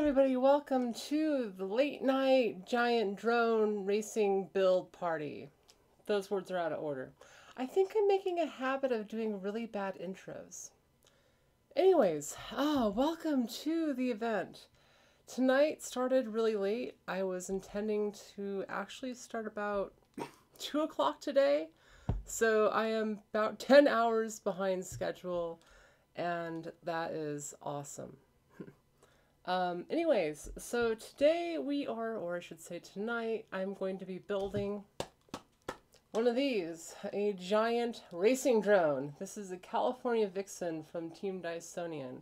everybody, welcome to the late night giant drone racing build party. Those words are out of order. I think I'm making a habit of doing really bad intros. Anyways, welcome to the event. Tonight started really late. I was intending to actually start about 2 o'clock today, so I am about 10 hours behind schedule, and that is awesome. Anyways, so today we are, or I should say tonight, I'm going to be building one of these, a giant racing drone. This is a California Vixen from Team Dysonian.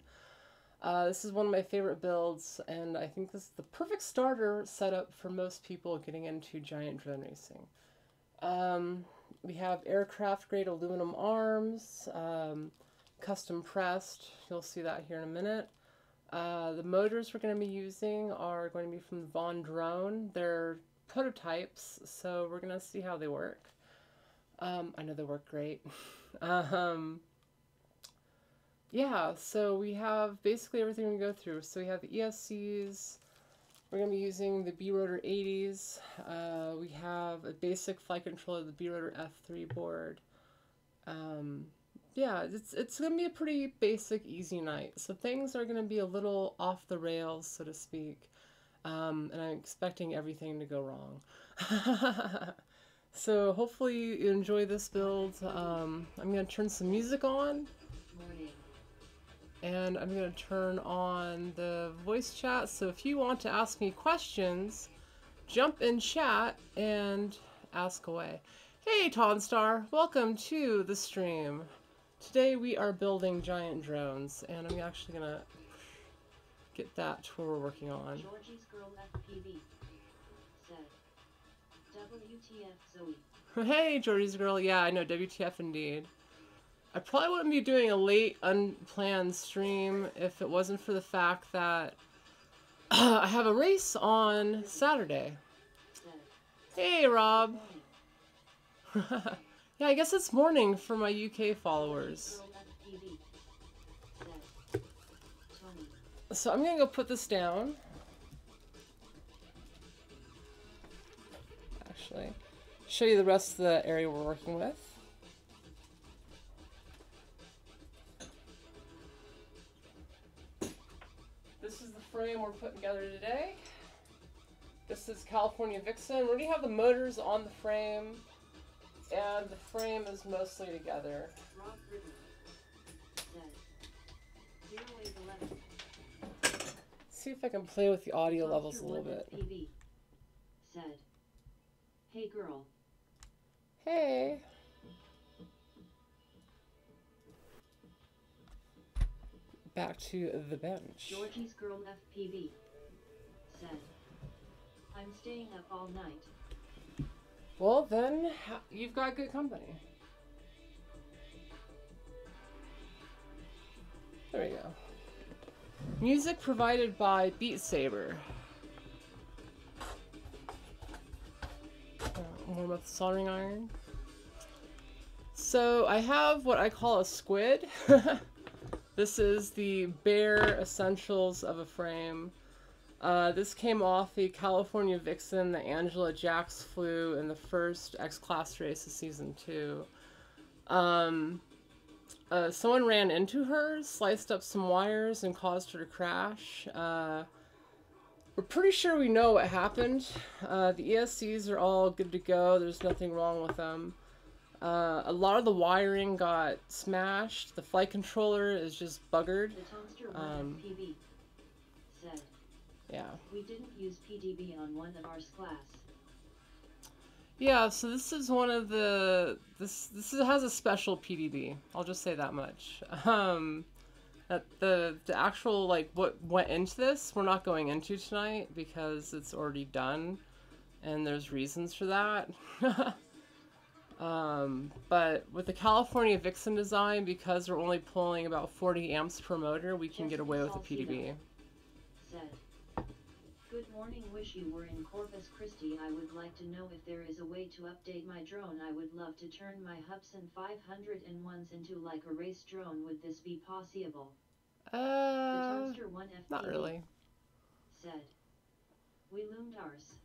This is one of my favorite builds, and I think this is the perfect starter setup for most people getting into giant drone racing. We have aircraft grade aluminum arms, custom pressed. You'll see that here in a minute. The motors we're going to be using are going to be from the Von Drone. They're prototypes, so we're going to see how they work. I know they work great. Yeah, so we have basically everything we go through. So we have the ESCs. We're going to be using the B-Rotor 80s. We have a basic flight controller, the B-Rotor F3 board. Yeah, it's going to be a pretty basic, easy night. So things are going to be a little off the rails, so to speak. And I'm expecting everything to go wrong. So hopefully you enjoy this build. I'm going to turn some music on. And I'm going to turn on the voice chat. So if you want to ask me questions, jump in chat and ask away. Hey, Tonstar, welcome to the stream. Today we are building giant drones, and I'm actually going to get that to where we're working on. Georgie's Girl FPV said, WTF Zoe. Hey, Georgie's Girl. Yeah, I know, WTF indeed. I probably wouldn't be doing a late, unplanned stream if it wasn't for the fact that I have a race on Saturday. Hey, Rob. Yeah, I guess it's morning for my UK followers. So I'm going to go put this down. Actually, show you the rest of the area we're working with. This is the frame we're putting together today. This is California Vixen. We already have the motors on the frame, and the frame is mostly together. See if I can play with the audio levels a little bit. Said, hey girl. Hey. Back to the bench. Georgie's Girl FPV said, I'm staying up all night. Well, then you've got good company. There we go. Music provided by Beat Saber. Warm up the soldering iron. So I have what I call a squid. This is the bare essentials of a frame. This came off the California Vixen that Angela Jax flew in the first X-Class race of Season 2. Someone ran into her, sliced up some wires, and caused her to crash. We're pretty sure we know what happened. The ESCs are all good to go. There's nothing wrong with them. A lot of the wiring got smashed. The flight controller is just buggered. FPV said, yeah. We didn't use PDB on one of our class. Yeah, so this is one of the has a special PDB. I'll just say that much. The actual like what went into this we're not going into tonight because it's already done, and there's reasons for that. But with the California Vixen design, because we're only pulling about 40 amps per motor, we can get away with a PDB. Said, good morning, wish you were in Corpus Christi. I would like to know if there is a way to update my drone. I would love to turn my Hubsan 501s into like a race drone. Would this be possible? Not really. said. We loomed ours.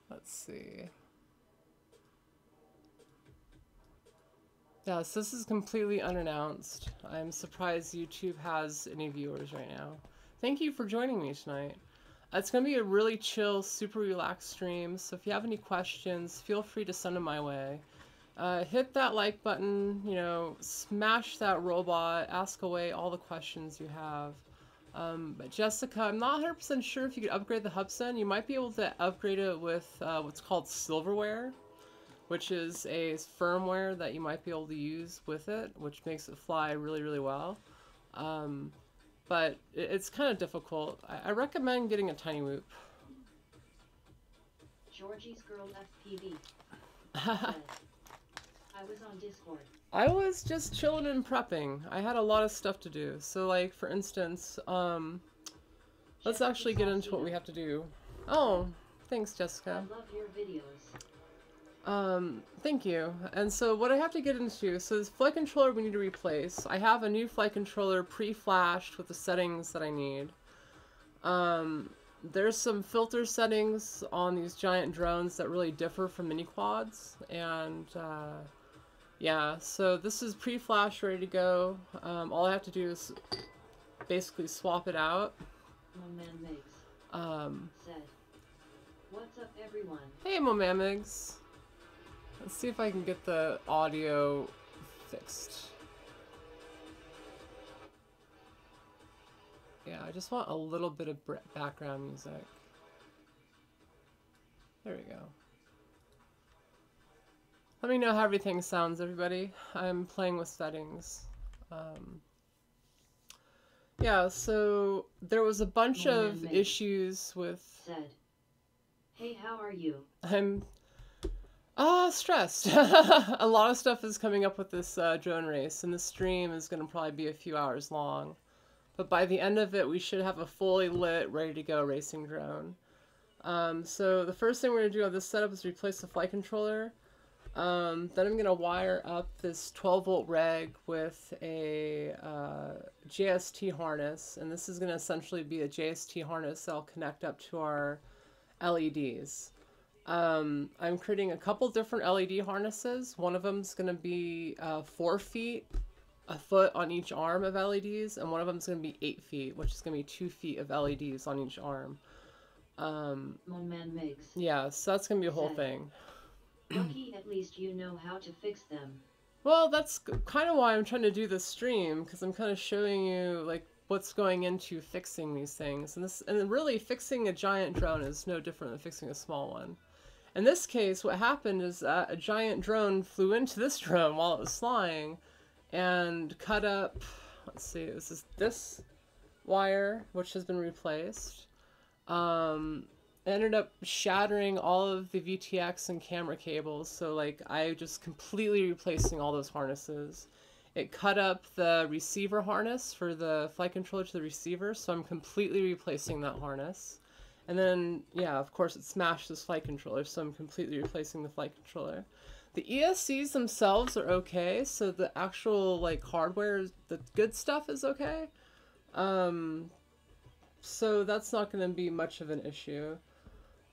Let's see. Yeah, so this is completely unannounced. I'm surprised YouTube has any viewers right now. Thank you for joining me tonight. It's going to be a really chill, super relaxed stream, so if you have any questions, feel free to send them my way. Hit that like button, you know, smash that robot, ask away all the questions you have. But Jessica, I'm not 100% sure if you could upgrade the Hubsen. You might be able to upgrade it with what's called silverware, which is a firmware that you might be able to use with it, which makes it fly really, really well. But it's kind of difficult. I recommend getting a tiny whoop. Georgie's girl FPV said, I was on Discord. I was just chilling and prepping. I had a lot of stuff to do. So, like, for instance, let's actually get into what we have to do. Oh, thanks, Jessica. I love your videos. Thank you. And so what I have to get into, so this flight controller we need to replace. I have a new flight controller pre-flashed with the settings that I need. There's some filter settings on these giant drones that really differ from mini quads, and yeah, so this is pre-flashed, ready to go. All I have to do is basically swap it out. Said, what's up, everyone? Hey, Momamigs. Let's see if I can get the audio fixed. Yeah, I just want a little bit of background music. There we go. Let me know how everything sounds, everybody. I'm playing with settings. Yeah, so there was a bunch of issues with... Said, hey, how are you? I'm stressed. A lot of stuff is coming up with this drone race, and the stream is going to probably be a few hours long. But by the end of it, we should have a fully lit, ready to go racing drone. So the first thing we're going to do on this setup is replace the flight controller. Then I'm going to wire up this 12-volt reg with a JST harness, and this is going to essentially be a JST harness that'll connect up to our LEDs. I'm creating a couple different LED harnesses. One of them is going to be 4 feet, a foot on each arm of LEDs, and one of them is going to be 8 feet, which is going to be 2 feet of LEDs on each arm. Yeah, so that's going to be a whole thing. Lucky, at least you know how to fix them. Well, that's kind of why I'm trying to do this stream, because I'm kind of showing you like what's going into fixing these things, and really fixing a giant drone is no different than fixing a small one. In this case, what happened is that a giant drone flew into this drone while it was flying and cut up, let's see, this wire, which has been replaced. Ended up shattering all of the VTX and camera cables, so like I just completely replacing all those harnesses. It cut up the receiver harness for the flight controller to the receiver, so I'm completely replacing that harness. And then, yeah, of course it smashed this flight controller, so I'm completely replacing the flight controller. The ESCs themselves are okay, so the actual like hardware, the good stuff is okay. So that's not going to be much of an issue.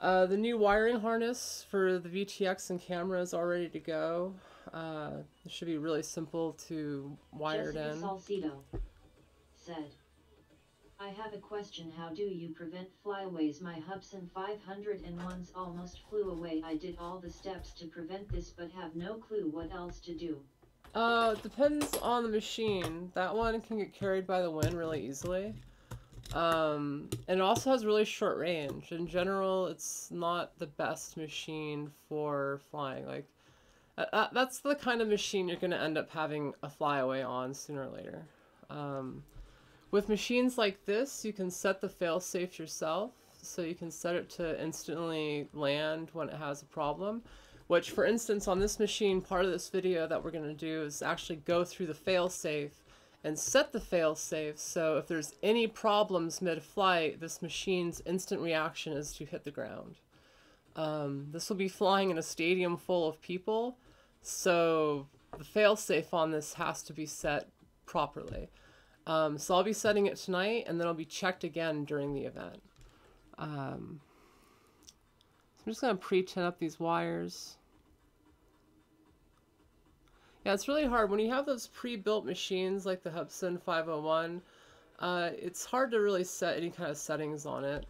The new wiring harness for the VTX and camera is all ready to go. It should be really simple to wire it in. Salcido said, I have a question. How do you prevent flyaways? My Hubsan 501s almost flew away. I did all the steps to prevent this but have no clue what else to do. It depends on the machine. That one can get carried by the wind really easily. And it also has really short range. In general, it's not the best machine for flying. Like, that's the kind of machine you're going to end up having a flyaway on sooner or later. With machines like this, you can set the failsafe yourself, so you can set it to instantly land when it has a problem. Which, for instance, on this machine, part of this video that we're going to do is actually go through the failsafe and set the failsafe, so if there's any problems mid-flight, this machine's instant reaction is to hit the ground. This will be flying in a stadium full of people, so the failsafe on this has to be set properly. So I'll be setting it tonight, and then it'll be checked again during the event. So I'm just going to pre-tin up these wires. Yeah, it's really hard when you have those pre-built machines like the Hubsan 501. It's hard to really set any kind of settings on it.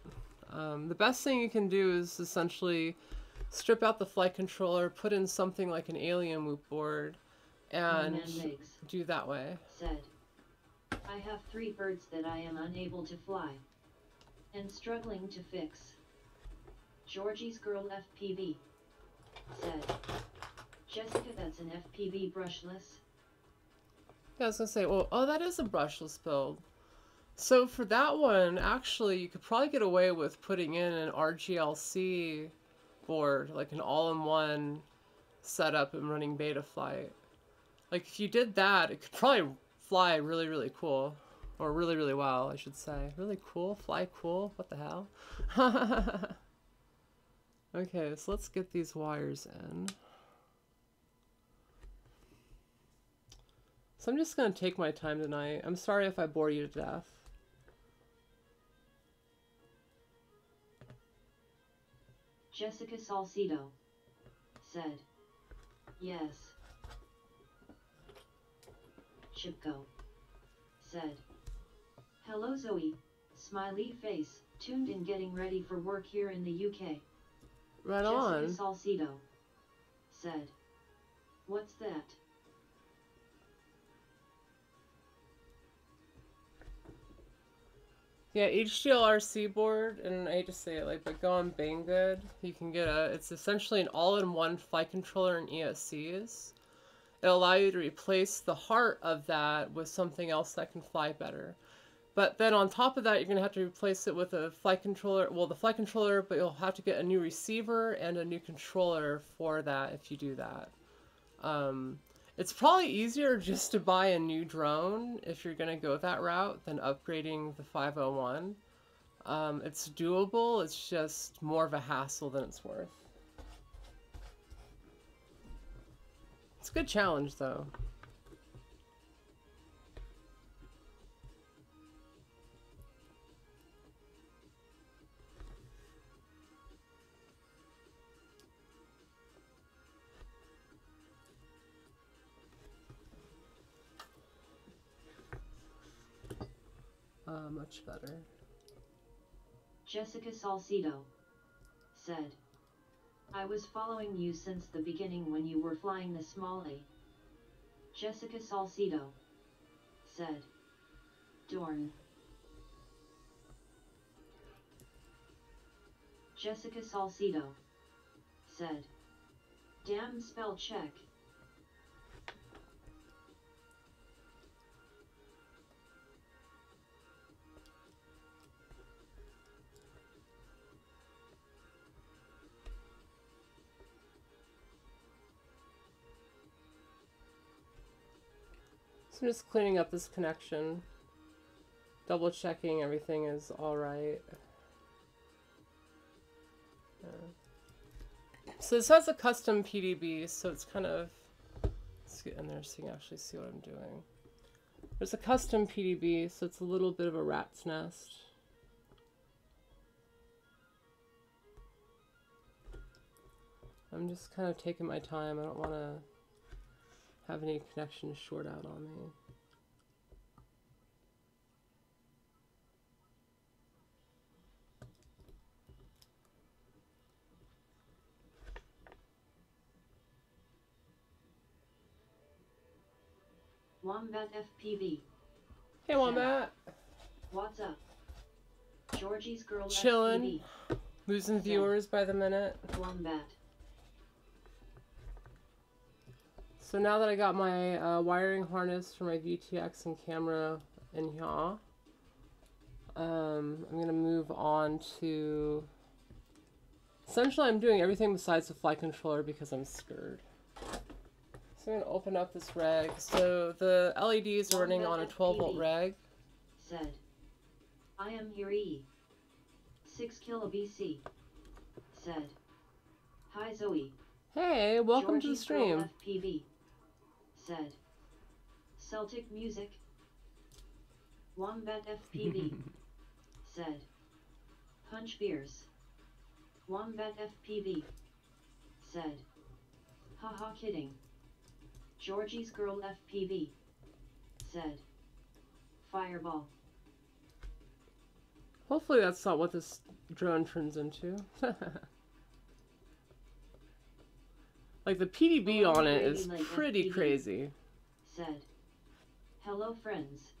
The best thing you can do is essentially strip out the flight controller, put in something like an alien loop board, and do that way. Said, I have 3 birds that I am unable to fly and struggling to fix. Georgie's Girl FPV said, Jessica, that's an FPV brushless. Yeah, I was gonna say, well, oh, that is a brushless build. So for that one, actually, you could probably get away with putting in an RGLC board, like an all-in-one setup and running Betaflight. Like if you did that, it could probably fly really, really cool. Or really, really well, I should say. Really cool? Fly cool? What the hell? Okay, so let's get these wires in. So I'm just going to take my time tonight. I'm sorry if I bore you to death. Jessica Salcido said, yes. Chipko said, hello Zoe, smiley face, tuned in getting ready for work here in the UK. Right on. Jessica Salcido said, what's that? Yeah, HDLRC board, and I hate to say it, like, but go on Banggood. You can get it's essentially an all-in-one flight controller and ESCs. It'll allow you to replace the heart of that with something else that can fly better. But then on top of that, you're going to have to replace it with a flight controller. Well, the flight controller, but you'll have to get a new receiver and a new controller for that if you do that. It's probably easier just to buy a new drone if you're going to go that route than upgrading the 501. It's doable, it's just more of a hassle than it's worth. It's a good challenge, though. Much better. Jessica Salcido said, I was following you since the beginning when you were flying the small A. Jessica Salcido said, Dorn. Jessica Salcido said, damn spell check. So I'm just cleaning up this connection, double checking everything is alright. So this has a custom PDB, so it's kind of, let's get in there so you can actually see what I'm doing. There's a custom PDB, so it's a little bit of a rat's nest. I'm just kind of taking my time. I don't want to have any connections short out on me. Wombat FPV. Hey Wombat. What's up? Georgie's Girl Chillin'. FPV. Losing viewers by the minute. Wombat. So now that I got my wiring harness for my VTX and camera in here, I'm going to move on to... Essentially, I'm doing everything besides the flight controller because I'm scared. So I'm going to open up this reg. So the LEDs are running on a 12-volt reg. Said, I am here E. 6 kilo BC. Said, hi Zoe. Hey, welcome to the stream. FPV. Said, Celtic music. Wombat FPV. Said, much fierce. Wombat FPV. Said. Haha kidding. Georgie's girl FPV. Said. Fireball. Hopefully that's not what this drone turns into. Like the PDB on it is pretty crazy. Said. Hello friends.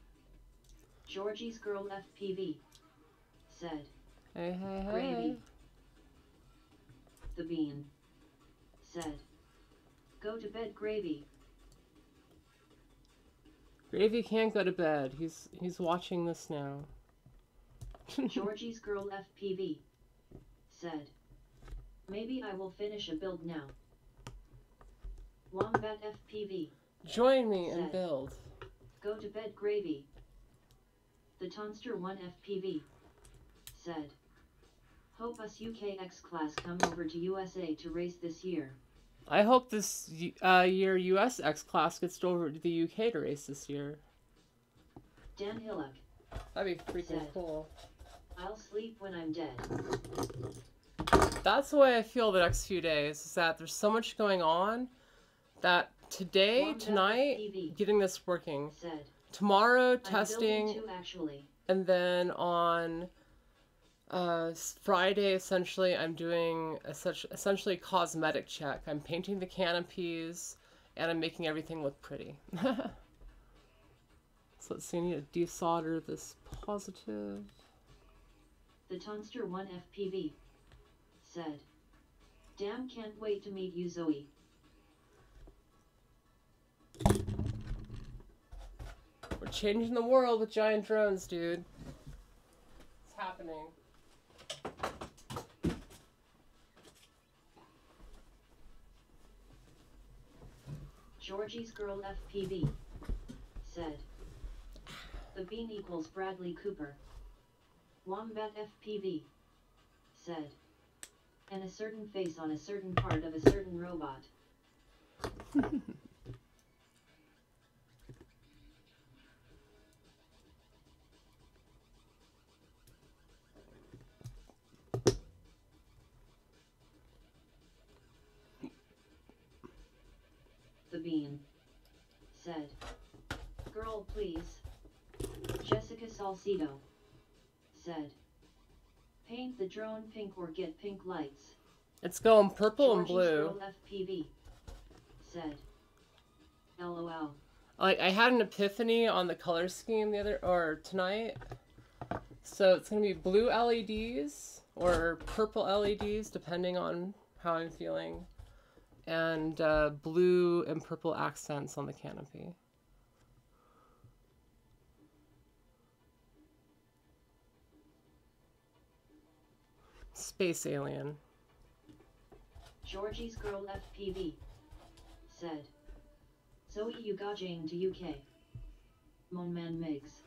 Georgie's girl FPV. Said. Hey, hey, hey. Gravy. The bean. Said. Go to bed, Gravy. Gravy can't go to bed. He's watching this now. Georgie's girl FPV. Said. Maybe I will finish a build now. Wombat FPV. Join me and build. Go to bed, Gravy. The Tonster 1 FPV. Said. Hope us UKX class come over to USA to race this year. I hope this year US X class gets over to the UK to race this year. Dan Hillock. That'd be freaking cool. I'll sleep when I'm dead. That's the way I feel the next few days, is that there's so much going on that today, tonight, getting this working. Said. Tomorrow, testing. Too, actually. And then on Friday, essentially, I'm doing essentially a cosmetic check. I'm painting the canopies, and I'm making everything look pretty. So let's see, I need to desolder this positive. The Tonster 1 FPV. Said. Damn, can't wait to meet you, Zoe. We're changing the world with giant drones, dude. It's happening. Georgie's girl FPV. Said. The bean equals Bradley Cooper. Wombat FPV. Said. And a certain face on a certain part of a certain robot. The bean. Said. Girl, please. Jessica Salcido. Said. Paint the drone pink or get pink lights. It's going purple and Georgie's blue. girl FPV. Said. LOL. Like, I had an epiphany on the color scheme tonight. So it's going to be blue LEDs or purple LEDs, depending on how I'm feeling. And blue and purple accents on the canopy. Space alien. Georgie's girl FPV. Said. Zoe, you got Jane to UK. Mon man Migs.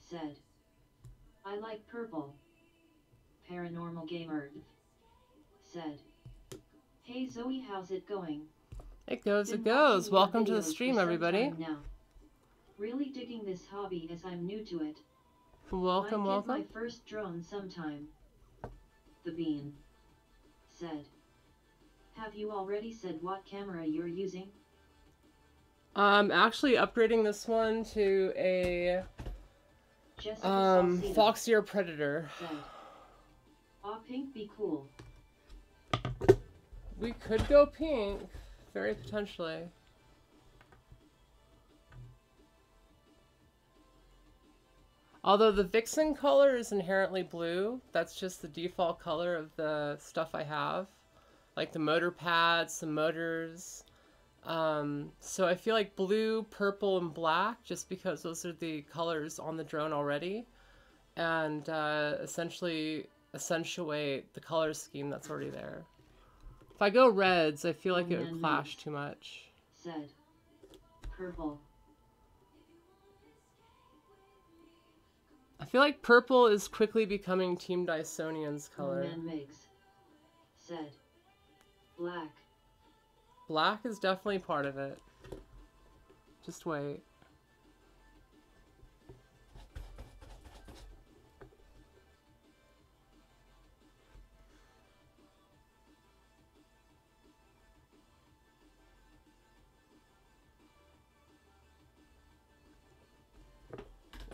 Said. I like purple. Paranormal Gamer. Said. Hey Zoe, how's it going? It goes, it goes. Welcome to the stream, everybody. Now. Really digging this hobby as I'm new to it. Welcome, Might welcome. get my first drone sometime. The bean. Said. Have you already said what camera you're using? I'm actually upgrading this one to a Foxier Predator. Said. Aw, pink be cool. We could go pink, very potentially. Although the Vixen color is inherently blue, that's just the default color of the stuff I have. Like the motor pads, the motors. So I feel like blue, purple, and black, just because those are the colors on the drone already. And essentially accentuate the color scheme that's already there. If I go reds, I feel like it would clash too much. Said. Purple. I feel like purple is quickly becoming Team Dysonian's color. Man Migs. Said. Black. Black is definitely part of it. Just wait.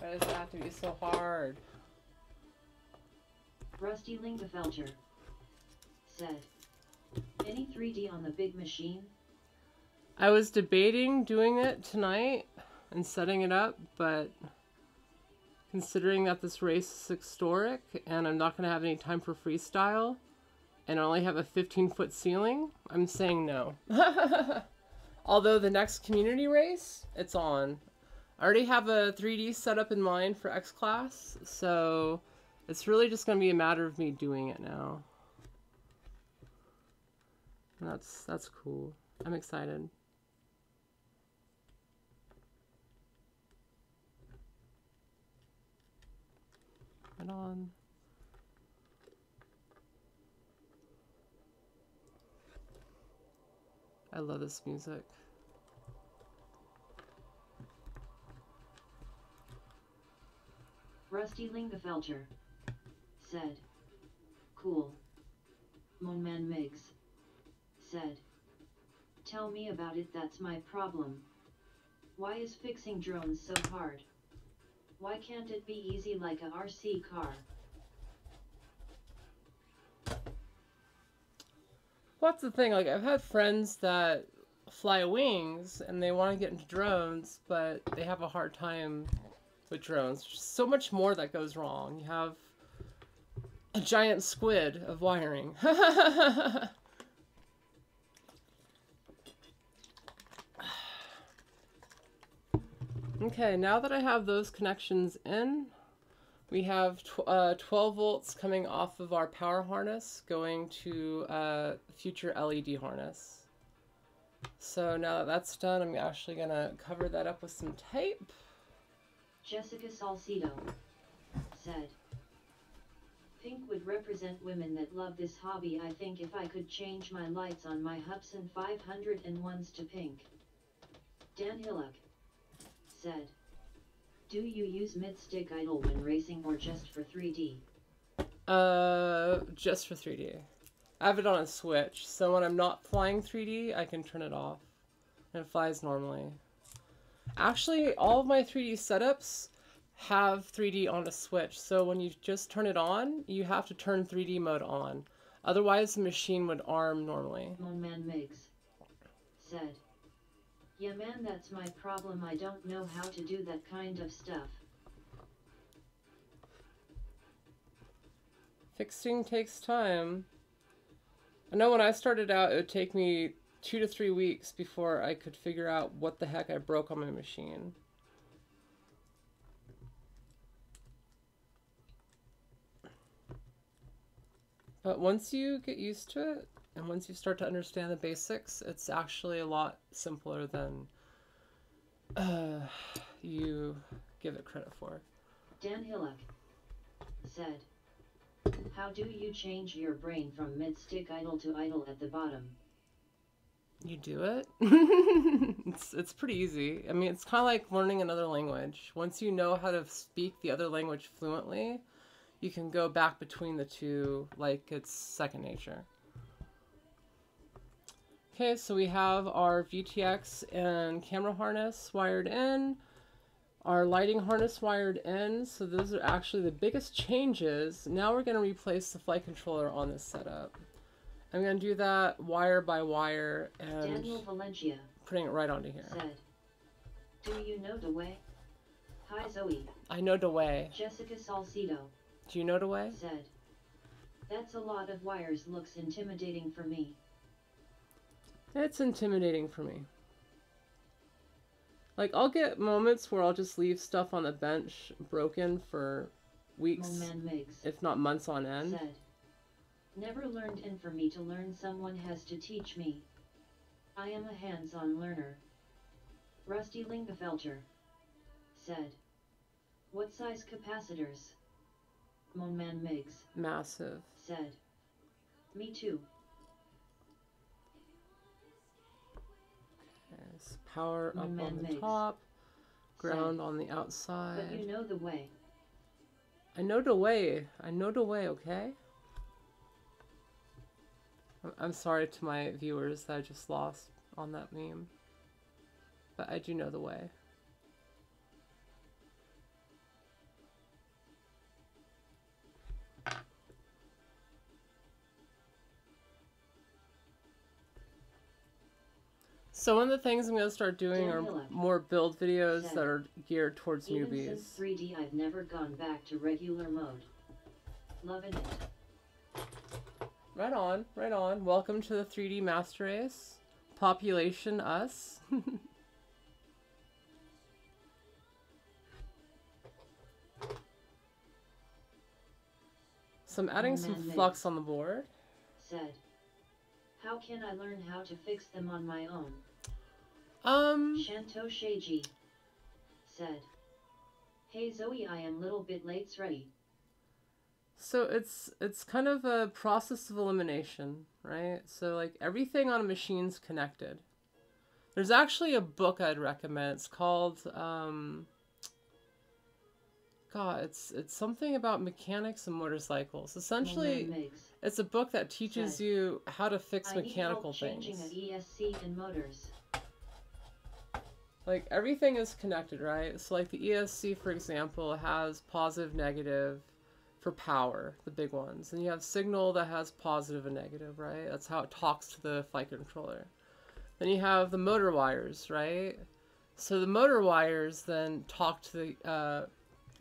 Why does it have to be so hard? Rusty Lingefelter said, any 3D on the big machine? I was debating doing it tonight and setting it up, but considering that this race is historic and I'm not going to have any time for freestyle and I only have a 15-foot ceiling, I'm saying no. Although the next community race, it's on. I already have a 3D setup in mind for X class, so it's really just going to be a matter of me doing it now. And that's cool. I'm excited. Right on. I love this music. Rusty Lingefelter said, cool. Monman Miggs said, tell me about it, that's my problem. Why is fixing drones so hard? Why can't it be easy like a RC car? What's the thing? Like, I've had friends that fly wings and they want to get into drones, but they have a hard time with drones. There's so much more that goes wrong. You have a giant squid of wiring. Okay, now that I have those connections in, we have 12 volts coming off of our power harness going to future LED harness. So now that that's done, I'm actually going to cover that up with some tape. Jessica Salcido said, pink would represent women that love this hobby. I think if I could change my lights on my Hubsan 501s to pink. Dan Hillock said, do you use mid-stick idle when racing or just for 3D? Just for 3D. I have it on a switch, so when I'm not flying 3D, I can turn it off. And it flies normally. Actually, all of my 3D setups have 3D on a switch, so when you just turn it on, you have to turn 3D mode on. Otherwise, the machine would arm normally. Monman Miggs said, yeah man, that's my problem. I don't know how to do that kind of stuff. Fixing takes time. I know when I started out, it would take me 2 to 3 weeks before I could figure out what the heck I broke on my machine. But once you get used to it, and once you start to understand the basics, it's actually a lot simpler than you give it credit for. Dan Hillock said, how do you change your brain from mid-stick idle to idle at the bottom? You do it. It's pretty easy. I mean, it's kind of like learning another language. Once you know how to speak the other language fluently, you can go back between the two like it's second nature. Okay, so we have our VTX and camera harness wired in, our lighting harness wired in, so those are actually the biggest changes. Now we're going to replace the flight controller on this setup. I'm going to do that wire by wire and Daniel Valencia putting it right onto here. said, do you know the way? Hi Zoe. I know the way. Jessica Salcido Do you know the way? said, that's a lot of wires, looks intimidating for me. It's intimidating for me. Like, I'll get moments where I'll just leave stuff on the bench broken for weeks, Monman Miggs if not months on end. said, never learned, and for me to learn someone has to teach me. I am a hands-on learner. Rusty Lingefelter said, what size capacitors? Monman Miggs Massive. said, me too. There's power up Monman on the Miggs top, ground said, on the outside. but you know the way. I know the way. I know the way, okay? I'm sorry to my viewers that I just lost on that meme. But I do know the way. So one of the things I'm going to start doing Dan are Hillip more build videos said, that are geared towards even newbies. since 3D I've never gone back to regular mode. Loving it. Right on, right on. Welcome to the 3D Master Race. Population us. So I'm adding some flux on the board. Said, how can I learn how to fix them on my own? Shanto Sheiji said, hey Zoe, I am little bit late ready. So it's kind of a process of elimination, right? So like everything on a machine's connected. There's actually a book I'd recommend. It's called God, it's something about mechanics and motorcycles. Essentially, it's a book that teaches you how to fix mechanical things. Changing an ESC and motors. Like everything is connected, right? So like the ESC, for example, has positive, negative for power, the big ones. And you have signal that has positive and negative, right? That's how it talks to the flight controller. Then you have the motor wires, right? So the motor wires then talk to the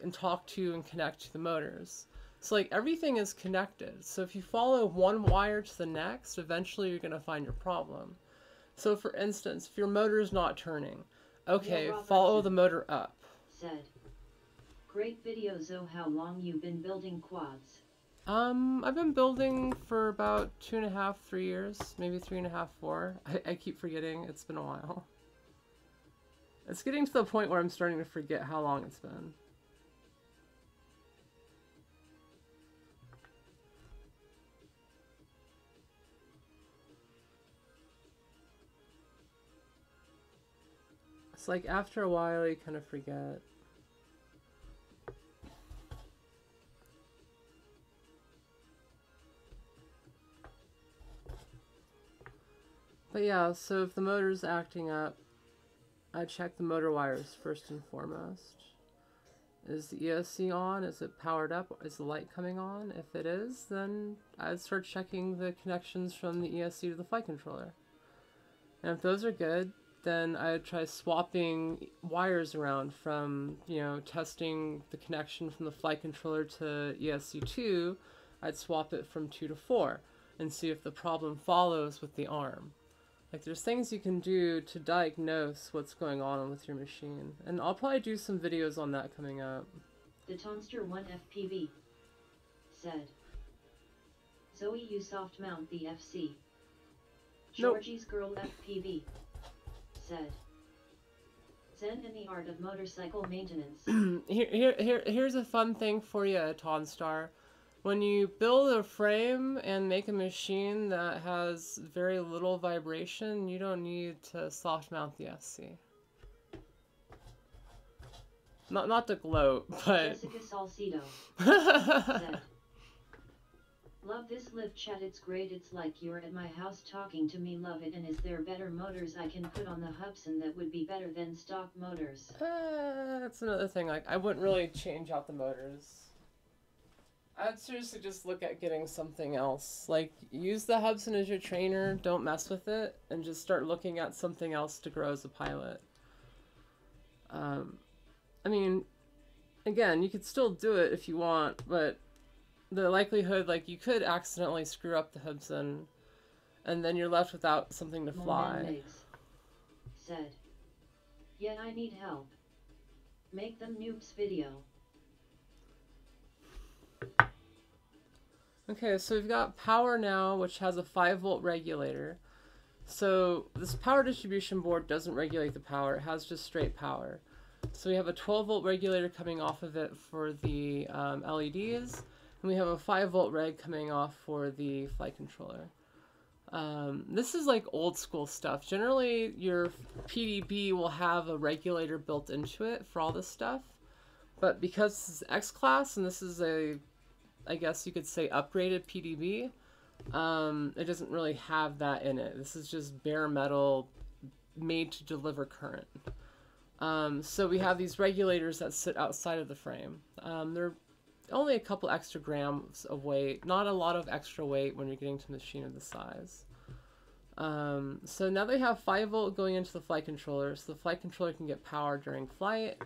and connect to the motors. So like everything is connected. So if you follow one wire to the next, eventually you're going to find your problem. So for instance, if your motor is not turning, okay, follow the motor up. Said, great video, Zoe. How long you been building quads? I've been building for about 2.5, 3 years, maybe 3.5, 4. I keep forgetting. It's been a while. It's getting to the point where I'm starting to forget how long it's been. It's like after a while you kind of forget. But yeah, so if the motor's acting up, I check the motor wires first and foremost. Is the ESC on? Is it powered up? Is the light coming on? If it is, then I'd start checking the connections from the ESC to the flight controller. And if those are good, then I'd try swapping wires around from, testing the connection from the flight controller to ESC2. I'd swap it from 2 to 4 and see if the problem follows with the arm. Like there's things you can do to diagnose what's going on with your machine. And I'll probably do some videos on that coming up. The Tonster 1 FPV said, Zoe, you soft mount the FC. Georgie's Girl FPV said, Zen in the art of motorcycle maintenance. Here's a fun thing for you, Tonstar. When you build a frame and make a machine that has very little vibration, you don't need to soft mount the SC. Not to gloat, but... Jessica Salcido said, love this live chat, it's great, it's like you're at my house talking to me, love it. And is there better motors I can put on the Hubsan that would be better than stock motors? That's another thing, like I wouldn't really change out the motors. I'd seriously just look at getting something else. Like, use the Hubsan as your trainer, don't mess with it, and just start looking at something else to grow as a pilot. I mean, again, you could still do it if you want, but the likelihood, like, you could accidentally screw up the Hubsan, and then you're left without something to fly. Said, yeah, I need help. Make them noobs video. Okay, so we've got power now, which has a 5-volt regulator. So this power distribution board doesn't regulate the power, it has just straight power. So we have a 12-volt regulator coming off of it for the LEDs, and we have a 5-volt reg coming off for the flight controller. This is like old school stuff. Generally, your PDB will have a regulator built into it for all this stuff, but because this is X-Class and this is a, I guess you could say, upgraded PDB, it doesn't really have that in it. This is just bare metal made to deliver current. So we have these regulators that sit outside of the frame. They're only a couple extra grams of weight, not a lot of extra weight when you're getting to a machine of this size. So now they have 5-volt going into the flight controller, so the flight controller can get power during flight.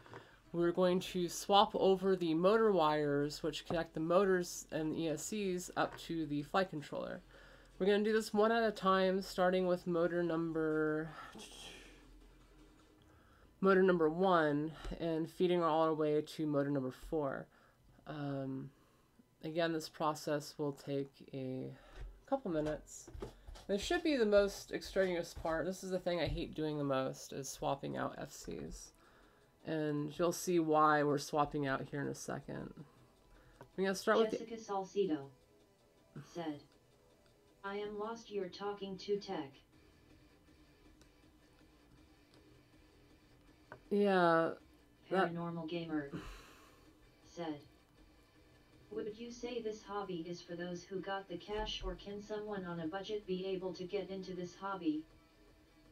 We're going to swap over the motor wires, which connect the motors and the ESCs up to the flight controller. We're going to do this one at a time, starting with motor number 1 and feeding all our way to motor number 4. Again, this process will take a couple minutes. This should be the most extraneous part. This is the thing I hate doing the most, is swapping out FCs. And you'll see why we're swapping out here in a second. We're going to start with Jessica Salcido said, I am lost, you're talking to tech. Yeah. Paranormal Gamer said, would you say this hobby is for those who got the cash, or can someone on a budget be able to get into this hobby?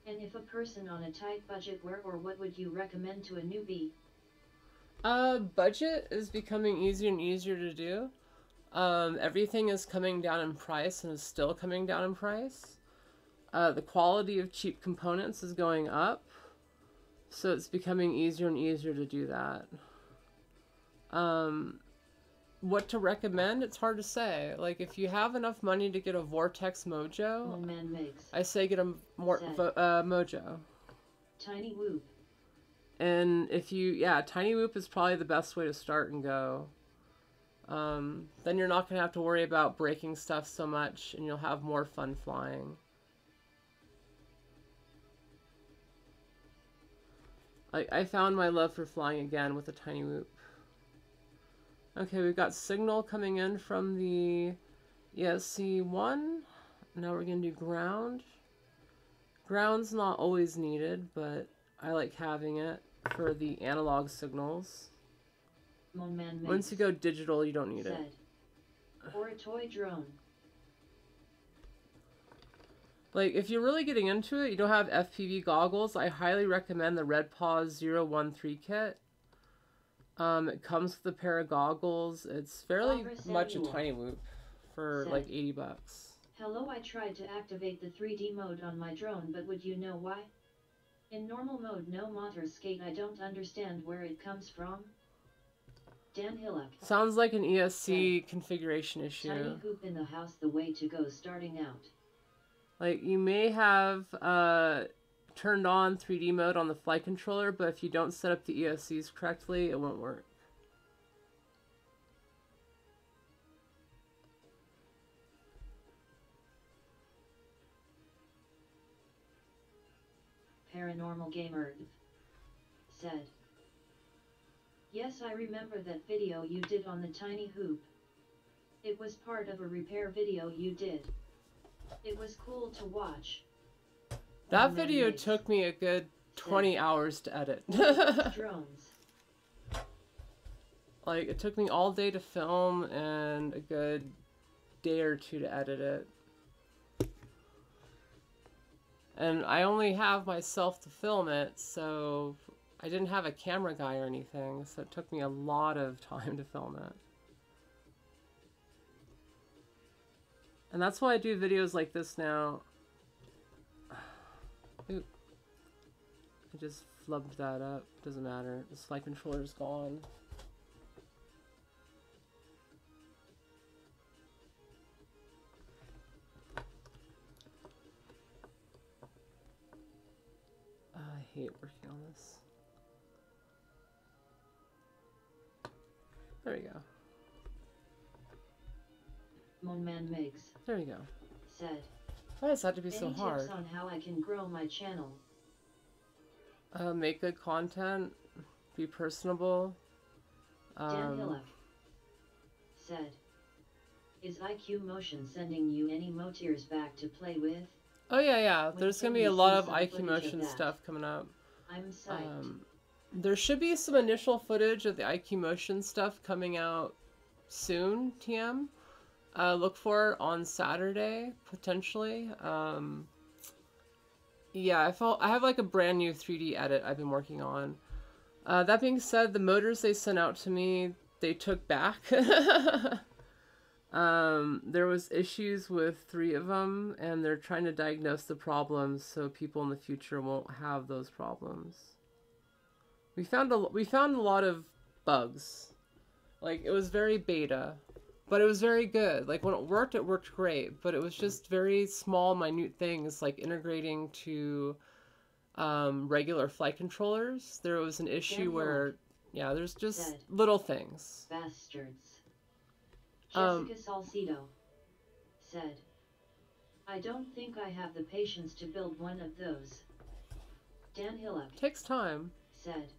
And if a person on a tight budget, where or what would you recommend to a newbie? Budget is becoming easier and easier to do. Everything is coming down in price and is still coming down in price. The quality of cheap components is going up, so it's becoming easier and easier to do that. What to recommend? It's hard to say. Like, if you have enough money to get a Vortex Mojo, I say get a Mojo. Tiny Whoop. And if you, yeah, Tiny Whoop is probably the best way to start and go. Then you're not going to have to worry about breaking stuff so much, and you'll have more fun flying. I found my love for flying again with a Tiny Whoop. Okay, we've got signal coming in from the ESC1. Now we're going to do ground. Ground's not always needed, but I like having it for the analog signals. Once you go digital, you don't need it. Or a toy drone. Like, if you're really getting into it, you don't have FPV goggles, I highly recommend the Red Paws 013 kit. It comes with a pair of goggles. It's fairly much a Tiny Whoop for like 80 bucks. Hello, I tried to activate the 3D mode on my drone, but would you know why? In normal mode, no motor skate. I don't understand where it comes from. Dan Hillock. Sounds like an ESC configuration issue. Tiny Hoop in the house, the way to go starting out. Like, you may have turned on 3D mode on the flight controller, but if you don't set up the ESCs correctly, it won't work. Paranormal Gamer said, yes, I remember that video you did on the Tiny Hoop. It was part of a repair video you did. It was cool to watch. That video took me a good 20 hours to edit. Drones. Like, it took me all day to film and a good day or two to edit it. And I only have myself to film it, so I didn't have a camera guy or anything, so it took me a lot of time to film it. And that's why I do videos like this now. Oop. I just flubbed that up. Doesn't matter. This flight controller's gone. I hate working on this. There we go. Moonman Migs. There we go. Said, why does that have to be so hard? Tips on how I can grow my channel? Make good content. Be personable. Dan Hillock said, is IQ Motion sending you any motiers back to play with? Oh yeah. There's going to be a lot of IQ Motion stuff coming up. I'm psyched. There should be some initial footage of the IQ Motion stuff coming out soon, TM. Look for it on Saturday, potentially. Yeah, I have like a brand new 3D edit I've been working on. That being said, the motors they sent out to me, they took back. There was issues with 3 of them, and they're trying to diagnose the problems so people in the future won't have those problems. We found a lot of bugs. Like, it was very beta, but it was very good. Like, when it worked great, but it was just very small, minute things, like integrating to regular flight controllers. There was an issue where, yeah, there's just little things. Bastards. Jessica Salcido said, I don't think I have the patience to build one of those. Dan Hillock takes time. Said,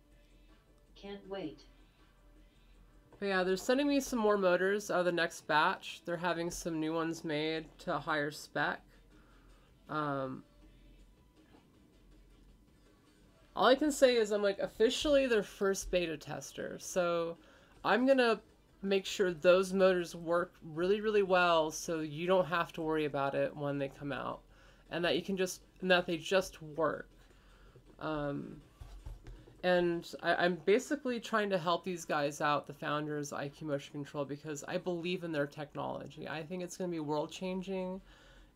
can't wait. But yeah, they're sending me some more motors out of the next batch. They're having some new ones made to a higher spec. All I can say is I'm like officially their first beta tester. So I'm going to make sure those motors work really, really well so you don't have to worry about it when they come out. And that you can just, and that they just work. And I'm basically trying to help these guys out, the founders of IQ Motion Control, because I believe in their technology. I think it's going to be world-changing,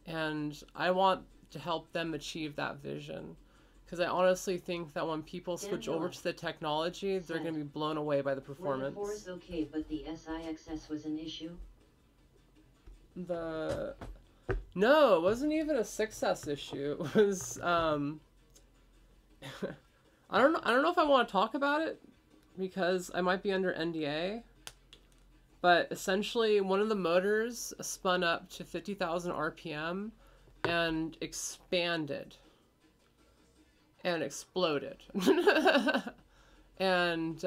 and I want to help them achieve that vision. Because I honestly think that when people switch over to the technology, they're going to be blown away by the performance. Were the 4s okay, but the SIXS was an issue? No, it wasn't even a success issue. It was, I don't know if I want to talk about it because I might be under NDA, but essentially one of the motors spun up to 50,000 RPM and expanded and exploded. And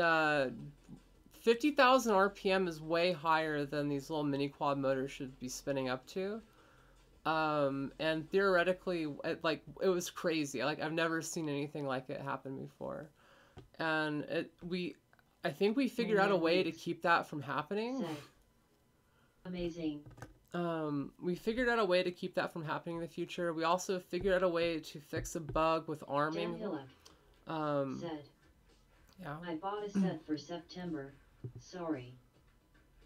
50,000 RPM is way higher than these little mini quad motors should be spinning up to. And theoretically, it was crazy. Like, I've never seen anything like it happen before. And I think we figured out a way to keep that from happening. Amazing. We figured out a way to keep that from happening in the future. We also figured out a way to fix a bug with arming. Said, yeah. I bought a set for September. Sorry.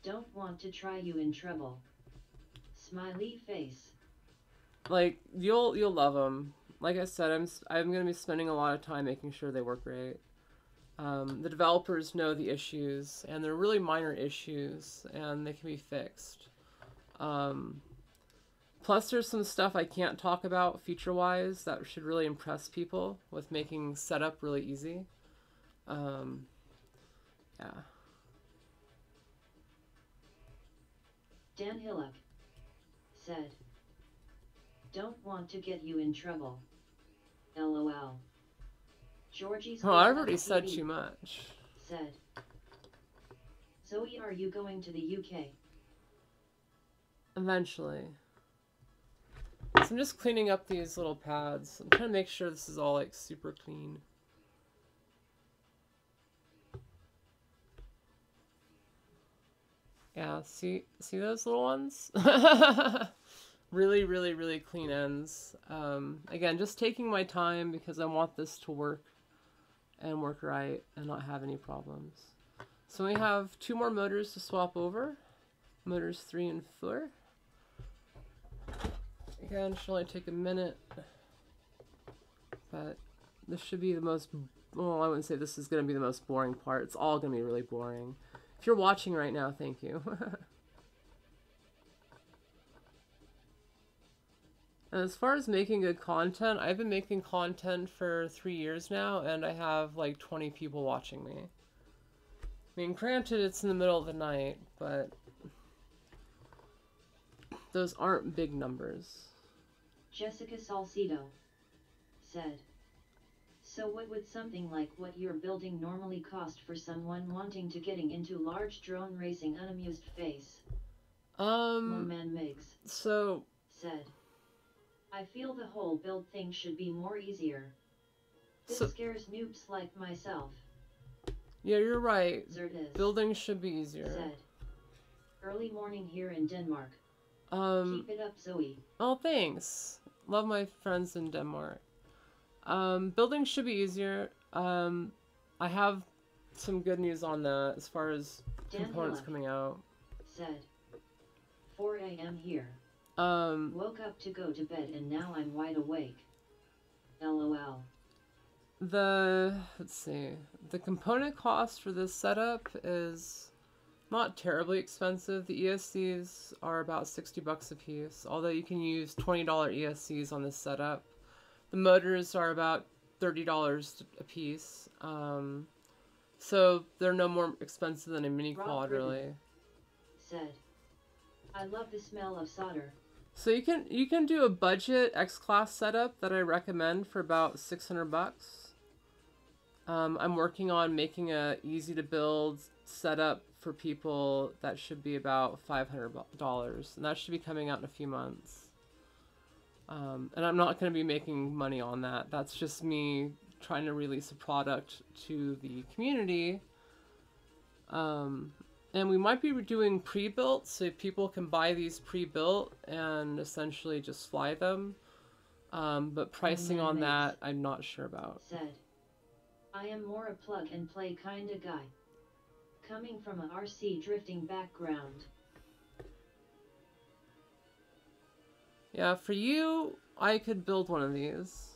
Don't want to try you in trouble. Smiley face. Like, you'll love them. Like I said, I'm going to be spending a lot of time making sure they work great. The developers know the issues, and they're really minor issues, and they can be fixed. Plus, there's some stuff I can't talk about feature-wise that should really impress people with making setup really easy. Yeah. Dan Hillock said, don't want to get you in trouble. LOL. Georgie's Oh, I've already said too much. Said, Zoe, are you going to the UK? Eventually. So I'm just cleaning up these little pads. I'm trying to make sure this is all like super clean. Yeah, see those little ones? Really, really, really clean ends. Again, just taking my time because I want this to work and work right and not have any problems. So we have 2 more motors to swap over. Motors 3 and 4. Again, it should only take a minute. But this should be the most, well, I wouldn't say this is going to be the most boring part. It's all going to be really boring. If you're watching right now, thank you. And as far as making good content, I've been making content for 3 years now, and I have like 20 people watching me. I mean, granted, it's in the middle of the night, but those aren't big numbers. Jessica Salcido said, so what would something like what you're building normally cost for someone wanting to getting into large drone racing? Unamused face. Moman Migs so said, I feel the whole build thing should be more easier. This scares noobs like myself. Yeah, you're right. Zertis Building should be easier. Said, early morning here in Denmark. Keep it up, Zoe. Oh, thanks. Love my friends in Denmark. Building should be easier. I have some good news on that as far as components coming out. Said, 4 a.m. here. Woke up to go to bed and now I'm wide awake. LOL. Let's see, the component cost for this setup is not terribly expensive. The ESCs are about 60 bucks a piece, although you can use $20 ESCs on this setup. The motors are about $30 a piece, so they're no more expensive than a mini quad, really. Said, I love the smell of solder. So you can do a budget X-Class setup that I recommend for about 600 bucks. I'm working on making a easy to build setup for people that should be about $500, and that should be coming out in a few months. And I'm not going to be making money on that. That's just me trying to release a product to the community. And we might be doing pre-built, so people can buy these pre-built and essentially just fly them. But pricing on that, I'm not sure about. Said, I am more a plug and play kinda guy. Coming from a RC drifting background. Yeah, for you, I could build one of these.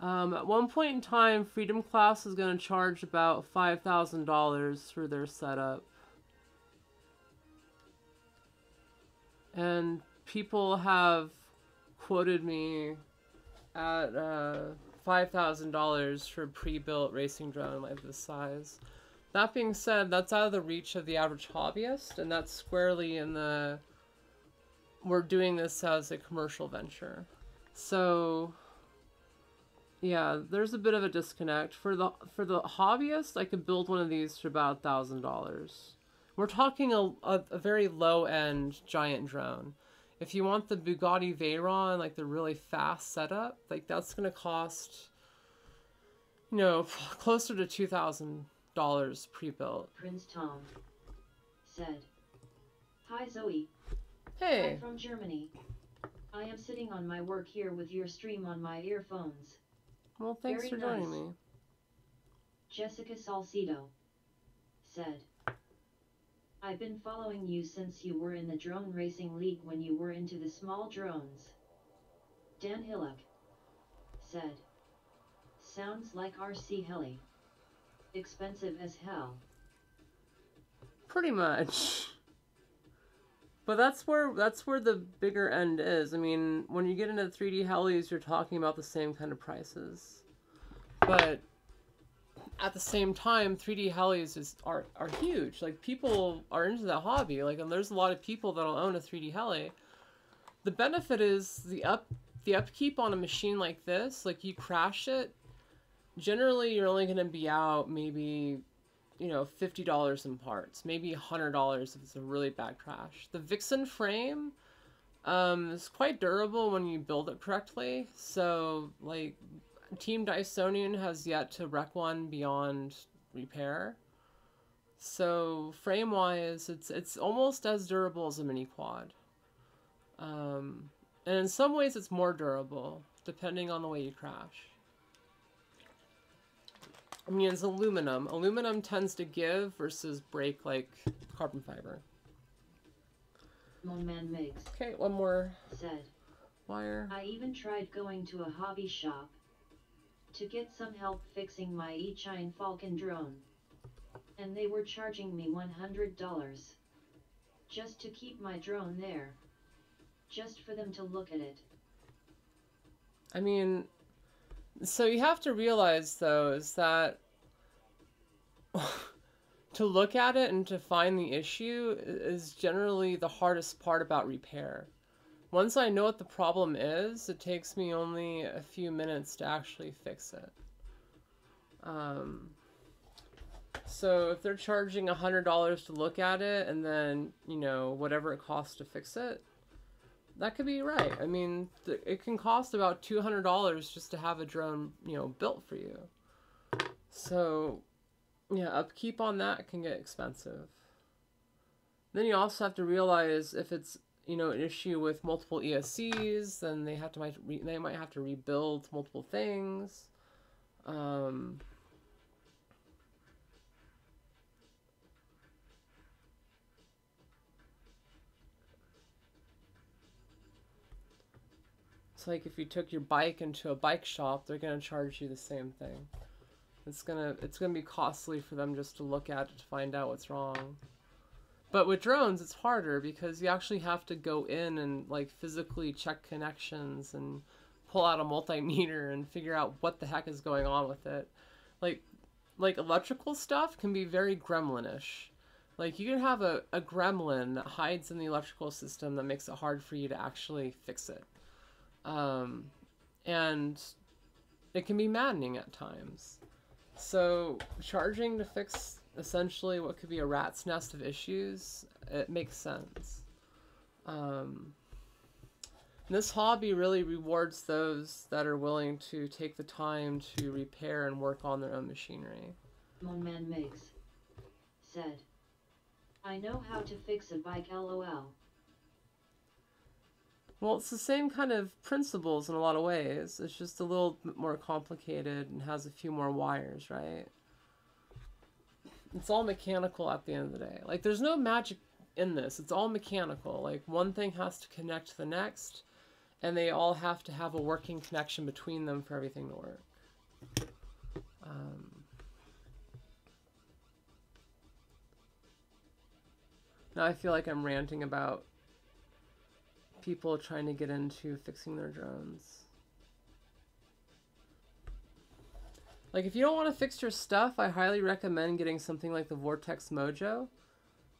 At one point in time, Freedom Class is going to charge about $5,000 for their setup. And people have quoted me at $5,000 for a pre-built racing drone like this size. That being said, that's out of the reach of the average hobbyist, and that's squarely in the... We're doing this as a commercial venture. So... yeah, there's a bit of a disconnect. For the hobbyist, I could build one of these for about $1,000. We're talking a very low-end giant drone. If you want the Bugatti Veyron, like the really fast setup, like that's going to cost, you know, closer to $2,000 pre-built. Prince Tom said, Hi Zoe. Hey. I'm from Germany. I am sitting on my work here with your stream on my earphones. Well, thanks Very for joining me. Jessica Salcido said, I've been following you since you were in the drone racing league when you were into the small drones. Dan Hillock said, sounds like RC heli. Expensive as hell. Pretty much. But that's where the bigger end is. I mean, when you get into 3D helis, you're talking about the same kind of prices. But at the same time, 3D helis are huge. Like, people are into that hobby. Like, and there's a lot of people that'll own a 3D heli. The benefit is the upkeep on a machine like this. Like, you crash it, generally you're only going to be out maybe, you know, $50 in parts, maybe $100 if it's a really bad crash. The Vixen frame is quite durable when you build it correctly. So, like, Team Dysonian has yet to wreck one beyond repair. So, frame-wise, it's almost as durable as a mini quad. And in some ways, it's more durable, depending on the way you crash. I mean, it's aluminum. Aluminum tends to give versus break like carbon fiber. Moman Migs. Okay, one more said, wire. I even tried going to a hobby shop to get some help fixing my Echine Falcon drone. And they were charging me $100 just to keep my drone there. Just for them to look at it. I mean, so you have to realize, though, is that to look at it and to find the issue is generally the hardest part about repair. Once I know what the problem is, it takes me only a few minutes to actually fix it. So if they're charging $100 to look at it and then, you know, whatever it costs to fix it, that could be right. I mean, it can cost about $200 just to have a drone, you know, built for you. So, yeah, upkeep on that can get expensive. Then you also have to realize if it's, you know, an issue with multiple ESCs, then they might have to rebuild multiple things. like if you took your bike into a bike shop, they're gonna charge you the same thing. It's gonna be costly for them just to look at it to find out what's wrong. But with drones, it's harder because you actually have to go in and like physically check connections and pull out a multimeter and figure out what the heck is going on with it. Like electrical stuff can be very gremlinish. Like you can have a gremlin that hides in the electrical system that makes it hard for you to actually fix it. And it can be maddening at times. So charging to fix essentially what could be a rat's nest of issues, it makes sense. This hobby really rewards those that are willing to take the time to repair and work on their own machinery. Monman Mix said, I know how to fix a bike, lol. Well, it's the same kind of principles in a lot of ways. It's just a little bit more complicated and has a few more wires, right? It's all mechanical at the end of the day. Like, there's no magic in this. It's all mechanical. Like, one thing has to connect to the next, and they all have to have a working connection between them for everything to work. Now I feel like I'm ranting about people trying to get into fixing their drones. Like, if you don't want to fix your stuff, I highly recommend getting something like the Vortex Mojo.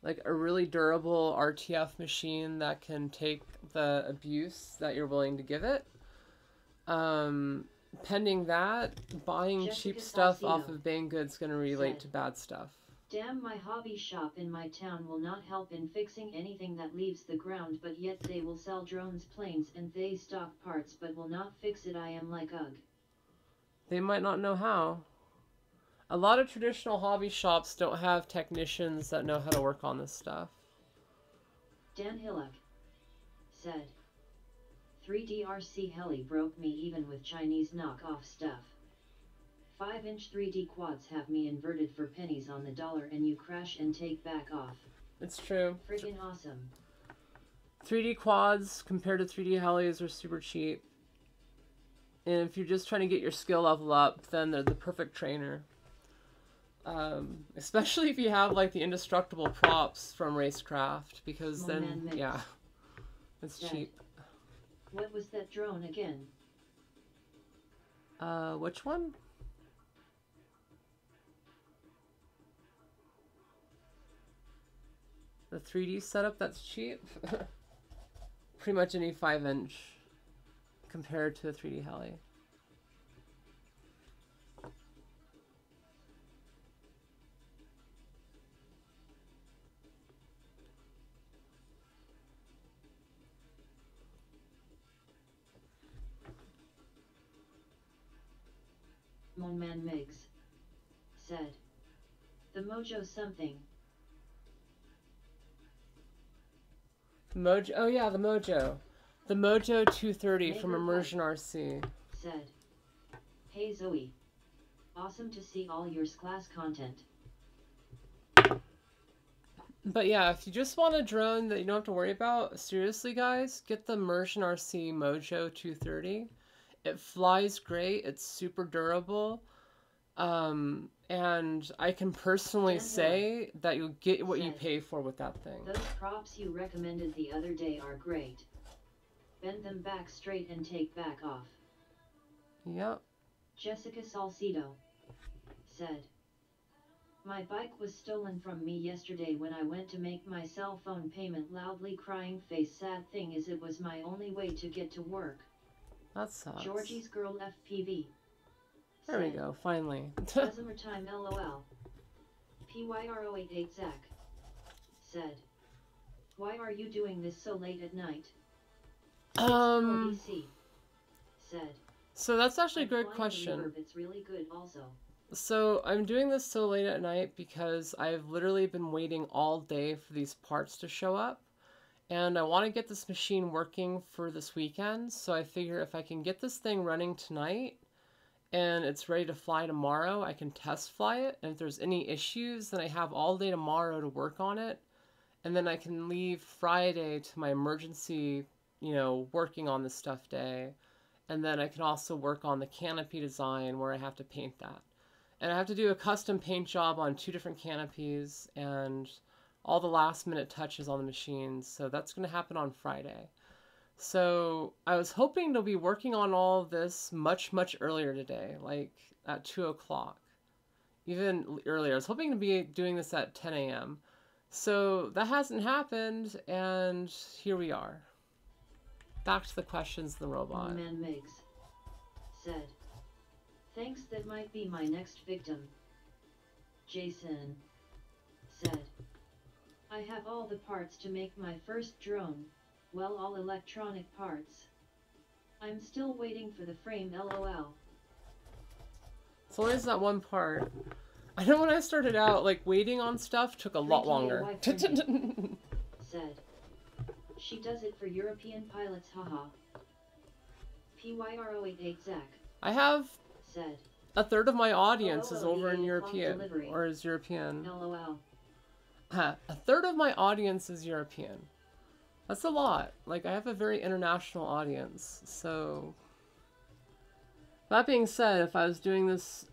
Like a really durable RTF machine that can take the abuse that you're willing to give it. Pending that, buying Jessica cheap stuff Salcido off of Banggood's going to relate to bad stuff. Damn, my hobby shop in my town will not help in fixing anything that leaves the ground, but yet they will sell drones, planes, and they stock parts but will not fix it. I am like, ugh. They might not know how. A lot of traditional hobby shops don't have technicians that know how to work on this stuff. Dan Hillock said, 3D RC heli broke me even with Chinese knockoff stuff. 5-inch 3D quads have me inverted for pennies on the dollar and you crash and take back off. It's true. Friggin' awesome. 3D quads compared to 3D helis are super cheap. And if you're just trying to get your skill level up, then they're the perfect trainer. Especially if you have like the indestructible props from Racecraft, because then, yeah, it's cheap. What was that drone again? Which one? The 3D setup that's cheap? Pretty much any 5-inch compared to a 3D heli. Monman Mix said, the Mojo something. Mojo, oh yeah, the Mojo. The Mojo 230 from Immersion RC. Said, hey Zoe, awesome to see all your class content. But yeah, if you just want a drone that you don't have to worry about, seriously guys, get the Immersion RC Mojo 230. It flies great, it's super durable, and I can personally say that you'll get what you pay for with that thing. Those props you recommended the other day are great. Bend them back straight and take back off. Yep. Jessica Salcido said, my bike was stolen from me yesterday when I went to make my cell phone payment. Loudly crying face. Sad thing is it was my only way to get to work. That sucks. Georgie's Girl FPV. There we go, finally. Customer time LOL. PYR088 Zach said, why are you doing this so late at night? BC said, so that's actually a good question. It's really good also. So I'm doing this so late at night because I've literally been waiting all day for these parts to show up. And I want to get this machine working for this weekend, so I figure if I can get this thing running tonight and it's ready to fly tomorrow, I can test fly it. And if there's any issues, then I have all day tomorrow to work on it. And then I can leave Friday to my emergency, you know, working on this stuff day. And then I can also work on the canopy design where I have to paint that. And I have to do a custom paint job on 2 different canopies and all the last minute touches on the machines. So that's going to happen on Friday. So I was hoping to be working on all of this much, much earlier today, like at 2 o'clock. Even earlier. I was hoping to be doing this at 10 a.m. So that hasn't happened, and here we are. Back to the questions of the robot. Man Migs said, thanks, that might be my next victim. Jason said, I have all the parts to make my first drone, well, all electronic parts. I'm still waiting for the frame, lol. So there's that one part. I know when I started out, like, waiting on stuff took a lot longer. Said, she does it for European pilots, haha. PYR088 Zach. I have said, a third of my audience is over in European, or is European. LOL. A third of my audience is European. That's a lot. Like, I have a very international audience. So, that being said, if I was doing this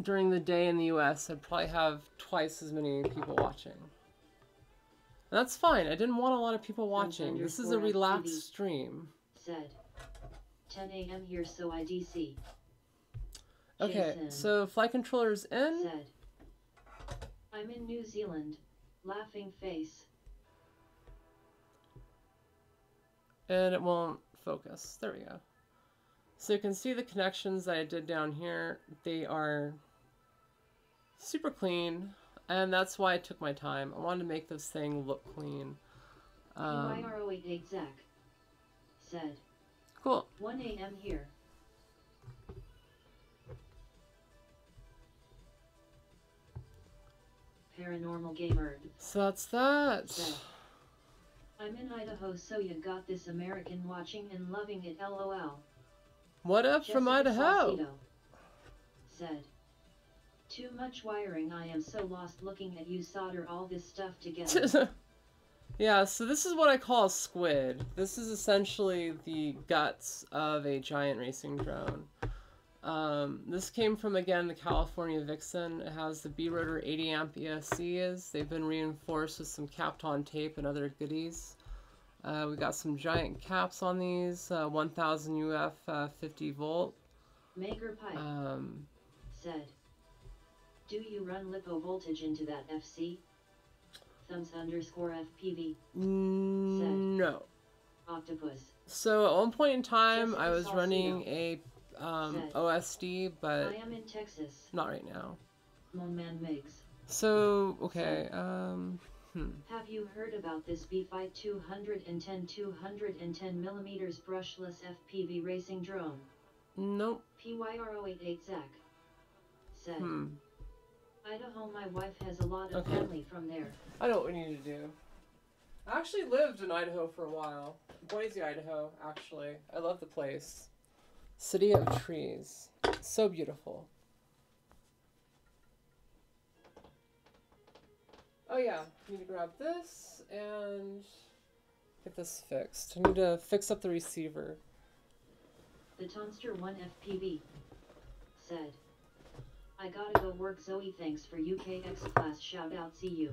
during the day in the US, I'd probably have twice as many people watching. And that's fine. I didn't want a lot of people watching. This is a relaxed stream. Said, 10 a.m. here, so IDC. Okay, Jason so flight controller's in. Said, I'm in New Zealand. Laughing face. And it won't focus. There we go. So you can see the connections that I did down here. They are super clean. And that's why I took my time. I wanted to make this thing look clean. PYR088 Zach said, Cool. 1 a.m. here. Paranormal Gamer. So that's that. Said, I'm in Idaho, so you got this American watching and loving it, lol. What up Jessica from Idaho? Saucedo said, too much wiring, I am so lost looking at you solder all this stuff together. Yeah, so this is what I call a squid. This is essentially the guts of a giant racing drone. This came from, again, the California Vixen. It has the B-rotor 80 amp ESCs. They've been reinforced with some Kapton tape and other goodies. We got some giant caps on these, 1000 UF 50 volt. Maker Pipe said, do you run lipo voltage into that FC? Thumbs underscore FPV said, no. Octopus. So at one point in time, Jessica I was Saucedo running a said, OSD, but I am in Texas. not right now. Man Migs. So, okay, Have you heard about this B-Fight 210 millimeters brushless FPV racing drone? Nope. PYR088 Zach said, Idaho, my wife has a lot of Okay. family from there. I know what we need to do. I actually lived in Idaho for a while. Boise, Idaho, actually. I love the place. City of trees. So beautiful. Oh yeah, I need to grab this and get this fixed. I need to fix up the receiver. The Tonster 1 FPV said, I gotta go work, Zoe, thanks for UKX class, shout out, see you.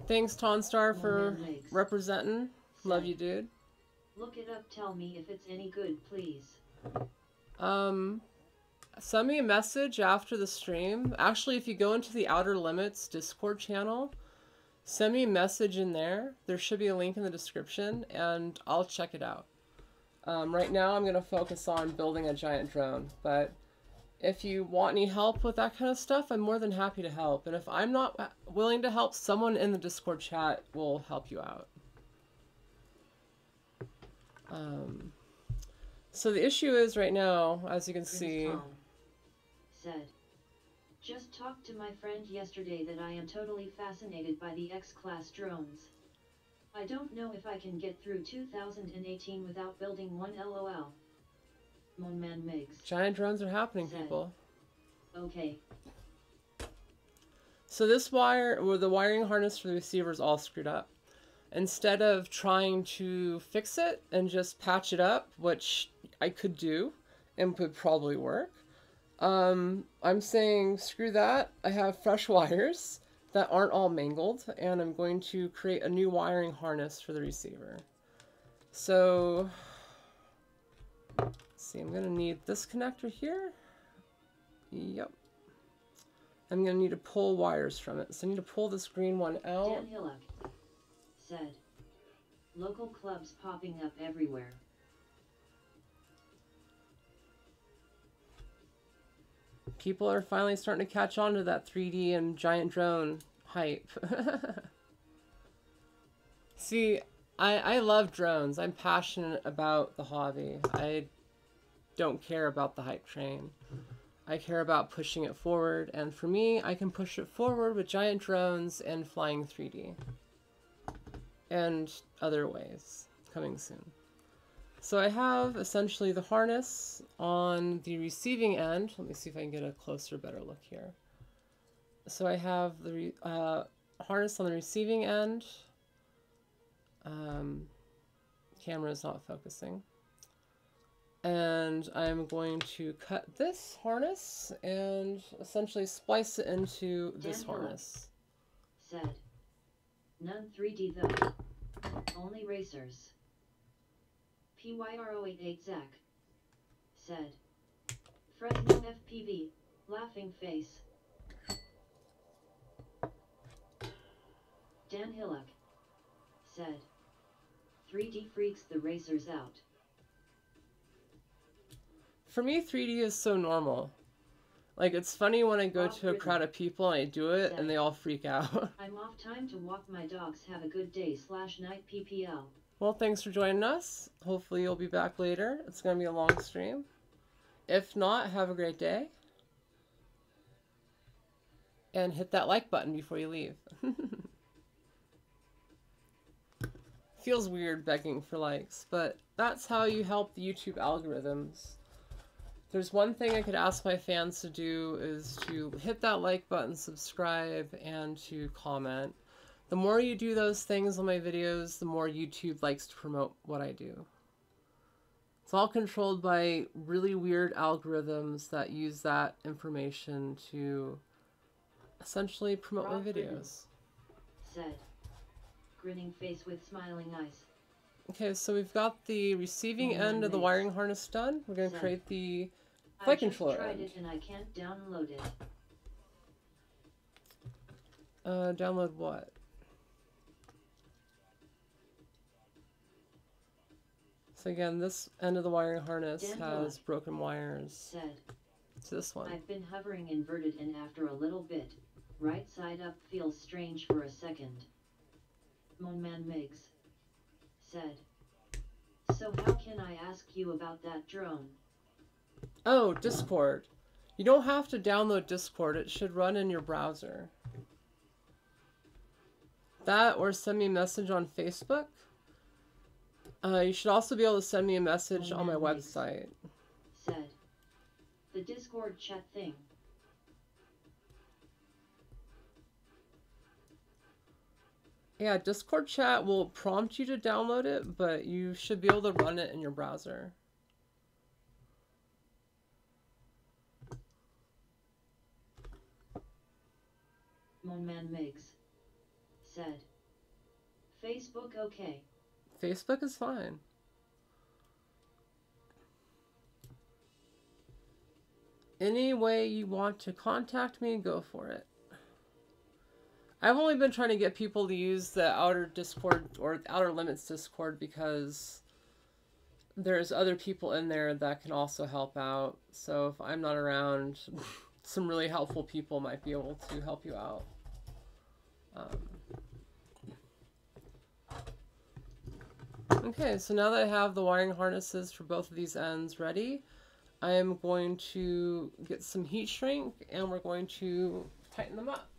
Thanks, Tonstar, for Man Migs representing. Love said, you, dude. look it up, tell me if it's any good, please. Send me a message after the stream. Actually, if you go into the Outer Limits Discord channel, send me a message in there. There should be a link in the description, and I'll check it out. Right now, I'm going to focus on building a giant drone, but if you want any help with that kind of stuff, I'm more than happy to help. And if I'm not willing to help, someone in the Discord chat will help you out. So the issue is right now, as you can see... Tom said, just talked to my friend yesterday that I am totally fascinated by the X-class drones. I don't know if I can get through 2018 without building one, lol. Man Migs Giant drones are happening, said, people. okay. So this wire, or the wiring harness for the receiver is all screwed up. Instead of trying to fix it and just patch it up, which I could do, and would probably work. I'm saying screw that. I have fresh wires that aren't all mangled, and I'm going to create a new wiring harness for the receiver. So, let's see, I'm going to need this connector here. Yep. I'm going to need to pull wires from it. So I need to pull this green one out. Dan Hillock said, local clubs popping up everywhere. People are finally starting to catch on to that 3D and giant drone hype. See, I love drones. I'm passionate about the hobby. I don't care about the hype train. I care about pushing it forward, and for me, I can push it forward with giant drones and flying 3D. And other ways coming soon. So I have essentially the harness on the receiving end. Let me see if I can get a closer, better look here. So I have the harness on the receiving end. Camera is not focusing. And I'm going to cut this harness and essentially splice it into this harness. Said, none 3D though, only racers. PYR088 Zach said, Fresno FPV, laughing face. Dan Hillock said, 3D freaks the racers out. For me, 3D is so normal. Like, it's funny when I go to a crowd of people and I do it and they all freak out. I'm off time to walk my dogs. Have a good day / night PPL. Well, thanks for joining us. Hopefully you'll be back later. It's going to be a long stream. If not, have a great day. And hit that like button before you leave. Feels weird begging for likes, but that's how you help the YouTube algorithms. There's one thing I could ask my fans to do is to hit that like button, subscribe, and to comment. The more you do those things on my videos, the more YouTube likes to promote what I do. It's all controlled by really weird algorithms that use that information to essentially promote my videos. Said, grinning face with smiling eyes. Okay, so we've got the receiving end of the wiring harness done. We're going to create the flight controller end. I just tried it and I can't download it. Download what? So again, this end of the wiring harness has broken wires. Said, it's this one. I've been hovering inverted and after a little bit, right side up feels strange for a second. Monman Migs said, so how can I ask you about that drone? Oh, Discord. You don't have to download Discord. It should run in your browser. That, or send me a message on Facebook. You should also be able to send me a message on my website. Said, the Discord chat thing. Yeah, Discord chat will prompt you to download it, but you should be able to run it in your browser. Monman Migs said, Facebook okay. Facebook is fine. Any way you want to contact me, go for it. I've only been trying to get people to use the Outer Discord or Outer Limits Discord because there's other people in there that can also help out. So if I'm not around, some really helpful people might be able to help you out. Okay, so now that I have the wiring harnesses for both of these ends ready, I am going to get some heat shrink and we're going to tighten them up.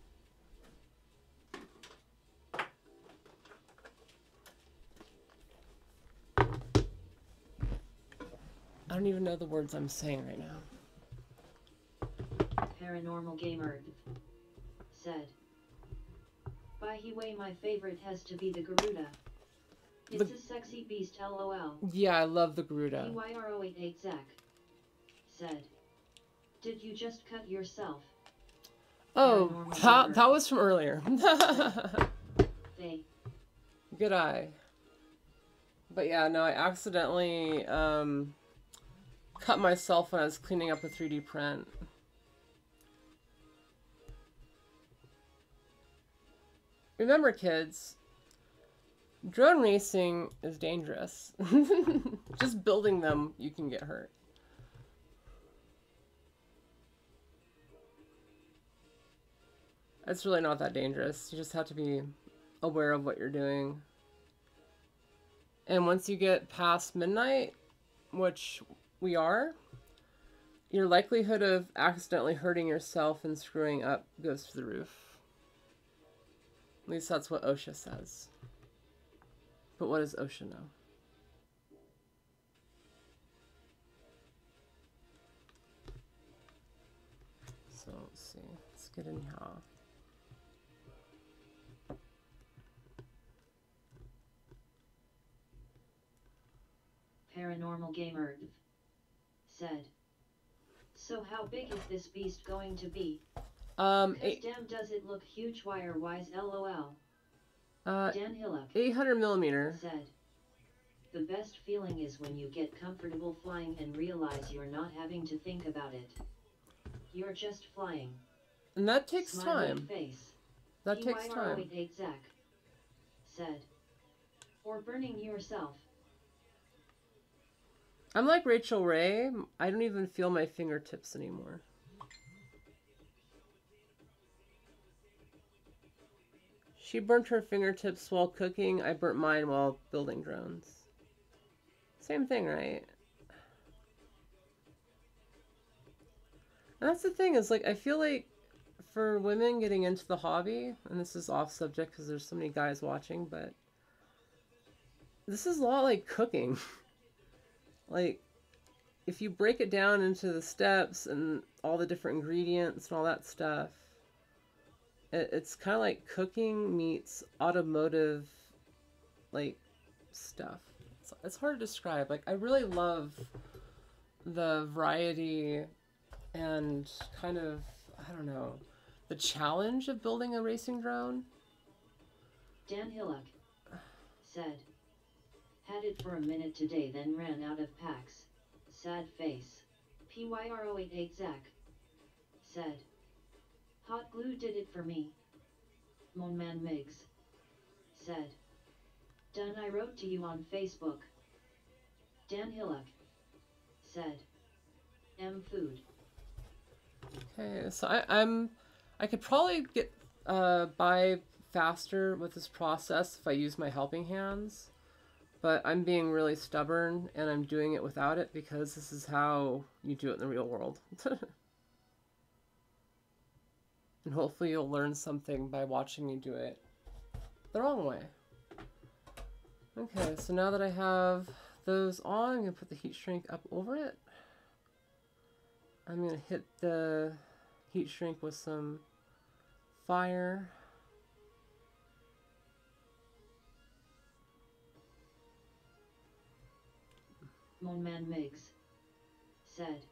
I don't even know the words I'm saying right now. Paranormal Gamer said, by the way, my favorite has to be the Garuda. It's a sexy beast, lol. Yeah, I love the Garuda. PYR088 Zach said. Did you just cut yourself? Oh, that was from earlier. They. Good eye. But yeah, no, I accidentally cut myself when I was cleaning up a 3D print. Remember, kids, drone racing is dangerous. Just building them, you can get hurt. It's really not that dangerous. You just have to be aware of what you're doing. And once you get past midnight, which we are, your likelihood of accidentally hurting yourself and screwing up goes through the roof. At least that's what OSHA says. But what does OSHA know? So let's see. Let's get in here. Paranormal Gamer said. So how big is this beast going to be? Damn, does it look huge wire-wise, lol. Dan Hillock 800 millimeter said. The best feeling is when you get comfortable flying and realize you're not having to think about it. You're just flying. And that takes Smiley time. Face. That takes time. Zach said. Or burning yourself. I'm like Rachel Ray. I don't even feel my fingertips anymore. She burnt her fingertips while cooking. I burnt mine while building drones. Same thing, right? And that's the thing, is like, I feel like for women getting into the hobby, and this is off subject because there's so many guys watching, but this is a lot like cooking. Like, if you break it down into the steps and all the different ingredients and all that stuff, it's kind of like cooking meets automotive, like, stuff. It's hard to describe. Like, I really love the variety and kind of, I don't know, the challenge of building a racing drone. Dan Hillock said. Had it for a minute today, then ran out of packs. Sad face. PYR088 Zach said. Hot glue did it for me. Monman Migs said. Done, I wrote to you on Facebook. Dan Hillock said. Food. Okay, so I could probably get by faster with this process if I use my helping hands. But I'm being really stubborn, and I'm doing it without it because this is how you do it in the real world. And hopefully you'll learn something by watching me do it the wrong way. Okay, so now that I have those on, I'm going to put the heat shrink up over it. I'm going to hit the heat shrink with some fire. Monman Migs said.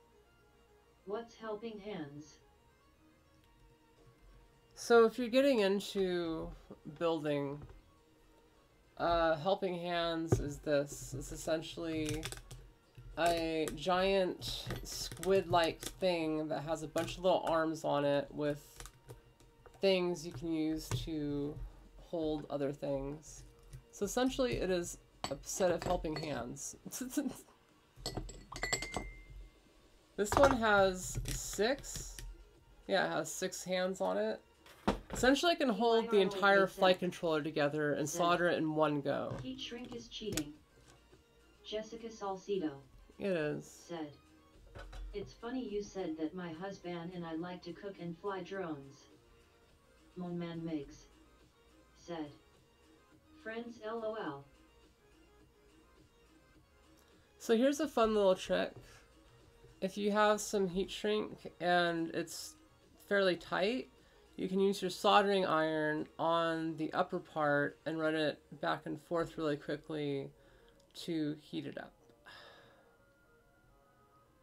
What's helping hands? So if you're getting into building, helping hands is this. It's essentially a giant squid-like thing that has a bunch of little arms on it with things you can use to hold other things. So essentially it is a set of helping hands. This one has 6. Yeah, it has 6 hands on it. Essentially, I can hold the entire flight controller together and solder it in one go. Heat shrink is cheating. Jessica Salcido. It is. Said. It's funny you said that. My husband and I like to cook and fly drones. Monman Migs said. Friends LOL. So here's a fun little trick. If you have some heat shrink and it's fairly tight, you can use your soldering iron on the upper part and run it back and forth really quickly to heat it up.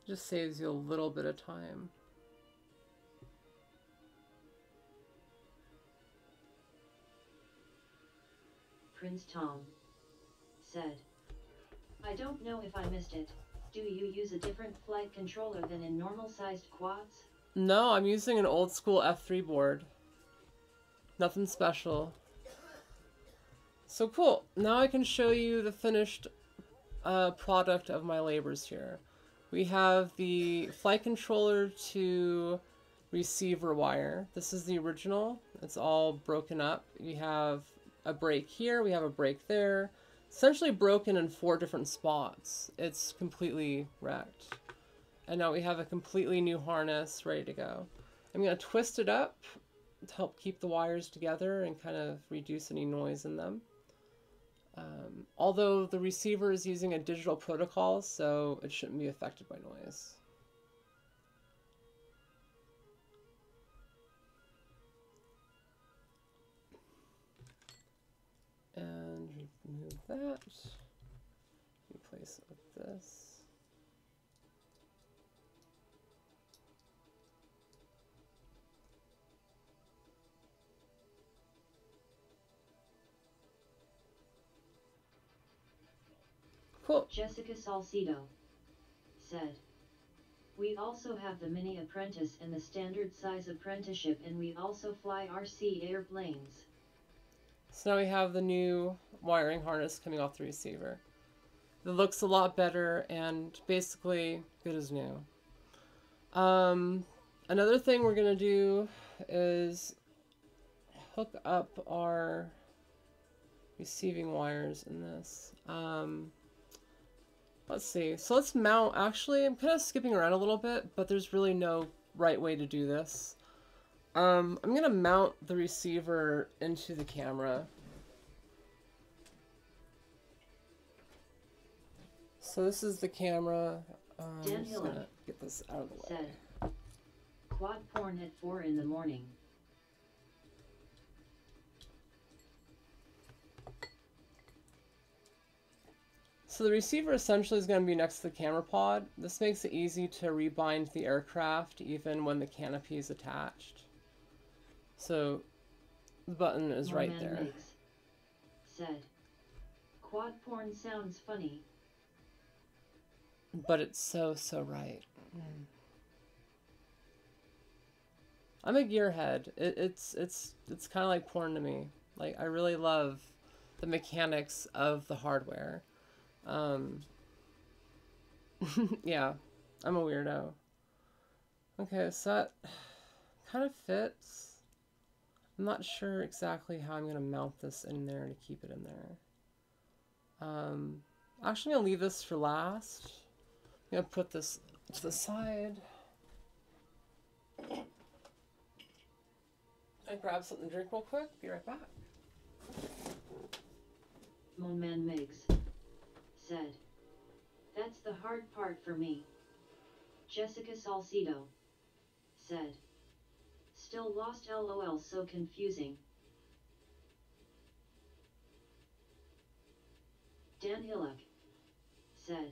Just saves you a little bit of time. Prince Tom said, I don't know if I missed it. Do you use a different flight controller than in normal-sized quads? No, I'm using an old school F3 board. Nothing special. So cool. Now I can show you the finished product of my labors here. We have the flight controller to receiver wire. This is the original. It's all broken up. We have a break here. We have a break there. Essentially broken in 4 different spots. It's completely wrecked. And now we have a completely new harness ready to go. I'm going to twist it up to help keep the wires together and kind of reduce any noise in them. Although the receiver is using a digital protocol, so it shouldn't be affected by noise. And remove that. Replace it with this. Cool. Jessica Salcido said, we also have the mini apprentice and the standard size apprenticeship, and we also fly RC airplanes. So now we have the new wiring harness coming off the receiver. It looks a lot better and basically good as new. Another thing we're going to do is hook up our receiving wires in this. Let's see. So let's mount. Actually, I'm kind of skipping around a little bit, but there's really no right way to do this. I'm going to mount the receiver into the camera. So this is the camera. I'm just going to get this out of the way. Said, quad porn at 4 in the morning. So the receiver essentially is going to be next to the camera pod. This makes it easy to rebind the aircraft even when the canopy is attached. So the button is right there. Miggs said, quad porn sounds funny, but it's so right. I'm a gearhead. It's kind of like porn to me. Like, I really love the mechanics of the hardware. Yeah, I'm a weirdo. Okay, so that kind of fits. I'm not sure exactly how I'm going to mount this in there to keep it in there. Actually, I'm going to leave this for last. I'm going to put this to the side. I grab something to drink real quick. Be right back. Moonman Miggs said, that's the hard part for me. Jessica Salcido said, still lost LOL, so confusing. Dan Hillock said,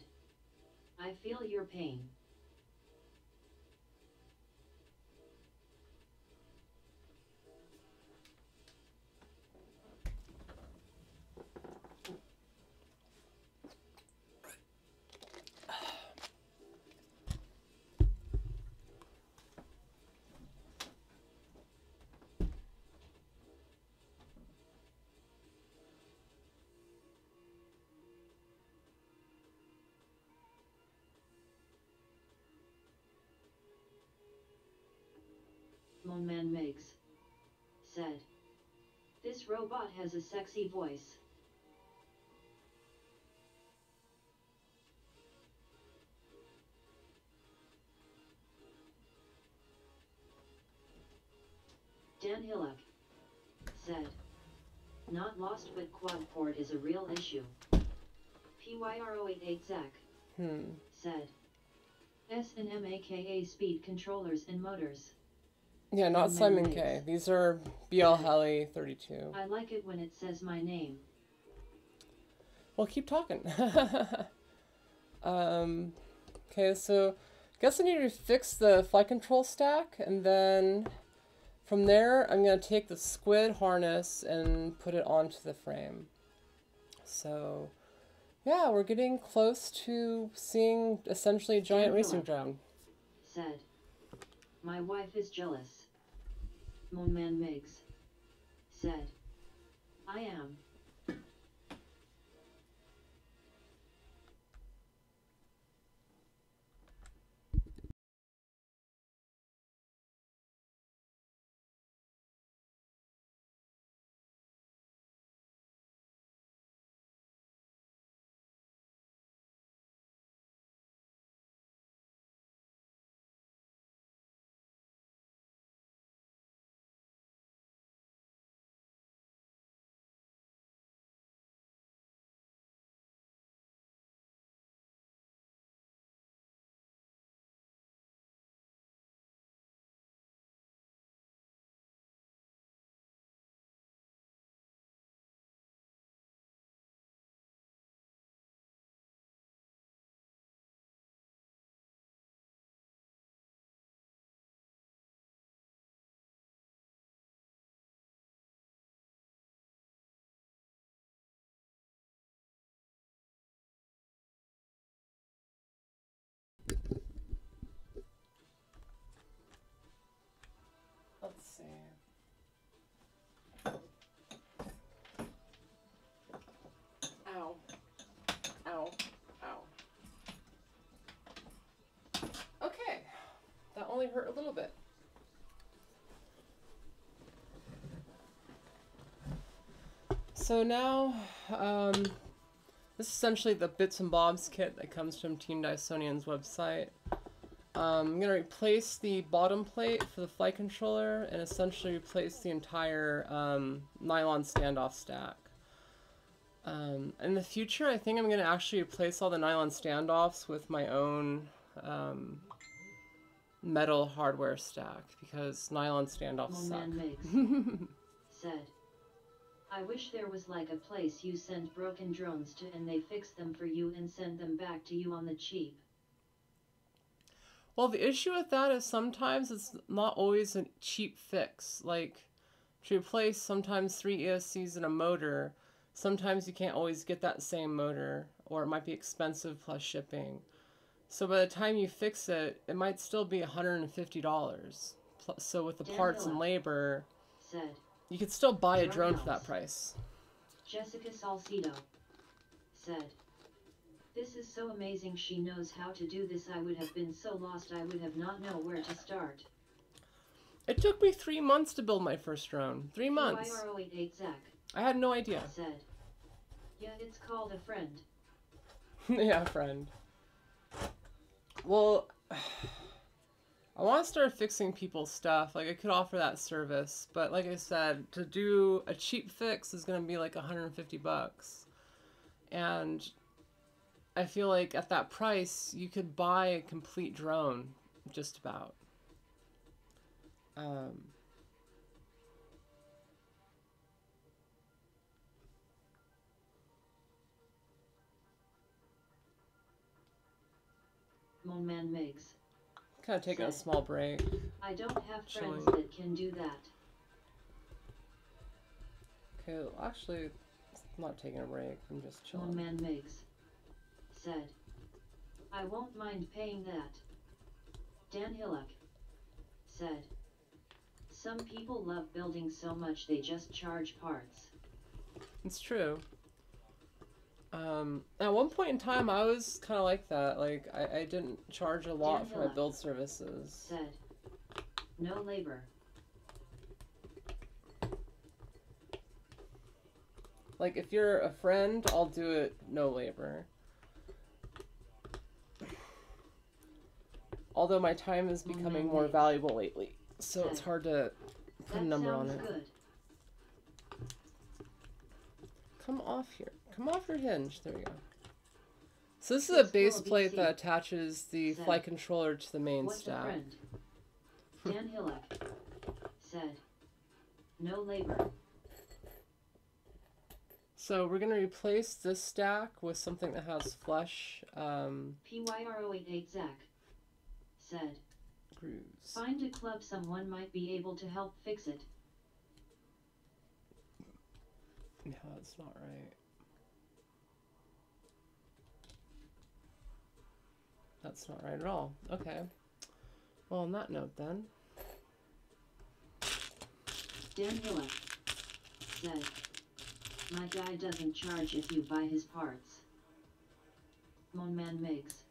I feel your pain. Moonman Miggs said, this robot has a sexy voice. Dan Hillock said, not lost, but quad port is a real issue. PYR088 Zach said, S and M aka speed controllers and motors. Yeah, not Simon K. These are BL Heli 32. I like it when it says my name. Well, keep talking. Okay, so Guess I need to fix the flight control stack, and then from there I'm going to take the squid harness and put it onto the frame. So yeah, we're getting close to seeing essentially a giant racing drone. Said, my wife is jealous. Mon man Miggs said, I am. Let's see. Ow. Ow. Ow. Okay. That only hurt a little bit. So now, this is essentially the bits and bobs kit that comes from Team Dysonian's website. I'm going to replace the bottom plate for the flight controller and essentially replace the entire nylon standoff stack. In the future, I think I'm going to actually replace all the nylon standoffs with my own metal hardware stack because nylon standoffs suck. Said, I wish there was like a place you send broken drones to and they fix them for you and send them back to you on the cheap. Well, the issue with that is sometimes it's not always a cheap fix. Like, to replace sometimes 3 ESCs and a motor, sometimes you can't always get that same motor, or it might be expensive plus shipping. So by the time you fix it, it might still be $150. So with the parts and labor, said, you could still buy a drone for that price. Jessica Salcido said, this is so amazing, she knows how to do this. I would have been so lost, I would have not known where to start. It took me 3 months to build my first drone. 3 months. Zach I had no idea. Said, yeah, it's called a friend. Yeah, friend. Well, I want to start fixing people's stuff. Like, I could offer that service, but like I said, to do a cheap fix is going to be like $150. And I feel like at that price, you could buy a complete drone, just about. Mon man Miggs. Kind of taking a small break. I don't have friends that can do that. Okay, well, actually, I'm not taking a break. I'm just chilling. Mon man Miggs said, I won't mind paying that. Dan Hillock said, some people love building so much they just charge parts. It's true. At one point in time, I was kind of like that. Like, I didn't charge a lot for my build services. Said, no labor. Like, if you're a friend, I'll do it no labor. Although my time is becoming more valuable lately, so it's hard to put a number on it. Good. Come off here. Come off your hinge. There we go. So this is a base plate that attaches the flight controller to the main stack. Dan Hillock said, no labor. So we're going to replace this stack with something that has flush. PYR088 Zach said. Grooves. Find a club someone might be able to help fix it. Yeah, that's not right. That's not right at all. Okay. Well, on that note then. Daniela said. My guy doesn't charge if you buy his parts. Monman Miggs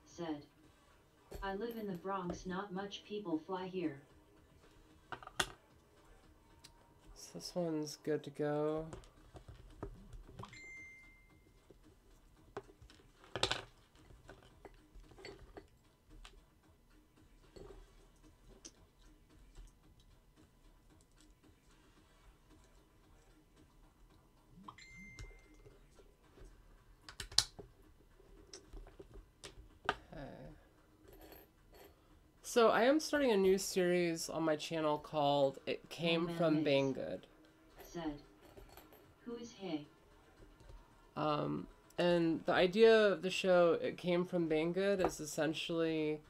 said. I live in the Bronx, not much people fly here. So this one's good to go. So I am starting a new series on my channel called It Came from Banggood. Said. Who is he? And the idea of the show It Came from Banggood is essentially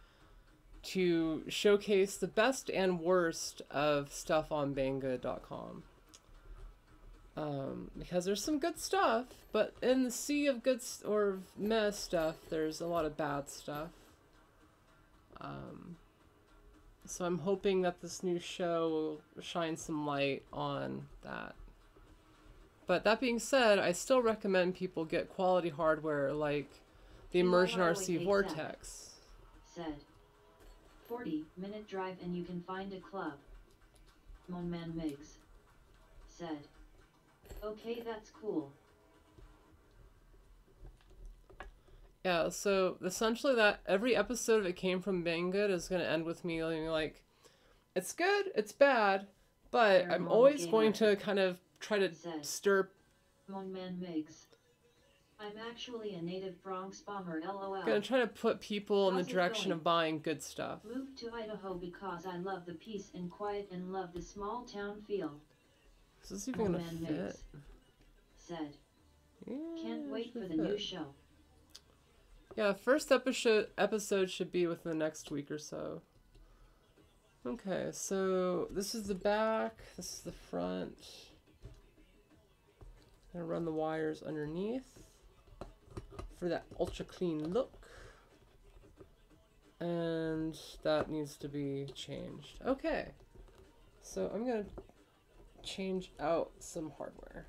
to showcase the best and worst of stuff on Banggood.com. Because there's some good stuff, but in the sea of good or meh stuff, there's a lot of bad stuff. So I'm hoping that this new show will shine some light on that. But that being said, I still recommend people get quality hardware like the Immersion RC Vortex. Said. 40-minute drive and you can find a club. Monman Miggs said. Okay, that's cool. Yeah, so essentially that every episode of It Came from Banggood is going to end with me being like, it's good, it's bad, but I'm always going to kind of try to stir. Monman Miggs. I'm actually a native Bronx bomber, lol. Gonna try to put people in the direction of buying good stuff. Moved to Idaho because I love the peace and quiet and love the small town feel. Is this even gonna fit? Said. Yeah, can't wait for the new show. Yeah, first episode should be within the next week or so. Okay, so this is the back, this is the front. I'm gonna run the wires underneath for that ultra clean look. And that needs to be changed. Okay, so I'm gonna change out some hardware.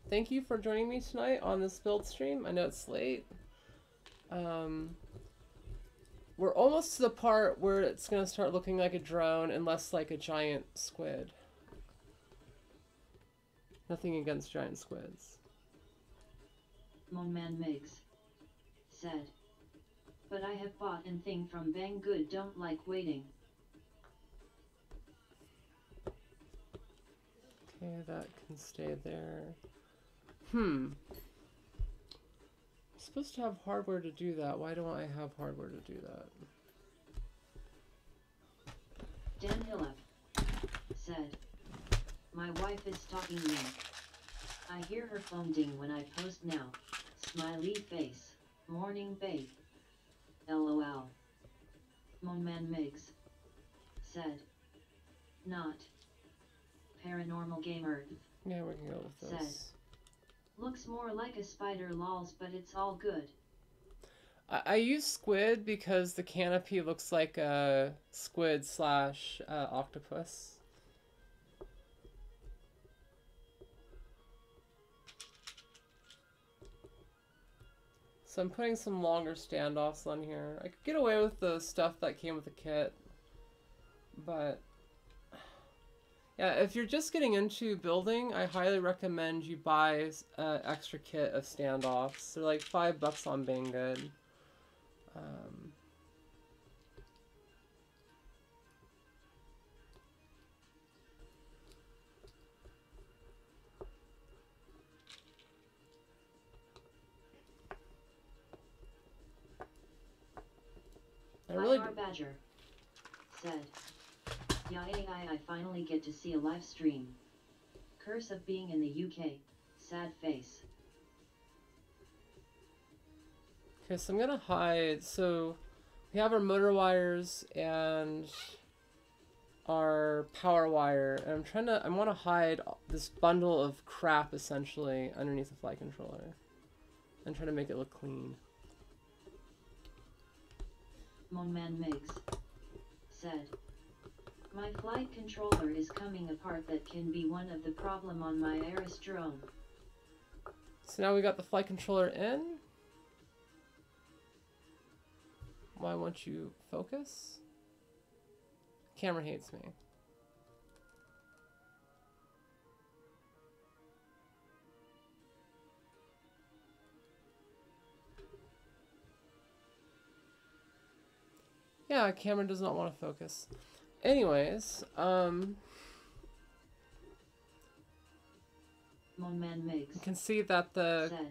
Thank you for joining me tonight on this build stream. I know it's late. We're almost to the part where it's going to start looking like a drone and less like a giant squid. Nothing against giant squids. Monman Miggs said. But I have bought and thing from Banggood, don't like waiting. Okay, that can stay there. I'm supposed to have hardware to do that. Why don't I have hardware to do that? Dan Hillep said. My wife is stalking me. I hear her phone ding when I post now. Smiley face. Morning babe. LOL. Monman Miggs said. Not. Paranormal Gamer. Yeah, we can go with this. Said. Looks more like a spider lols, but it's all good. I use squid because the canopy looks like a squid slash octopus. So I'm putting some longer standoffs on here. I could get away with the stuff that came with the kit, but yeah, if you're just getting into building, I highly recommend you buy an extra kit of standoffs. They're like $5 on Banggood. I really Badger said. Yeah, I finally get to see a live stream. Curse of being in the UK. Sad face. Okay, so I'm gonna hide. So we have our motor wires and our power wire, and I want to hide this bundle of crap essentially underneath the flight controller and try to make it look clean. Monman Migs said, my flight controller is coming apart. That can be one of the problem on my Aris drone. So now we got the flight controller in. Why won't you focus? Camera hates me. Yeah, camera does not want to focus. Anyways, Monman Migs you can see that the said,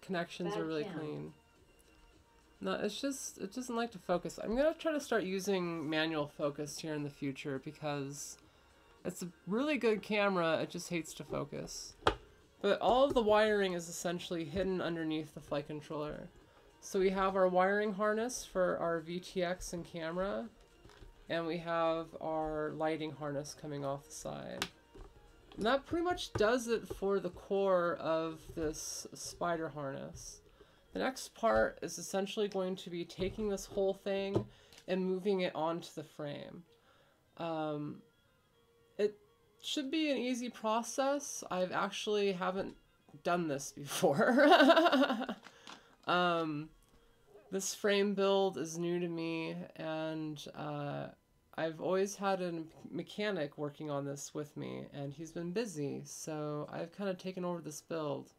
connections bad are really cam. clean. No, it's just, it doesn't like to focus. I'm gonna try to start using manual focus here in the future because it's a really good camera, it just hates to focus. But all of the wiring is essentially hidden underneath the flight controller. So we have our wiring harness for our VTX and camera, and we have our lighting harness coming off the side. And that pretty much does it for the core of this spider harness. The next part is essentially going to be taking this whole thing and moving it onto the frame. It should be an easy process. I've actually haven't done this before. This frame build is new to me, and I've always had a mechanic working on this with me, and he's been busy, so I've kind of taken over this build.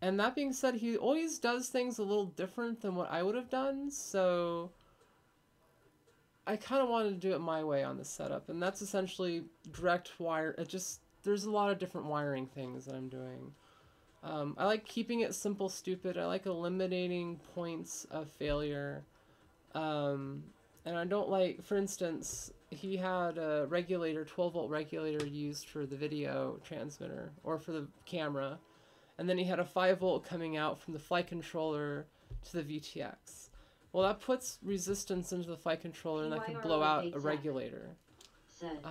And that being said, he always does things a little different than what I would have done, so I kind of wanted to do it my way on this setup, and that's essentially direct wire. There's a lot of different wiring things that I'm doing. I like keeping it simple, stupid. I like eliminating points of failure. And I don't like, for instance, he had a regulator, 12-volt regulator used for the video transmitter, or for the camera. And then he had a 5-volt coming out from the flight controller to the VTX. Well, that puts resistance into the flight controller, and that could blow out a regulator. Said,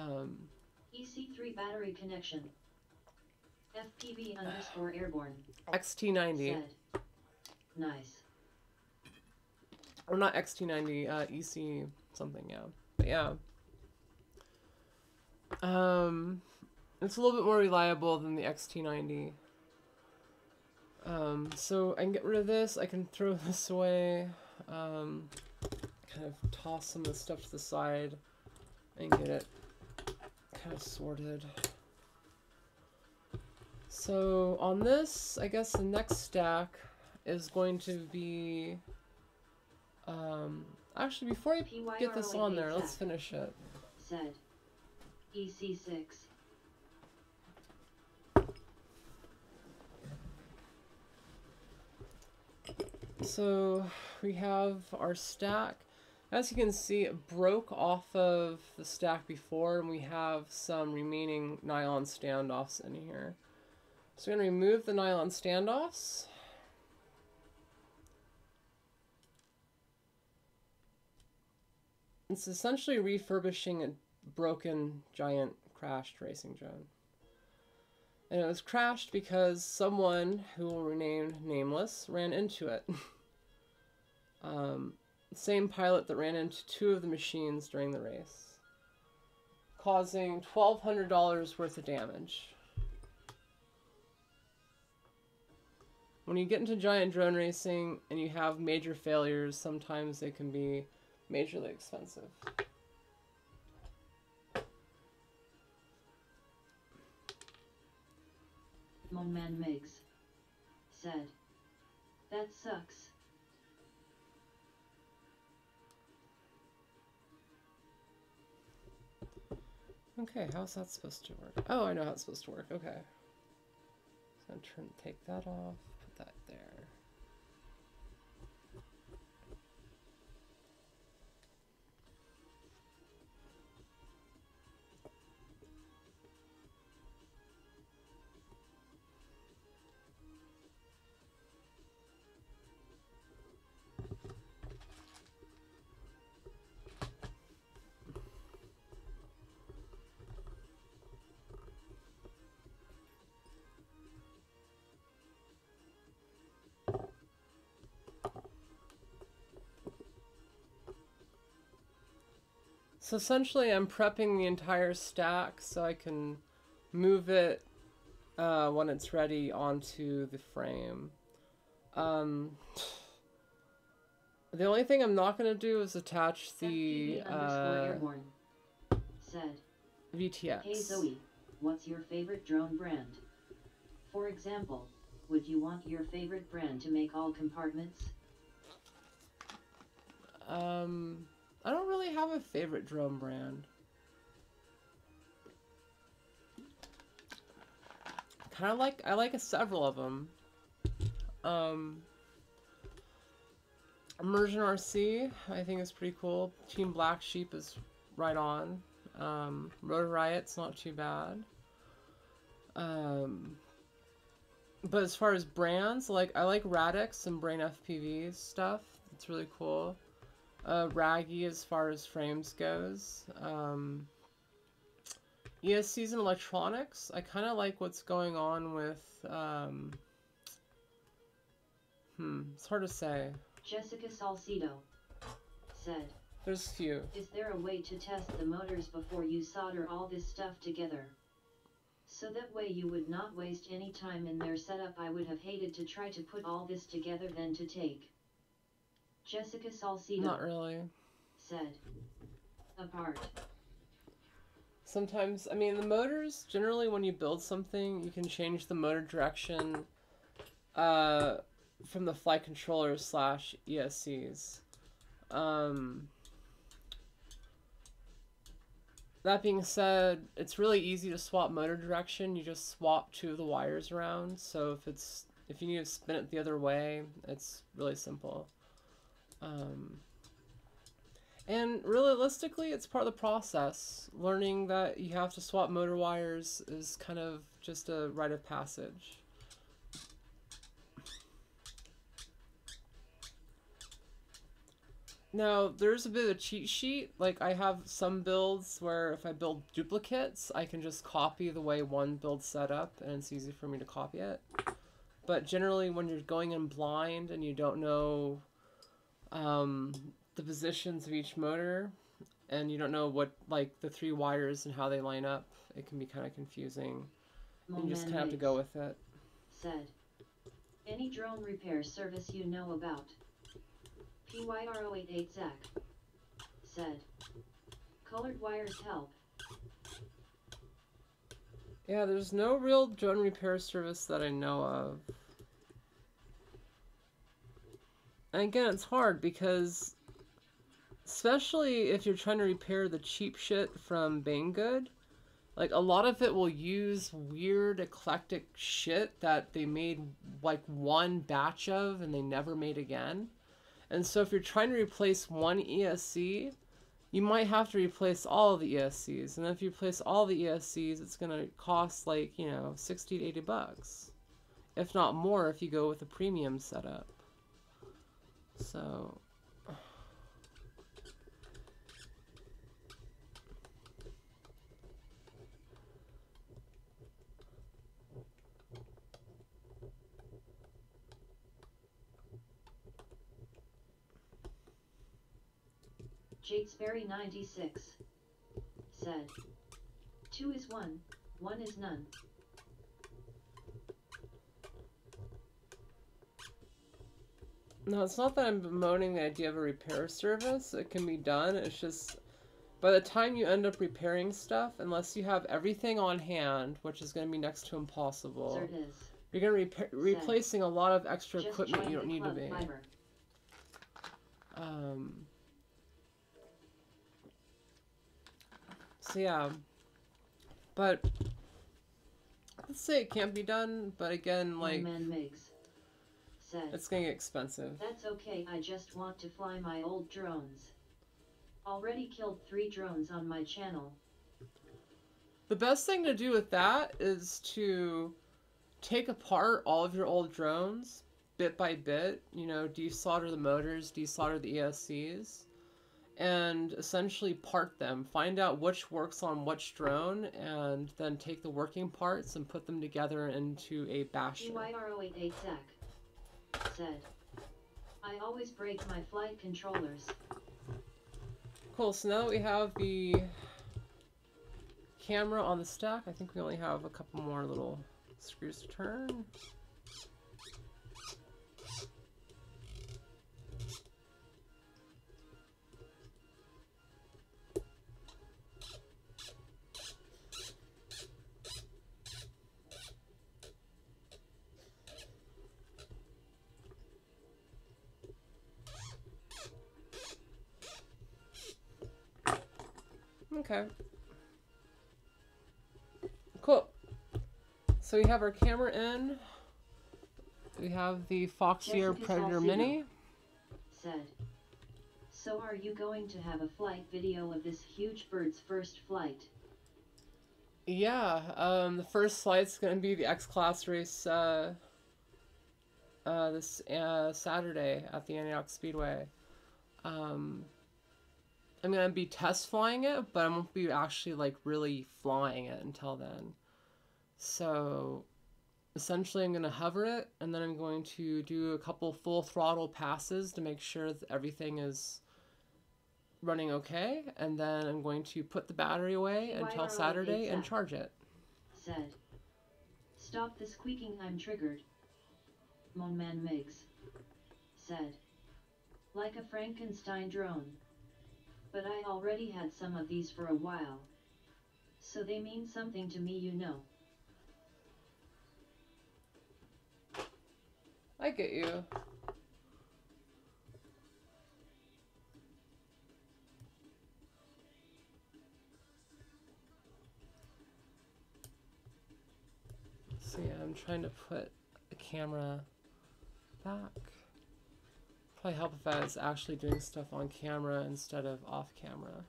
EC3 battery connection. FPV_airborne. XT90. Said, nice. Or not XT90, EC something, yeah. But yeah. It's a little bit more reliable than the XT90. So I can get rid of this, I can throw this away, kind of toss some of this stuff to the side and get it kind of sorted. So on this, I guess the next stack is going to be, actually before I get this on there, let's finish it. Said, EC6. So we have our stack. As you can see, it broke off of the stack before, and we have some remaining nylon standoffs in here. So we're going to remove the nylon standoffs. It's essentially refurbishing a broken, giant, crashed racing drone. And it was crashed because someone, who will remain nameless, ran into it. Same pilot that ran into 2 of the machines during the race, causing $1,200 worth of damage. When you get into giant drone racing and you have major failures, sometimes they can be majorly expensive. Monman Migs said, that sucks. Okay, how's that supposed to work? Oh, I know how it's supposed to work. Okay. So take that off, put that there. So essentially I'm prepping the entire stack so I can move it when it's ready onto the frame. The only thing I'm not going to do is attach the FPV_airborne said, VTX. Hey Zoe, what's your favorite drone brand? For example, would you want your favorite brand to make all compartments? I don't really have a favorite drone brand. I like several of them. Immersion RC, I think is pretty cool. Team Black Sheep is right on. Rotor Riot's not too bad. But as far as brands, I like Radix and Brain FPV stuff. It's really cool. Raggy as far as frames goes. ESCs and electronics, I kind of like what's going on with, it's hard to say. Jessica Salcido said, There's a few. Is there a way to test the motors before you solder all this stuff together? So that way you would not waste any time in their setup. I would have hated to try to put all this together then to take. Jessica Salcido Not really. said, apart. Sometimes, I mean, the motors, generally when you build something, you can change the motor direction from the flight controllers / ESCs. That being said, it's really easy to swap motor direction. You just swap 2 of the wires around. So if you need to spin it the other way, it's really simple. And realistically, it's part of the process. Learning that you have to swap motor wires is kind of just a rite of passage. Now, there's a bit of a cheat sheet. Like, I have some builds where if I build duplicates, I can just copy the way one build's set up, and it's easy for me to copy it. But generally, when you're going in blind and you don't know the positions of each motor, and you don't know what, the 3 wires and how they line up, it can be kind of confusing. And you just kind of have to go with it. Said, any drone repair service you know about? PYR088 Zach said, colored wires help. Yeah, there's no real drone repair service that I know of. And again, it's hard because, especially if you're trying to repair the cheap shit from Banggood, a lot of it will use weird eclectic shit that they made one batch of and they never made again. And so if you're trying to replace one ESC, you might have to replace all of the ESCs. And if you replace all the ESCs, it's going to cost 60 to 80 bucks. If not more if you go with a premium setup. So Jadesberry 96 said, 2 is 1, 1 is none. no, it's not that I'm bemoaning the idea of a repair service. It can be done. It's just, by the time you end up repairing stuff, unless you have everything on hand, which is going to be next to impossible, you're going to be replacing a lot of extra equipment you don't need to be. So yeah, but let's say it can't be done, but again, it's gonna get expensive. That's okay, I just want to fly my old drones. Already killed 3 drones on my channel. The best thing to do with that is to take apart all of your old drones, bit by bit, desolder the motors, desolder the ESCs, and essentially part them. Find out which works on which drone, and then take the working parts and put them together into a basher. PYR088 Zach said, I always break my flight controllers. Cool, so now that we have the camera on the stack, I think we only have a couple more little screws to turn. Okay. Cool. So we have our camera in. We have the Foxier Jessica Predator Salcido Mini. Said. So are you going to have a flight video of this huge bird's first flight? Yeah, the first flight's gonna be the X-Class race this Saturday at the Antioch Speedway. I'm gonna be test flying it, but I won't be actually like really flying it until then. So essentially I'm gonna hover it, and then I'm going to do a couple full throttle passes to make sure that everything is running okay, and then I'm going to put the battery away until Saturday and charge it. Said. Stop the squeaking, I'm triggered. Monman Miggs. Said. Like a Frankenstein drone. But I already had some of these for a while. So they mean something to me, you know. I get you. So yeah, I'm trying to put the camera back. Probably help if I was actually doing stuff on camera instead of off camera.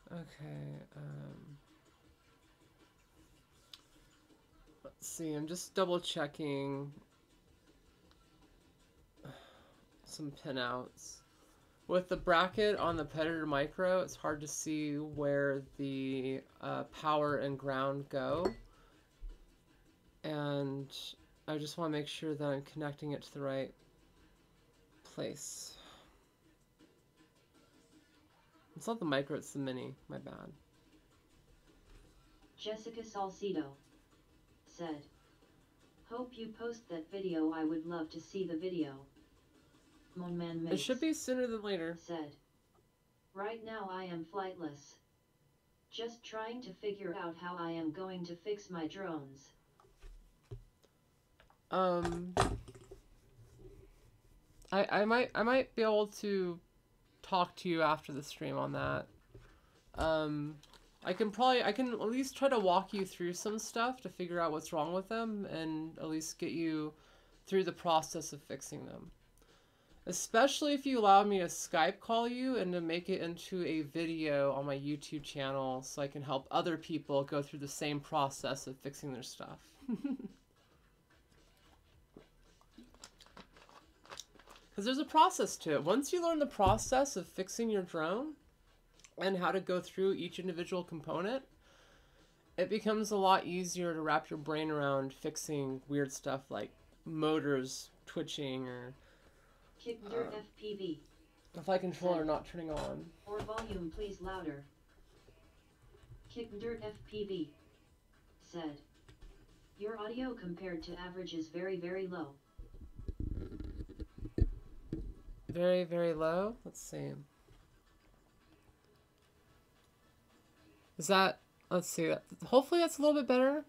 Okay, let's see, I'm just double checking some pinouts. With the bracket on the Predator Micro, it's hard to see where the power and ground go. And I just want to make sure that I'm connecting it to the right place. It's not the Micro, it's the Mini. My bad. Jessica Salcido said. Hope you post that video, I would love to see the video. Monman Mix It should be sooner than later. said. Right now I am flightless. Just trying to figure out how I am going to fix my drones. I might be able to talk to you after the stream on that. I can at least try to walk you through some stuff to figure out what's wrong with them and at least get you through the process of fixing them. Especially if you allow me to Skype call you and to make it into a video on my YouTube channel so I can help other people go through the same process of fixing their stuff. Because there's a process to it. Once you learn the process of fixing your drone and how to go through each individual component, it becomes a lot easier to wrap your brain around fixing weird stuff like motors twitching or Kickdirt FPV. the flight controller not turning on. Or volume please louder. Kickdirt FPV said. Your audio compared to average is very, very low. Very, very low? Let's see. Is that... Let's see. Hopefully that's a little bit better.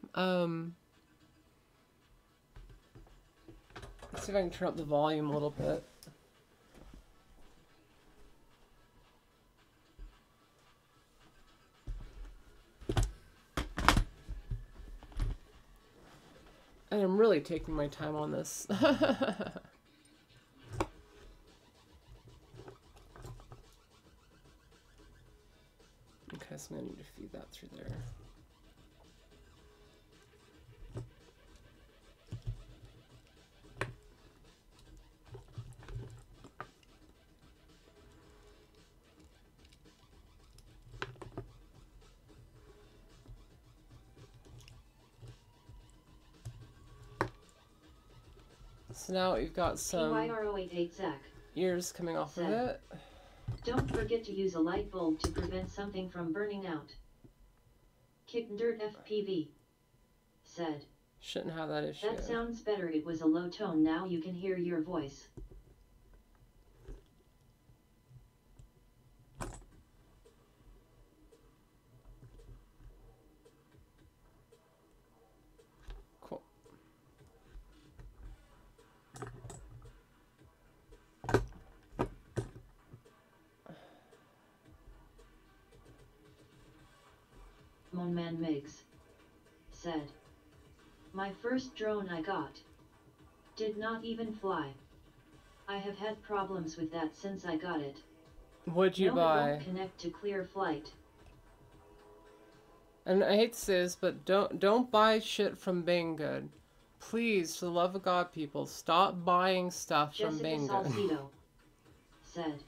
Let's see if I can turn up the volume a little bit. And I'm really taking my time on this. Okay, so I'm gonna need to feed that through there. So now we've got some PYR088 Zach ears coming off of it. Don't forget to use a light bulb to prevent something from burning out. Kick Dirt FPV said. Shouldn't have that issue. That sounds better. It was a low tone. Now you can hear your voice. Cool. Monman Migs said. My first drone I got did not even fly. I have had problems with that since I got it. What'd you buy? It won't connect to clear flight. And I hate to say this, but don't buy shit from Banggood. Please, for the love of God, people, stop buying stuff from Banggood. Salcido said.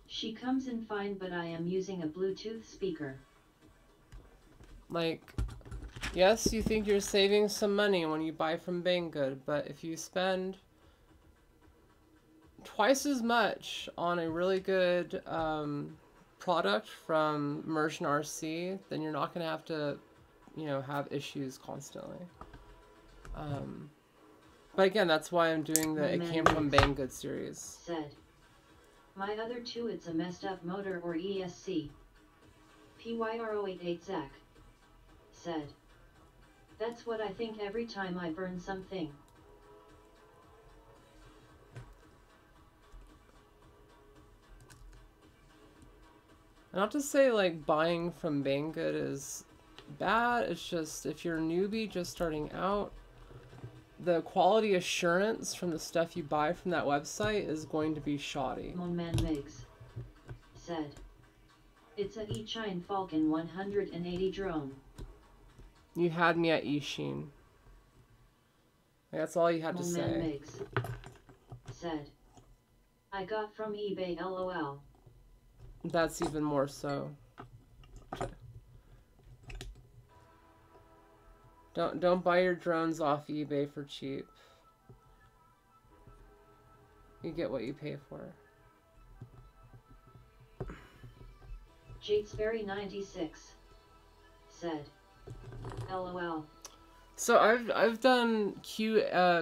She comes in fine, but I am using a Bluetooth speaker. Like, yes, you think you're saving some money when you buy from Banggood, but if you spend twice as much on a really good product from Immersion RC, then you're not going to have to, you know, have issues constantly. But again, that's why I'm doing the It Came From Banggood series. Said. My other two, it's a messed up motor or ESC. PYR088 Zach said. That's what I think every time I burn something. Not to say like buying from Banggood is bad, it's just if you're a newbie just starting out, the quality assurance from the stuff you buy from that website is going to be shoddy. Monman Migs said. It's a Echine Falcon 180 drone. You had me at Ishin. That's all you had to say. Migs said. I got from eBay LOL. That's even more so. Don't buy your drones off eBay for cheap. You get what you pay for. Jatesberry96 said. LOL. So I've done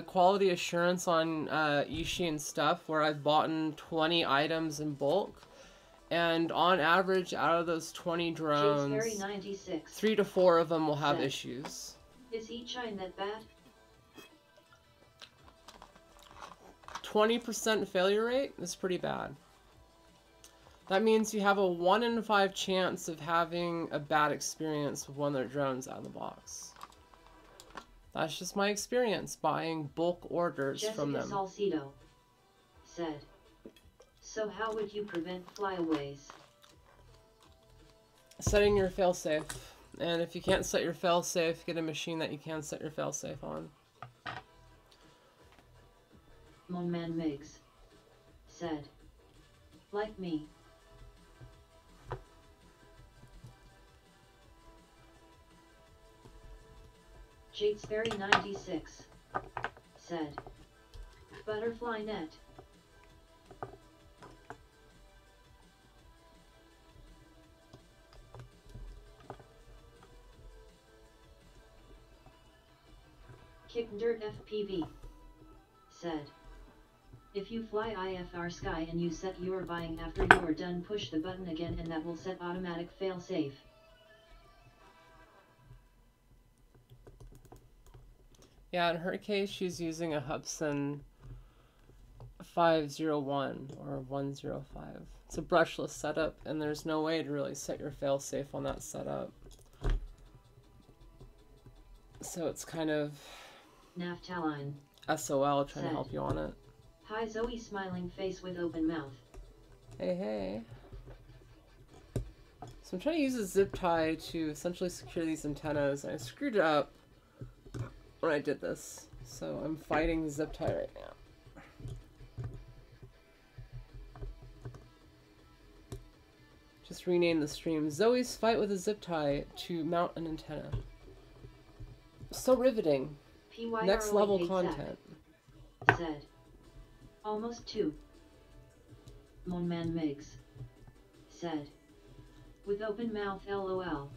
quality assurance on Ishin stuff where I've bought 20 items in bulk, and on average, out of those 20 drones, 3 to 4 of them will have issues. Is Echine that bad? 20% failure rate is pretty bad. That means you have a 1 in 5 chance of having a bad experience with one of their drones out of the box. That's just my experience buying bulk orders from them. Salcido said. So how would you prevent flyaways? Setting your failsafe. And if you can't set your failsafe, get a machine that you can set your failsafe on. Monman Migs said. Like me. Jatesberry96 said. Butterfly net. Kick Dirt FPV said. If you fly IFR Sky and you set your buying after you are done, push the button again and that will set automatic fail-safe. Yeah, in her case, she's using a Hubsan 501 or 105. It's a brushless setup, and there's no way to really set your failsafe on that setup. So it's kind of Naftaline SOL trying to help you on it. Hi Zoe, smiling face with open mouth. Hey, hey. So I'm trying to use a zip tie to essentially secure these antennas. I screwed it up when I did this, so I'm fighting the zip tie right now. Just rename the stream Zoe's Fight with a Zip Tie to Mount an So riveting. Next level content. said. Almost 2. Mon man Migs, said. With open mouth lol.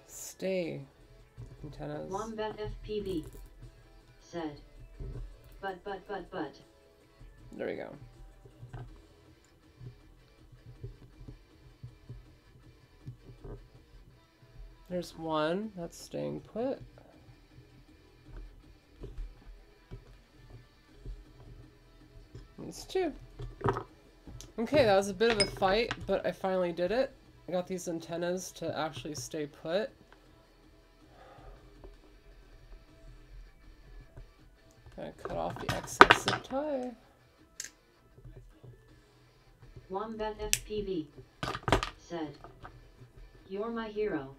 Stay. Antennas. Wombat FPV, said. But. There we go. There's one that's staying put. There's 2. Okay, that was a bit of a fight, but I finally did it. I got these antennas to actually stay put. Gonna cut off the excess zip tie. Wombat FPV, said. You're my hero.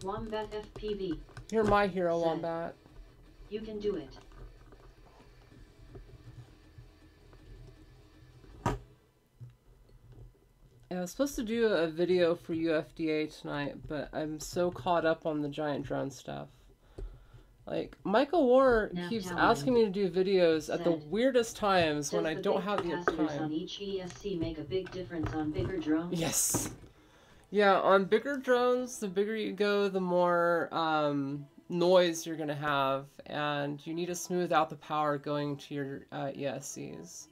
Wombat FPV. You're my hero, said. Wombat. You can do it. Yeah, I was supposed to do a video for UFDA tonight, but I'm so caught up on the giant drone stuff. Like, Michael War keeps asking me to do videos at the weirdest times when I don't have the time. On each ESC make a big difference on bigger drones? Yes. Yeah, on bigger drones, the bigger you go, the more noise you're going to have, and you need to smooth out the power going to your ESCs.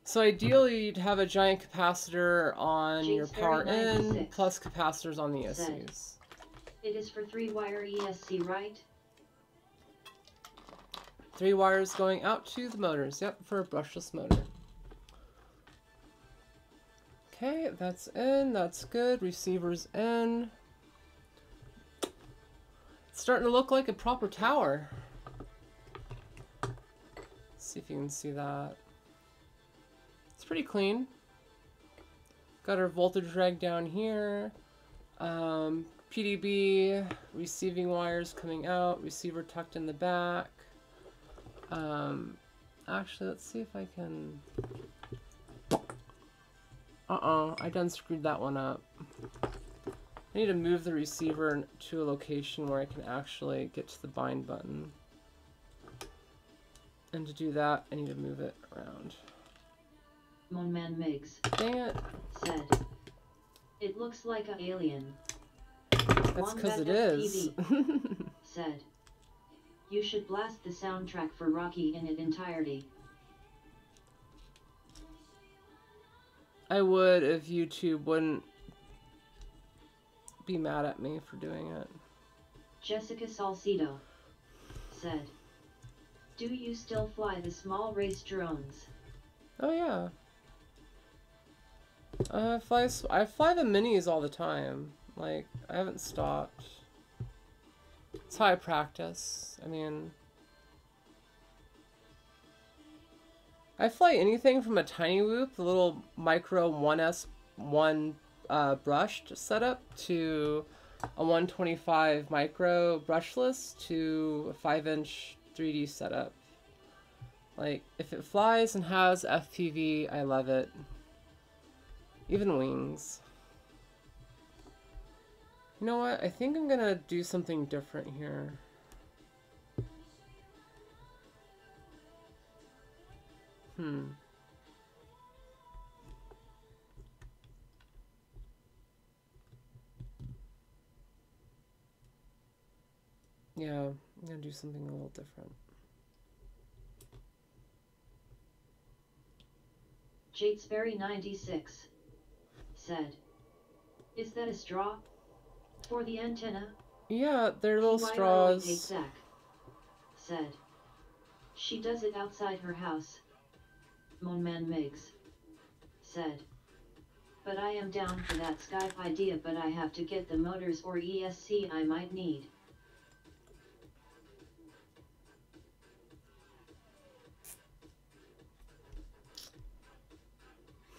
So ideally, you'd have a giant capacitor on your power in, plus capacitors on the ESCs. It is for 3-wire ESC, right? 3 wires going out to the motors. Yep, for a brushless motor. Okay, that's in. That's good. Receiver's in. It's starting to look like a proper tower. Let's see if you can see that. It's pretty clean. Got our voltage reg down here. PDB, receiving wires coming out, receiver tucked in the back. Actually, let's see if I can... I done screwed that one up. I need to move the receiver to a location where I can actually get to the bind button. And to do that, I need to move it around. Mon man Migs, dang it, said. It looks like an alien. That's because it is. Said. You should blast the soundtrack for Rocky in its entirety. I would if YouTube wouldn't be mad at me for doing it. Jessica Salcido said. Do you still fly the small race drones? Oh yeah. I fly the minis all the time. Like, I haven't stopped. It's how I practice. I mean, I fly anything from a tiny whoop, the little micro 1S1 brushed setup, to a 125 micro brushless, to a 5-inch 3D setup. Like, if it flies and has FPV, I love it. Even wings. You know what? I think I'm gonna do something different here. Yeah, I'm gonna do something a little different. Jatesberry 96 said. Is that a straw? For the antenna? Yeah, they're little straws. Zach said. She does it outside her house. Mon man Migs said. But I am down for that Skype idea, but I have to get the motors or ESC I might need.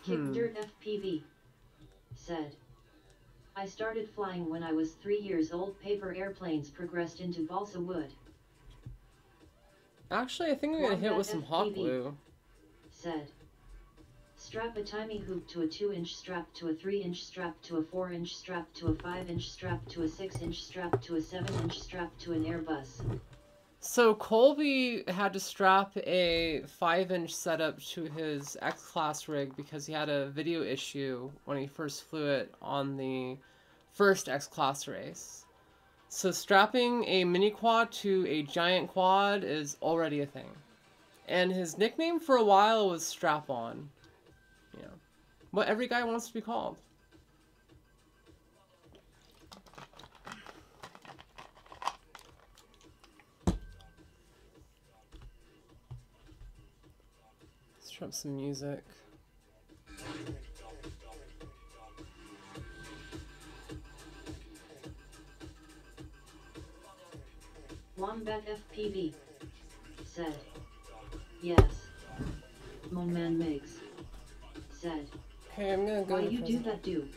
Kick Dirt FPV said. I started flying when I was 3 years old. Paper airplanes progressed into balsa wood. Actually, I think I'm gonna hit with some hot glue. Said. Strap a tiny hoop to a 2-inch strap to a 3-inch strap to a 4-inch strap to a 5-inch strap to a 6-inch strap to a 7-inch strap to an Airbus. So Colby had to strap a 5-inch setup to his X-Class rig because he had a video issue when he first flew it on the first X-Class race. So strapping a mini quad to a giant quad is already a thing. And his nickname for a while was Strap-On. You know, what every guy wants to be called. Let's try some music. Wombat FPV said, yes. Moman Mix said, Okay, I'm gonna go. Why you do that do?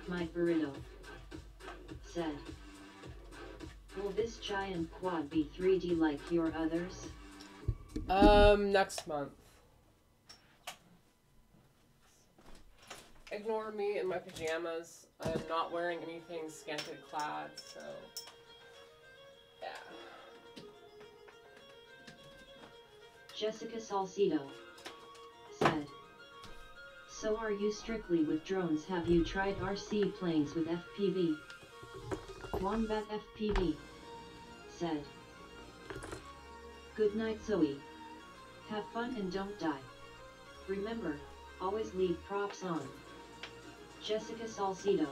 Mike Burrito said, will this giant quad be 3D like your others? Next month. Ignore me in my pajamas. I'm not wearing anything scantily clad, so yeah. Jessica Salcido said, so are you strictly with drones? Have you tried RC planes with FPV? Wombat FPV said, good night Zoe. Have fun and don't die. Remember, always leave props on. Jessica Salcido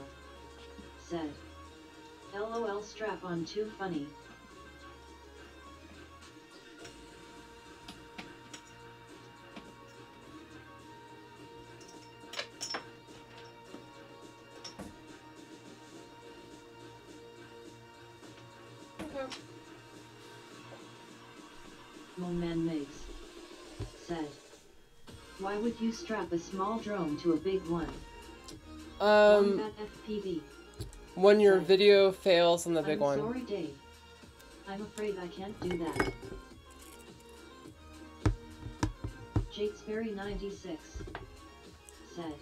said, LOL strap on too funny. Okay. Moman Makes said, why would you strap a small drone to a big one? Wombat FPV when your said, video fails on the big one. I'm sorry Dave. I'm afraid I can't do that. Jatesberry96 said,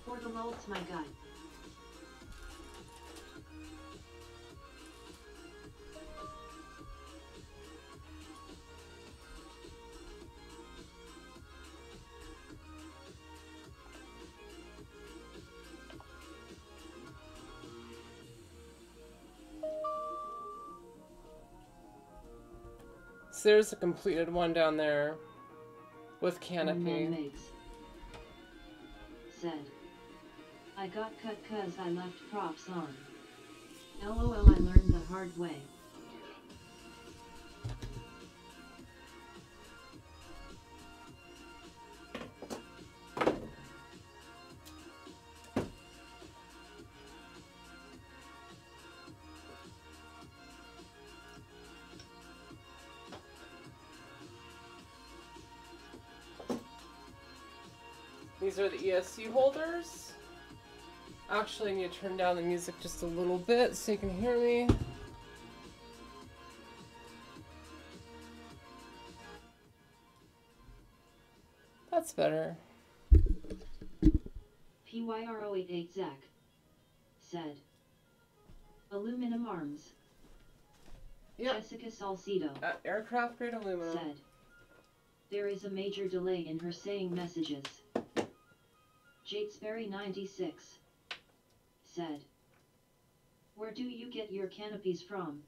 for the lulz my guy. So there's a completed one down there with canopy. Makes said, I got cut cause I left props on. LOL I learned the hard way. These are the Esc holders. Actually, I need to turn down the music just a little bit so you can hear me. That's better. PYR088 Zach said, aluminum arms. Yep. Jessica Salcido Aircraft grade aluminum. said, there is a major delay in her saying messages. Jatesberry96 said, where do you get your canopies from?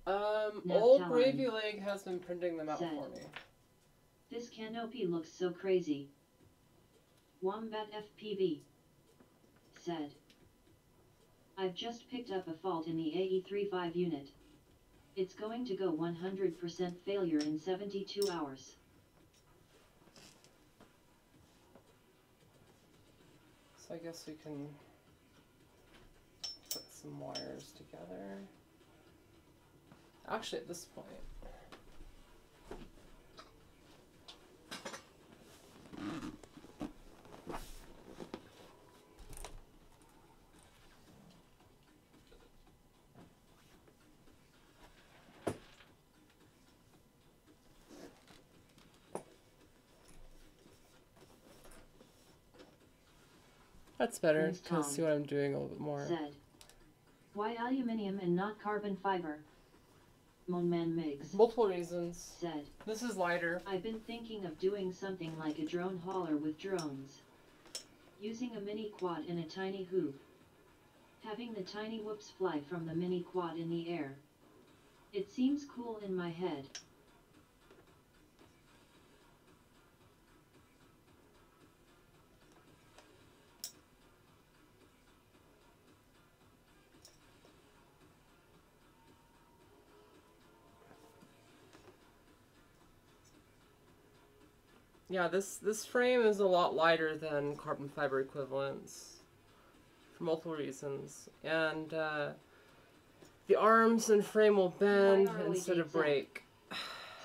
Old Gravy Leg has been printing them out said, for me. this canopy looks so crazy. Wombat FPV said, I've just picked up a fault in the AE35 unit. It's going to go 100% failure in 72 hours. So I guess we can put some wires together. Actually, at this point, That's better Prince to Tom see what I'm doing a little bit more. said, "Why aluminium and not carbon fiber?" Moonman Miggs Multiple reasons. said, This is lighter. "I've been thinking of doing something like a drone hauler with drones. Using a mini quad and a tiny hoop. Having the tiny whoops fly from the mini quad in the air. It seems cool in my head." Yeah, this frame is a lot lighter than carbon fiber equivalents for multiple reasons. And the arms and frame will bend instead of break.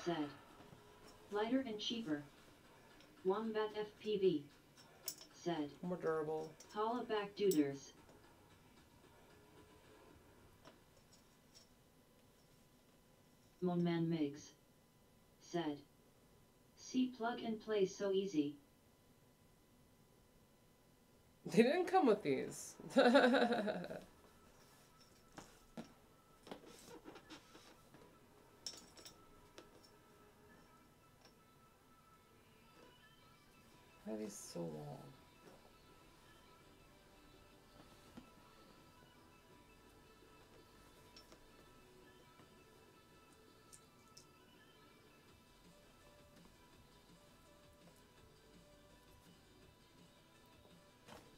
Said, "Lighter and cheaper." Wombat FPV said, More durable. "Holla back duders." Moonman Miggs said, "See, plug and play so easy." They didn't come with these. Why are these so long?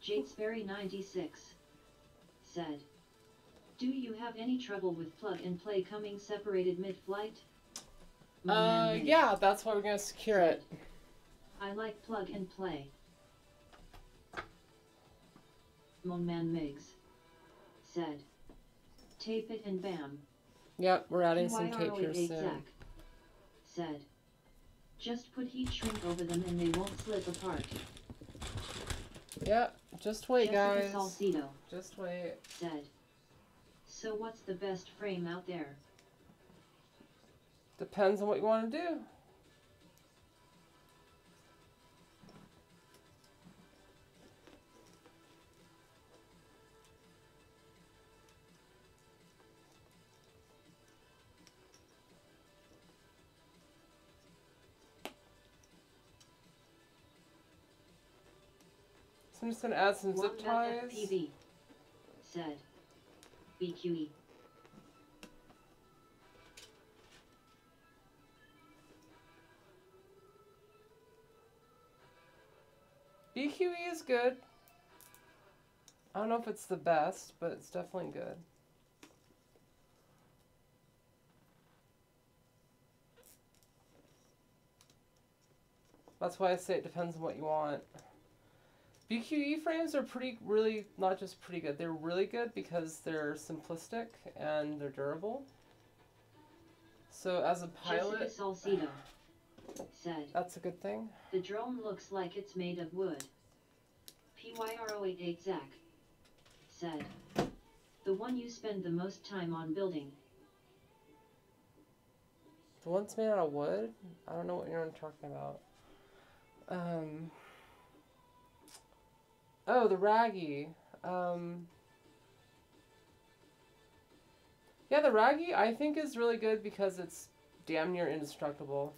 Jadesberry96 said, "Do you have any trouble with plug and play coming separated mid-flight?" Yeah, that's why we're gonna secure it. "I like plug and play." Moonman Miggs said, "Tape it and bam." Yep, we're adding some tape here soon. Zach said, "Just put heat shrink over them and they won't slip apart." Yep, just wait, guys. Salcido Just wait. said, "So what's the best frame out there?" Depends on what you want to do. So I'm just going to add some zip ties. FPV said, "BQE." BQE is good. I don't know if it's the best, but it's definitely good. That's why I say it depends on what you want. BQE frames are really, not just pretty good, they're really good because they're simplistic and they're durable. So as a pilot, Jessica Salcido said, that's a good thing. "The drone looks like it's made of wood." PYR088 Zach said, "The one you spend the most time on building." The one's made out of wood? I don't know what you're talking about. Oh, the Raggy. Yeah, the Raggy I think is really good because it's damn near indestructible.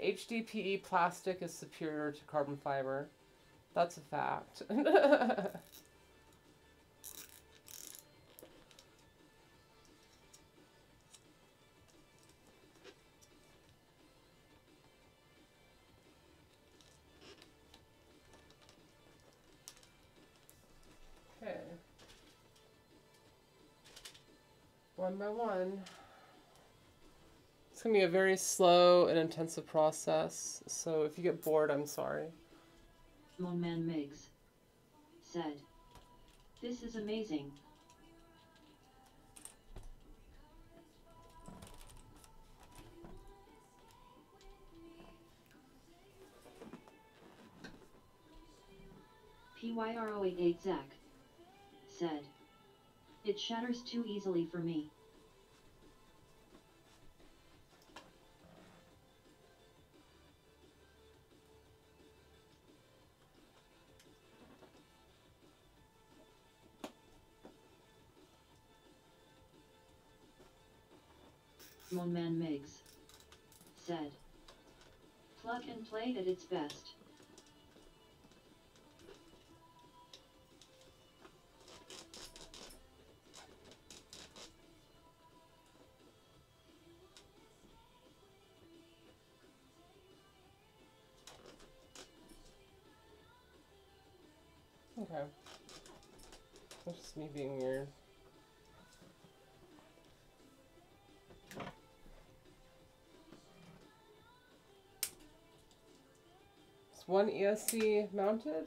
HDPE plastic is superior to carbon fiber. That's a fact. Okay. One by one. It's going to be a very slow and intensive process, so if you get bored, I'm sorry. Moonman Miggs said, "This is amazing." PYR088 Zach said, "It shatters too easily for me." Monman Miggs said. Plug and play at its best. Okay. That's just me being weird. It's one ESC mounted.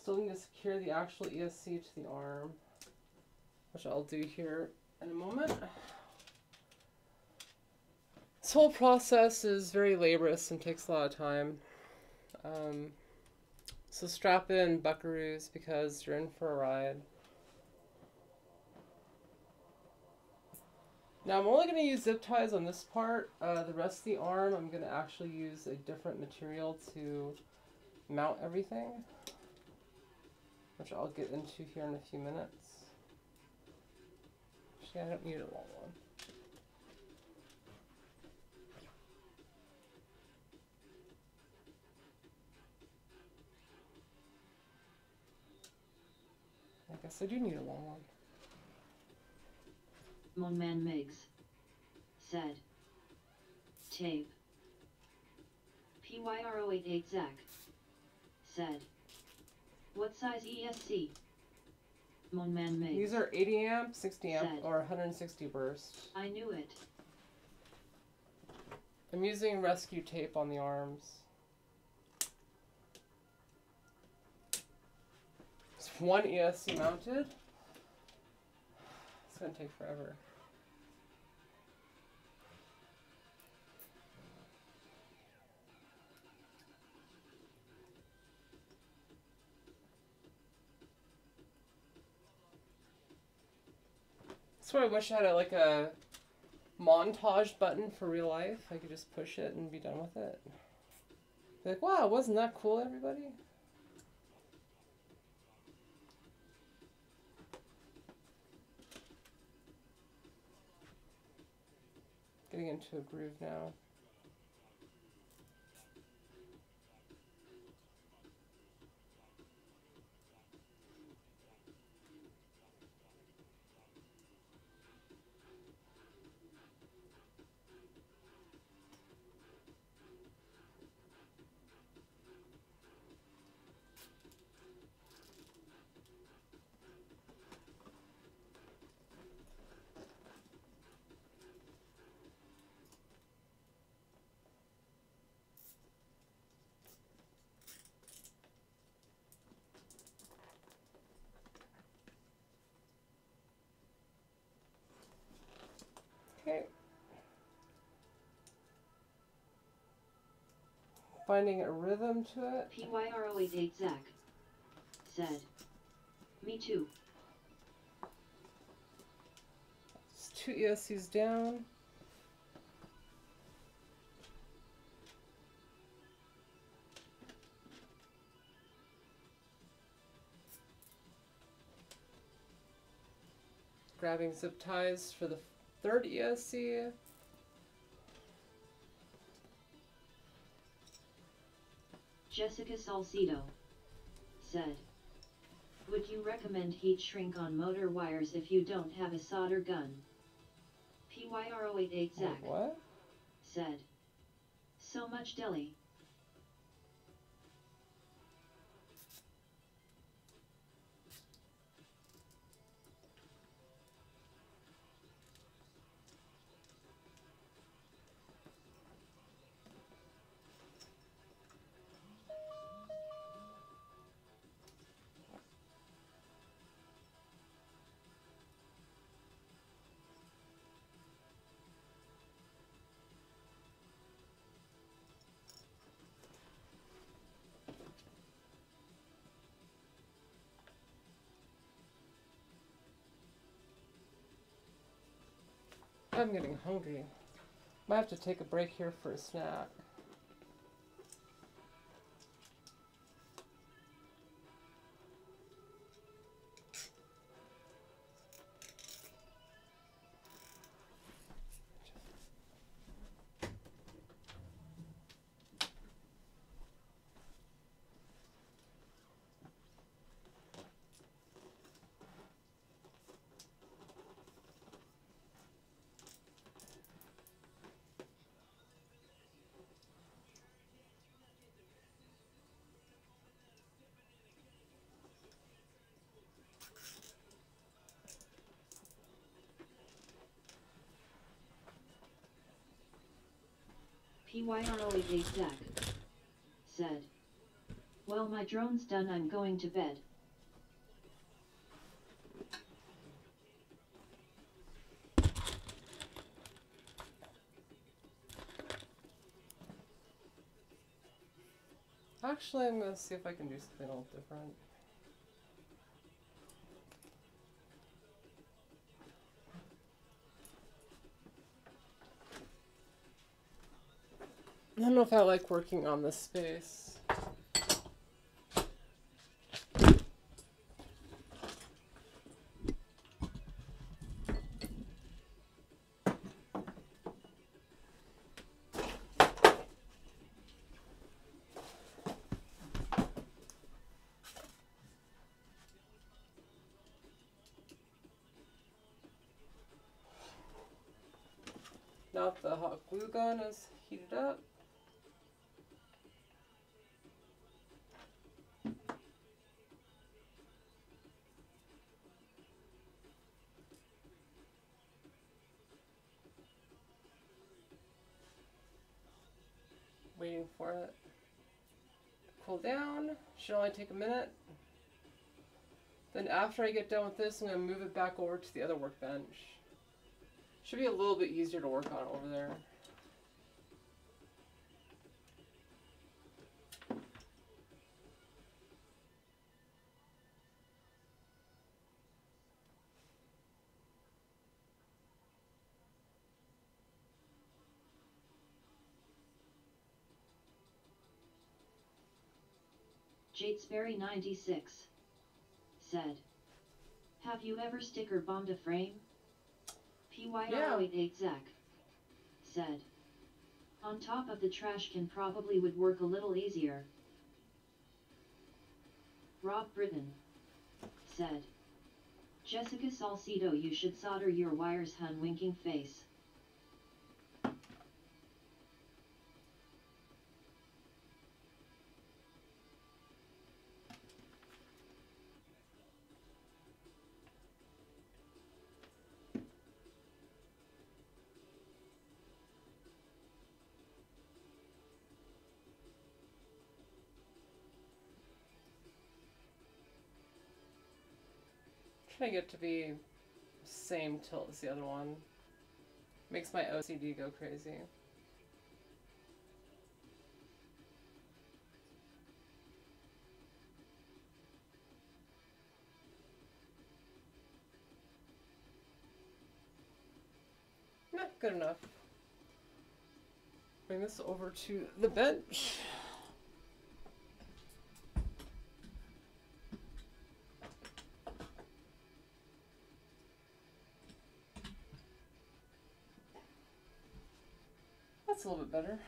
Still need to secure the actual ESC to the arm, which I'll do here in a moment. This whole process is very laborious and takes a lot of time. So strap in, buckaroos, because you're in for a ride. Now I'm only going to use zip ties on this part. The rest of the arm I'm going to actually use a different material to mount everything, which I'll get into here in a few minutes. Actually, I don't need a long one. I guess I do need a long one. Monman Miggs said. Tape. PYR088 Zach said. What size ESC? Monman Miggs. These are 80 amp, 60 amp, said. or 160 burst. I knew it. I'm using rescue tape on the arms. It's one ESC mounted. It's going to take forever. That's why I wish I had like a montage button for real life. I could just push it and be done with it. Be like, wow, wasn't that cool, everybody? Getting into a groove now. Okay. Finding a rhythm to it. PYR088 Zach said. Me too. It's 2 ESCs down. Grabbing zip ties for the 3rd ESC. Jessica Salcido said. Would you recommend heat shrink on motor wires if you don't have a solder gun? PYR088 Zach What? said. So much deli. I'm getting hungry. Might have to take a break here for a snack. PYRO88 Zach said, "Well, my drone's done, I'm going to bed." Actually, I'm going to see if I can do something a little different. I don't know if I like working on this space. Now that the hot glue gun is heated up, waiting for it to cool down. Should only take a minute. Then after I get done with this, I'm going to move it back over to the other workbench. Should be a little bit easier to work on over there. Jadesberry96 said, "Have you ever sticker bombed a frame?" PYRO88 Zach said, "On top of the trash can probably would work a little easier." Rob Britton said, "Jessica Salcido, you should solder your wires, hun, winking face." Trying to get to be same tilt as the other one. Makes my OCD go crazy. Nah, good enough. Bring this over to the bench. That's a little bit better.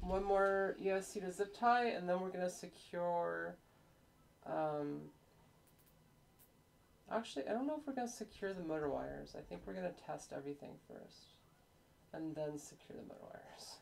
One more ESC to zip tie, and then we're going to secure, actually, I don't know if we're going to secure the motor wires. I think we're going to test everything first, and then secure the motor wires.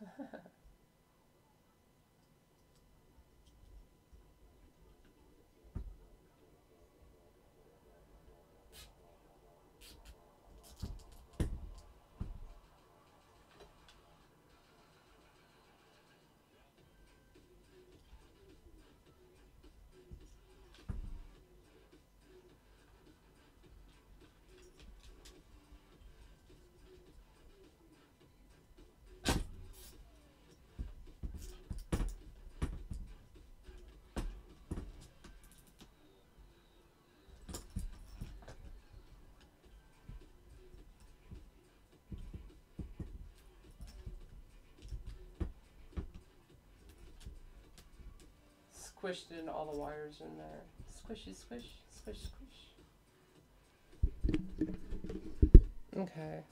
Squished in all the wires in there. Squishy, squish, squish, squish. Okay.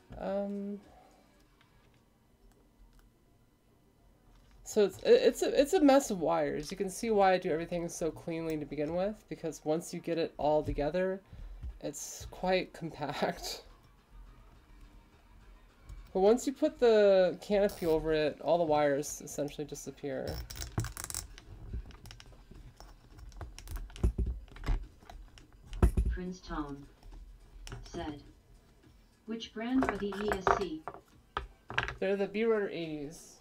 So it's a mess of wires. You can see why I do everything so cleanly to begin with, because once you get it all together, it's quite compact. But once you put the canopy over it, all the wires essentially disappear. Prince Tone said, which brand are the ESC? They're the B-Rotor 80s.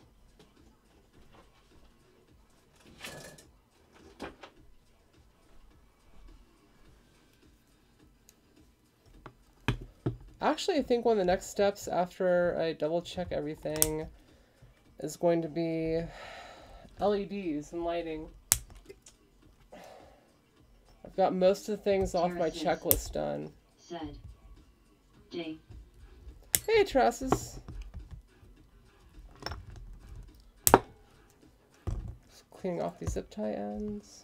Actually, I think one of the next steps after I double check everything is going to be LEDs and lighting. I've got most of the things off my checklist done. Said, Day. Hey, Terraces. Just cleaning off these zip tie ends.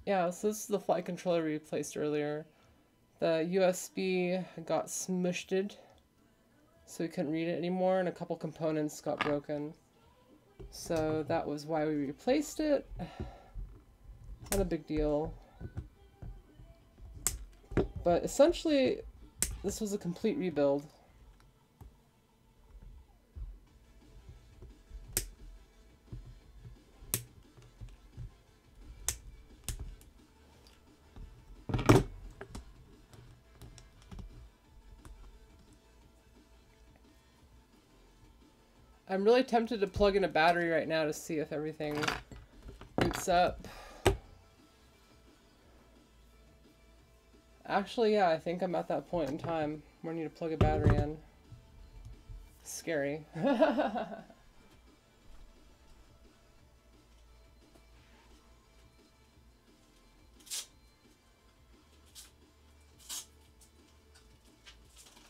Yeah, so this is the flight controller we replaced earlier. The USB got smushed, so we couldn't read it anymore, and a couple components got broken. So that was why we replaced it. Not a big deal. But essentially, this was a complete rebuild. I'm really tempted to plug in a battery right now to see if everything boots up. Actually, yeah, I think I'm at that point in time where I need to plug a battery in. Scary.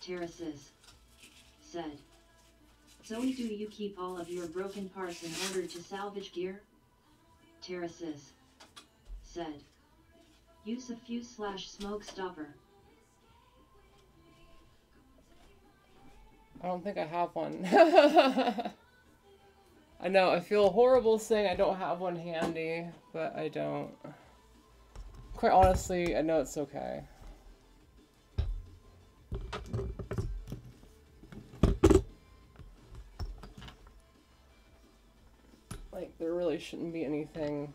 Terraces said, Zoe, do you keep all of your broken parts in order to salvage gear? Terraces said, use a fuse/smoke stopper. I don't think I have one. I know, I feel horrible saying I don't have one handy, but I don't. Quite honestly, I know it's okay. Like, there really shouldn't be anything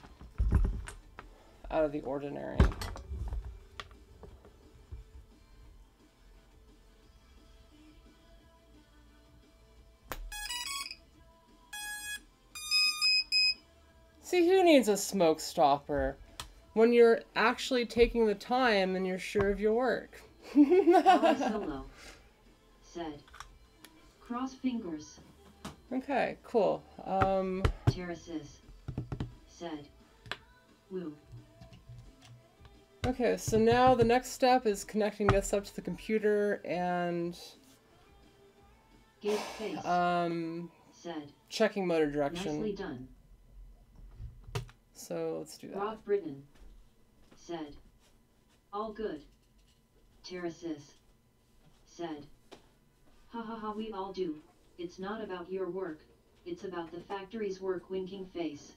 out of the ordinary. See, who needs a smoke stopper when you're actually taking the time and you're sure of your work? Solo said, cross fingers. Okay, cool. Terraces said, woo. Okay, so now the next step is connecting this up to the computer and Gate face said, checking motor direction. nicely done. So let's do that. Rob Britton said, all good. Terraces said, ha ha ha, we all do. It's not about your work, it's about the factory's work. Winking face.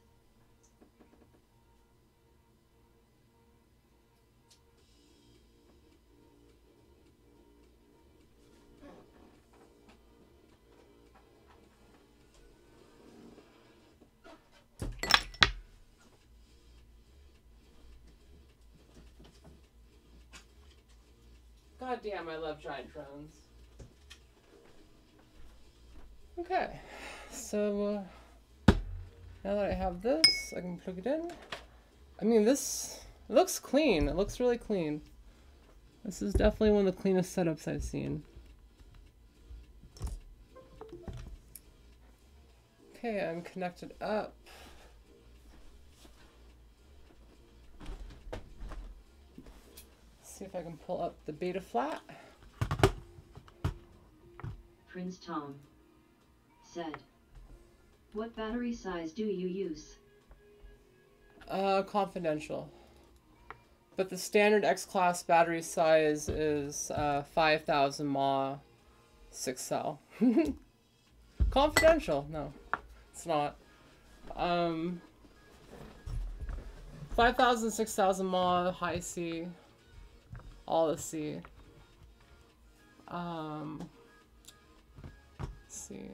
God damn, I love giant drones. Okay, so now that I have this, I can plug it in. I mean, this looks clean. It looks really clean. This is definitely one of the cleanest setups I've seen. Okay, I'm connected up. See if I can pull up the beta flat. Prince Tom said, "What battery size do you use?" Confidential. But the standard X-Class battery size is 5,000 mAh, 6 cell. Confidential. No, it's not. 5,000, 6,000 mAh, high C, all the C. Let's see.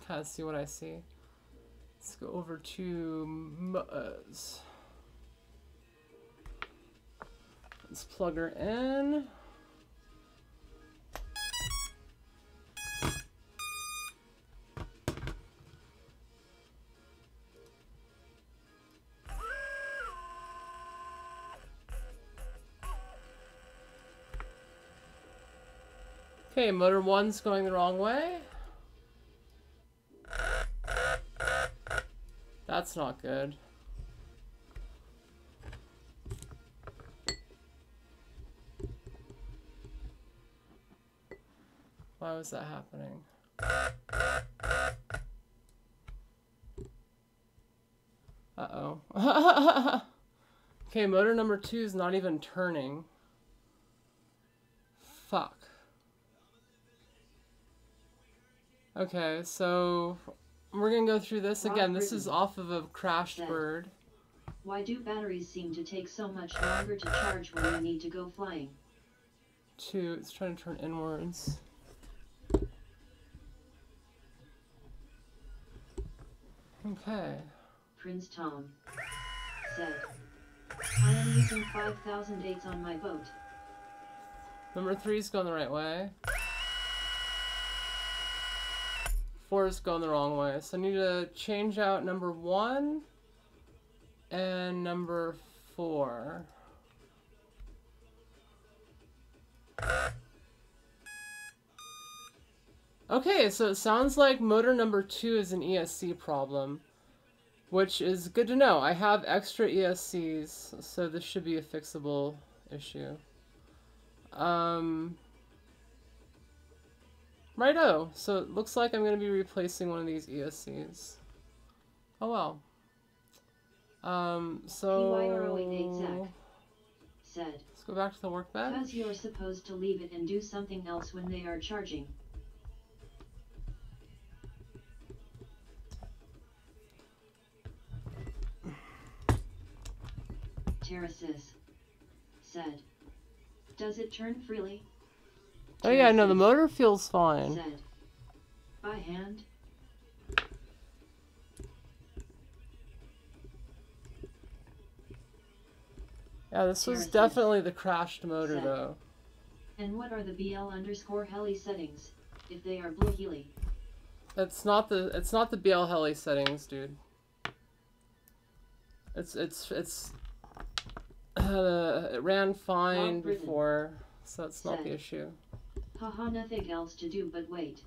Kind of see what I see. Let's go over to Muzz. Let's plug her in. Okay, motor 1's going the wrong way. That's not good. Why was that happening? Uh-oh. Okay, motor number 2 is not even turning. Fuck. Okay, so we're gonna go through this again. This is off of a crashed bird. Why do batteries seem to take so much longer to charge when you need to go flying? 2, it's trying to turn inwards. Okay. Prince Tom said, "I am using 5,008s on my boat." Number 3's going the right way. 4 is going the wrong way. So I need to change out number 1 and number 4. Okay, so it sounds like motor number 2 is an ESC problem, which is good to know. I have extra ESCs, so this should be a fixable issue. Righto, so it looks like I'm going to be replacing one of these ESCs. Oh well. PYR088 said, let's go back to the workbench. "Because you're supposed to leave it and do something else when they are charging." Terraces said, "Does it turn freely?" Oh yeah, no, the motor feels fine. Said, "By hand?" Yeah, this was definitely the crashed motor said, though. "And what are the BL_heli settings, if they are blue heli?" It's not the BL heli settings, dude. It ran fine before, so that's not the issue. "Haha, nothing else to do but wait."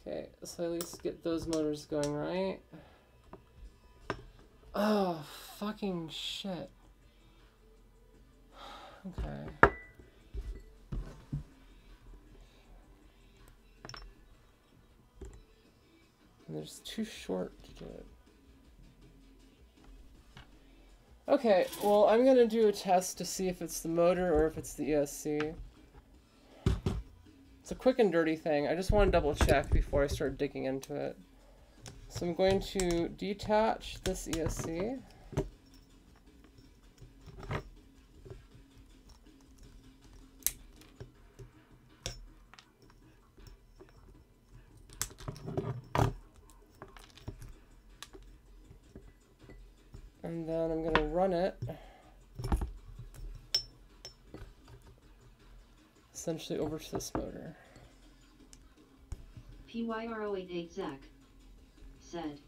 Okay, so at least get those motors going right. Oh, fucking shit. Okay. And there's too short to do it. Okay, well, I'm gonna do a test to see if it's the motor or if it's the ESC. It's a quick and dirty thing. I just want to double check before I start digging into it. So I'm going to detach this ESC. And then I'm going to run it essentially over to this motor. PYR088 Zach said,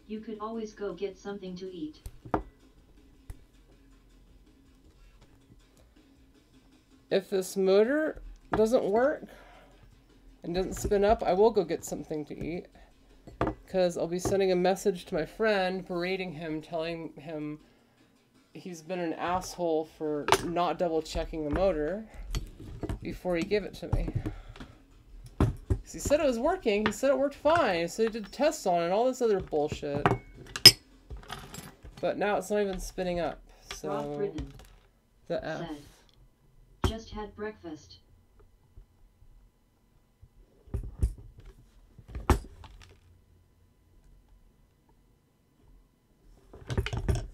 "You could always go get something to eat." If this motor doesn't work and doesn't spin up, I will go get something to eat. Because I'll be sending a message to my friend, berating him, telling him he's been an asshole for not double checking the motor before he gave it to me. He said it was working. He said it worked fine. So he did tests on it and all this other bullshit. But now it's not even spinning up. So the F. Said, just had breakfast.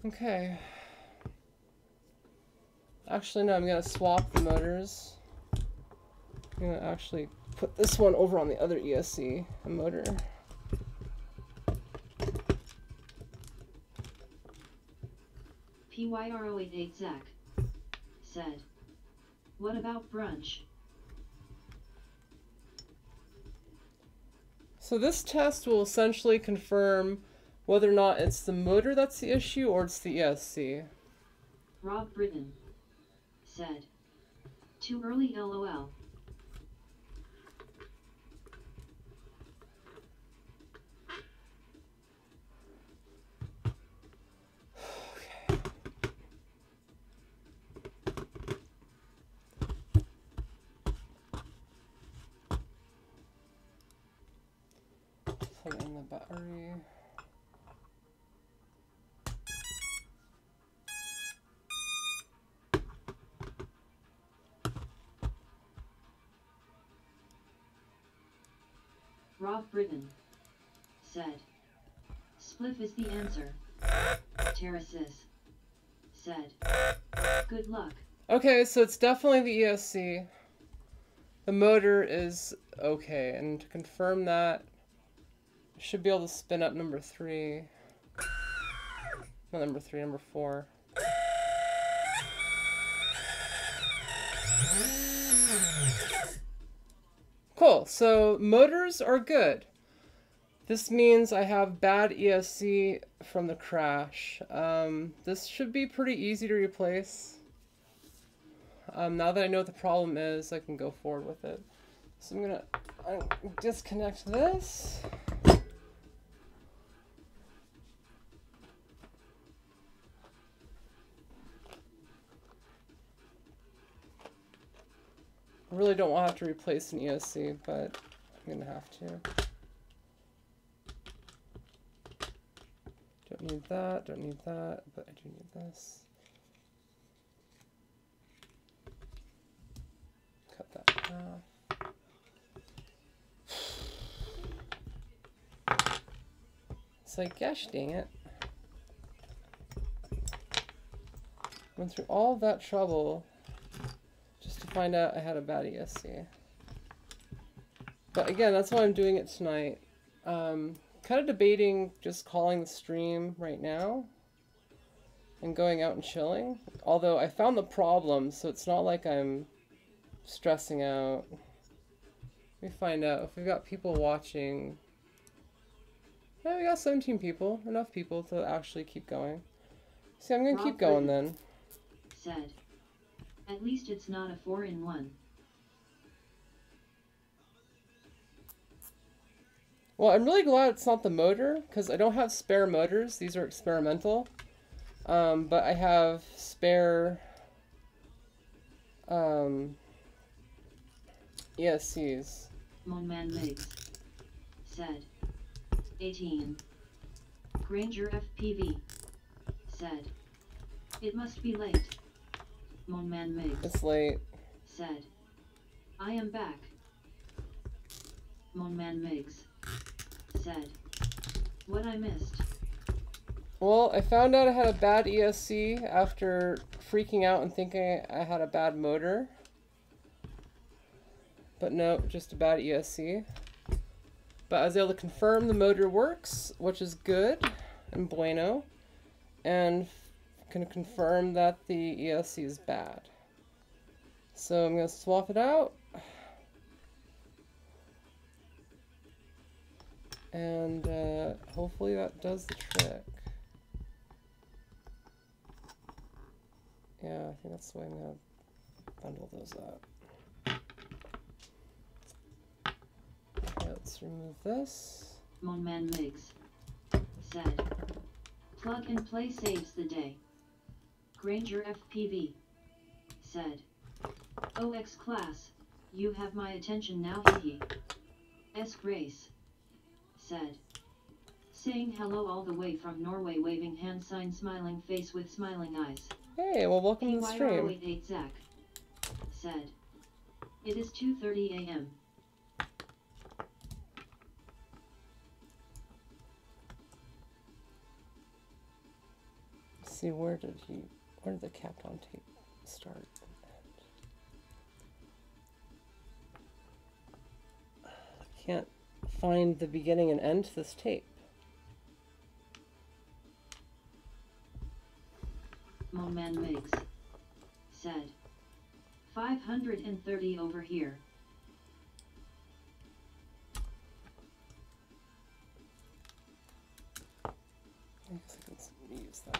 Okay. Actually, no, I'm going to swap the motors. I'm going to actually put this one over on the other ESC motor. PYR088 Zach said, what about brunch? So this test will essentially confirm whether or not it's the motor that's the issue or it's the ESC. Rob Britton said, too early LOL. Plug in the battery. Rob Britton said, spliff is the answer. Terraces said, good luck. Okay, so it's definitely the ESC. The motor is okay, and to confirm that, I should be able to spin up number 3. Not number 3, number 4. Cool, so motors are good. This means I have bad ESC from the crash. This should be pretty easy to replace. Now that I know what the problem is, I can go forward with it. So I'm gonna disconnect this. I really don't want to have to replace an ESC, but I'm gonna have to. Don't need that, don't need that, but I do need this. Cut that in half. It's like, gosh dang it. Went through all that trouble just to find out I had a bad ESC. But again, that's why I'm doing it tonight. Kind of debating just calling the stream right now and going out and chilling. Although I found the problem, so it's not like I'm stressing out. Let me find out if we've got people watching. Yeah, we got 17 people. Enough people to actually keep going. See, I'm gonna keep going then. Said, at least it's not a 4-in-1. Well, I'm really glad it's not the motor, because I don't have spare motors. These are experimental. But I have spare ESCs. Monman Migs said, 18. Granger FPV said, it must be late. Monman Migs It's late. said, I am back. Monman Migs said, what I missed. Well, I found out I had a bad ESC after freaking out and thinking I had a bad motor. But no, just a bad ESC. But I was able to confirm the motor works, which is good and bueno. And can confirm that the ESC is bad. So I'm going to swap it out. And hopefully that does the trick. Yeah, I think that's the way I'm going to bundle those up. Okay, let's remove this. Monman Migs said, plug and play saves the day. Granger FPV said, OX class, you have my attention now, hee. Esc Race said, saying hello all the way from Norway, waving hand sign, smiling face with smiling eyes. Hey, well, welcome to the stream. PYR088 Zach said, it is 2:30 a.m. Let's see, where did the Capcom tape start? I can't find the beginning and end to this tape. Moman Migs said, 530 over here. I guess I can use that.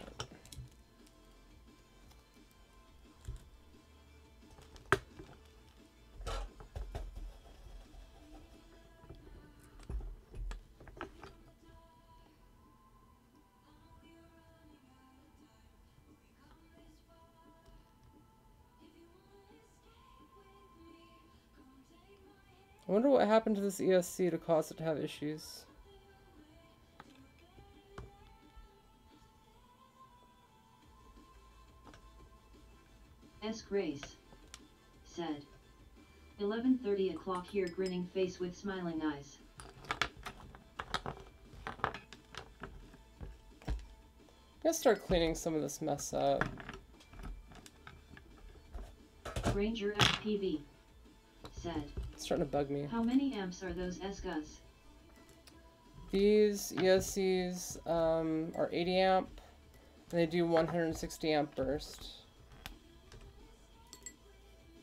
I wonder what happened to this ESC to cause it to have issues. Esc Race said, 11:30 o'clock here, grinning face with smiling eyes. Let's start cleaning some of this mess up. Ranger FPV said, It's starting to bug me. how many amps are those Escas? These ESCs are 80 amp, and they do 160 amp burst.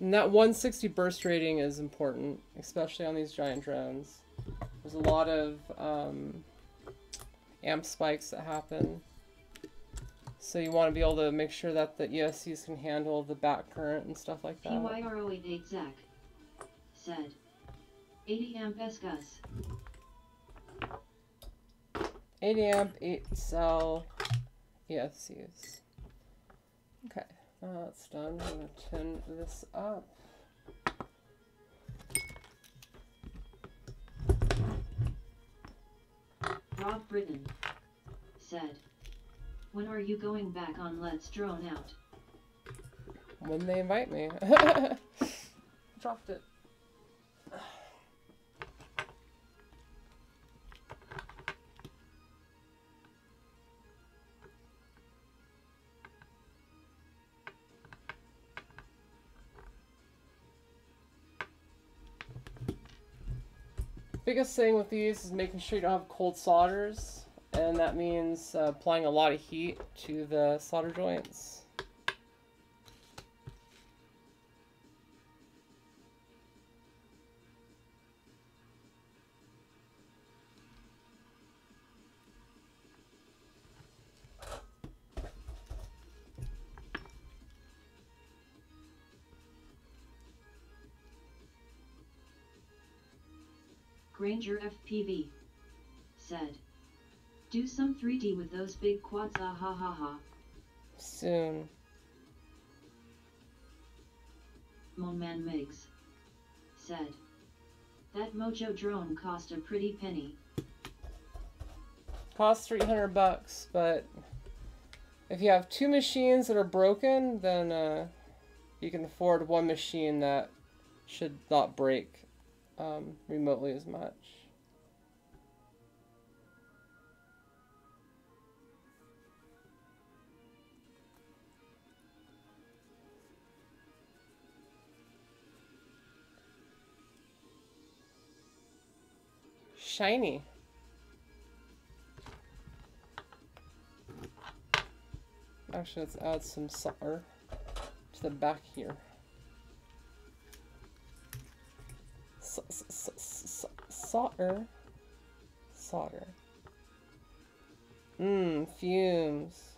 And that 160 burst rating is important, especially on these giant drones. There's a lot of amp spikes that happen. So you want to be able to make sure that the ESCs can handle the back current and stuff like that. PYR088 Zach said, 80 amp Escas. 80 amp, 8 cell ESCs. Okay, now that's done. I'm going to tin this up. Rob Britton said, when are you going back on Let's Drone Out? When they invite me. Dropped it. Biggest thing with these is making sure you don't have cold solders, and that means applying a lot of heat to the solder joints. Granger FPV said, do some 3D with those big quads, ah ha ha ha. Soon. Moman Migs said, that Mojo drone cost a pretty penny. Costs 300 bucks, but if you have two machines that are broken, then you can afford one machine that should not break remotely as much. Shiny. Actually, let's add some solder to the back here. Solder. Solder. Fumes.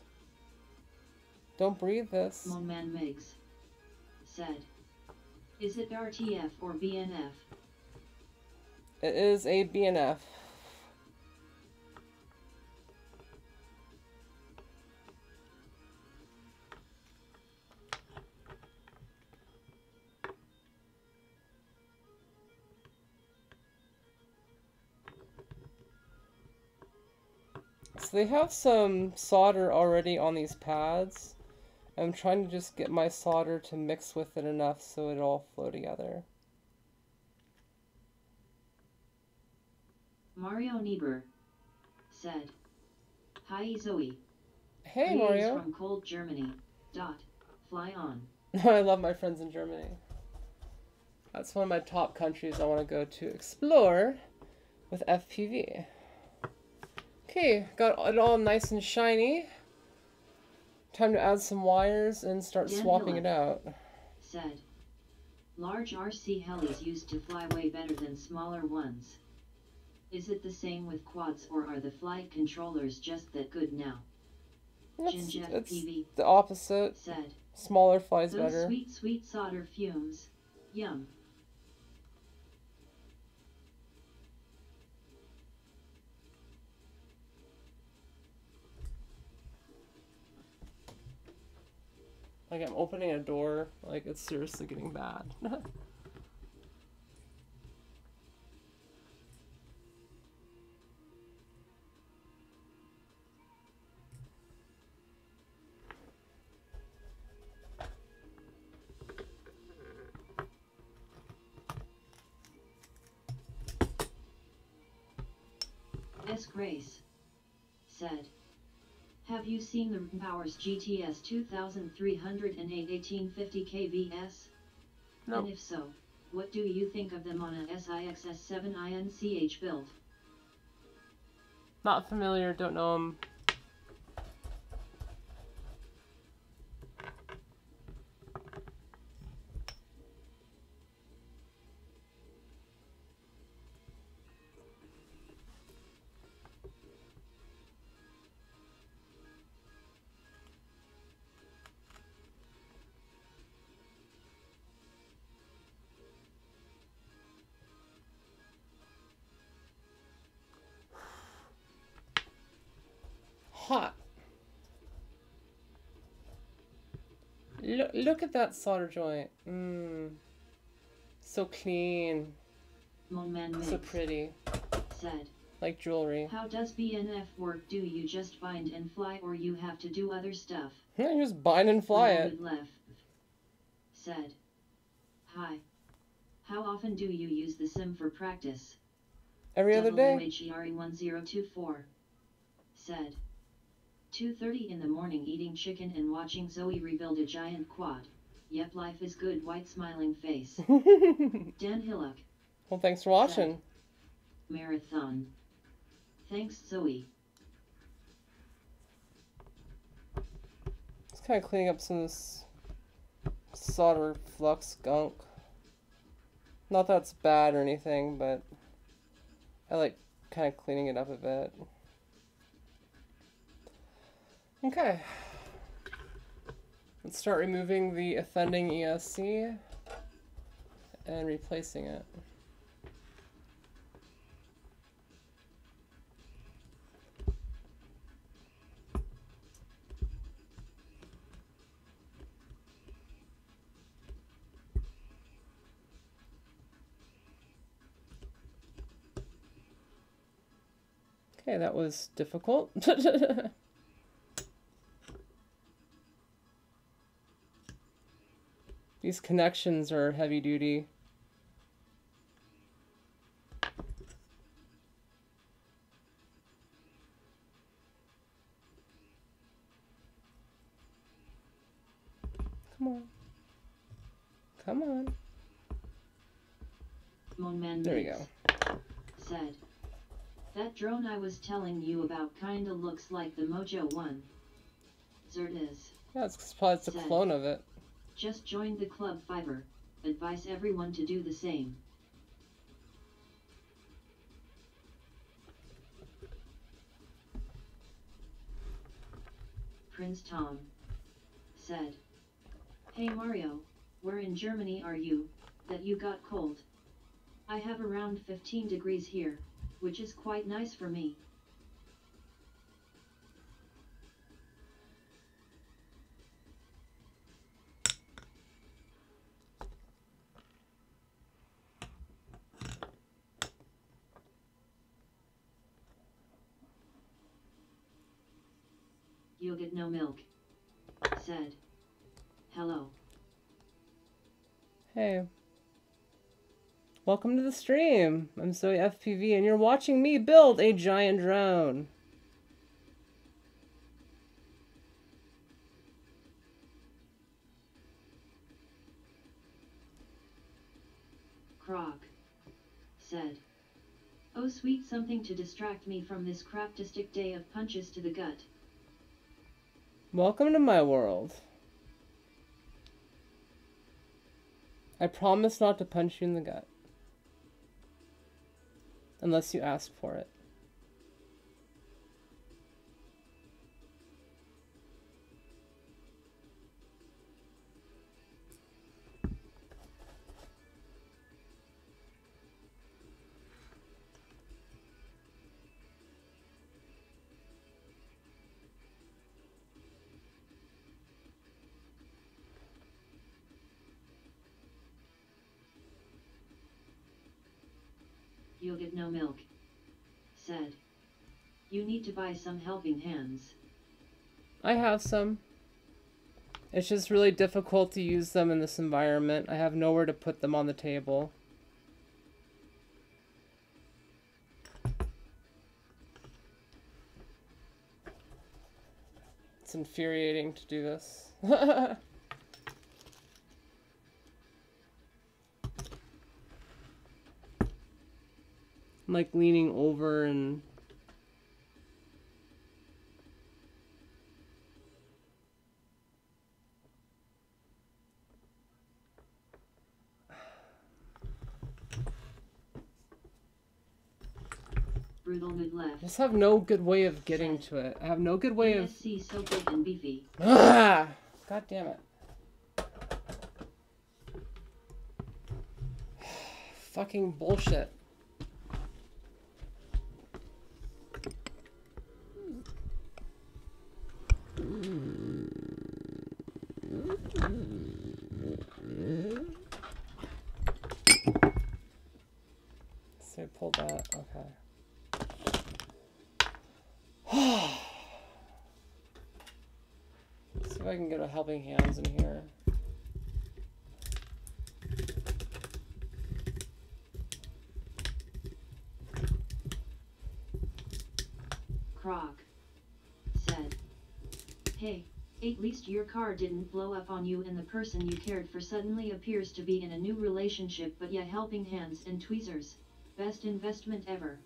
Don't breathe this. Moman Migs said, is it RTF or BNF? It is a BNF. So they have some solder already on these pads. I'm trying to just get my solder to mix with it enough so it'll all flow together. Mario Niebuhr said, "Hi Zoe. Hey Greetings Mario. from cold Germany. Fly on." I love my friends in Germany. That's one of my top countries I want to go to explore with FPV. Okay, got it all nice and shiny. Time to add some wires and start Dan swapping Hilla it out. said, "Large RC helis used to fly way better than smaller ones. Is it the same with quads, or are the flight controllers just that good now?" It's FPV the opposite. said, Smaller flies "Those better. sweet, sweet solder fumes. Yum." Like I'm opening a door, like it's seriously getting bad. Esc Grace said, "Have you seen the Powers GTS 2308 1850 kVs? No, And if so, what do you think of them on a SIXS7 INCH build?" not familiar, don't know them. Hot. Look at that solder joint. So clean. Monman So pretty. said, Like jewelry. "How does BNF work? Do you just bind and fly, or you have to do other stuff?" You just bind and fly it. Left said, "Hi. How often do you use the sim for practice?" Every other day. WHERE1024 said, "2:30 in the morning eating chicken and watching Zoe rebuild a giant quad. Yep, life is good." White smiling face. Dan Hillock. Well, thanks for watching. Said, "Marathon. Thanks, Zoe." Just kind of cleaning up some of this solder flux gunk. Not that it's bad or anything, but I like kind of cleaning it up a bit. Okay. Let's start removing the offending ESC and replacing it. Okay, that was difficult. These connections are heavy duty. Come on. Come on. Monman There we go. said, "That drone I was telling you about kinda looks like the Mojo one." Zert is. Yeah, it's probably a clone of it. "Just joined the club Fiverr. Advise everyone to do the same." Prince Tom said, "Hey Mario, where in Germany are you, that you got cold? I have around 15 degrees here, which is quite nice for me." You'll get no milk. Said. Hello. Hey. Welcome to the stream. I'm Zoe FPV and you're watching me build a giant drone. Croc. Said. Oh sweet something to distract me from this craptastic day of punches to the gut. Welcome to my world. I promise not to punch you in the gut. Unless you ask for it. You'll get no milk. Said. You need to buy some helping hands. I have some. It's just really difficult to use them in this environment. I have nowhere to put them on the table. It's infuriating to do this. I'm like leaning over and Brutal mid left. I just have no good way of getting to it. I have no good way of... ESC so big and beefy. Ah! God damn it. Fucking bullshit. So pull that. Okay. See if I can get a helping hands in here. Croc. Said. Hey, at least your car didn't blow up on you and the person you cared for suddenly appears to be in a new relationship, but yeah, helping hands and tweezers. Best investment ever.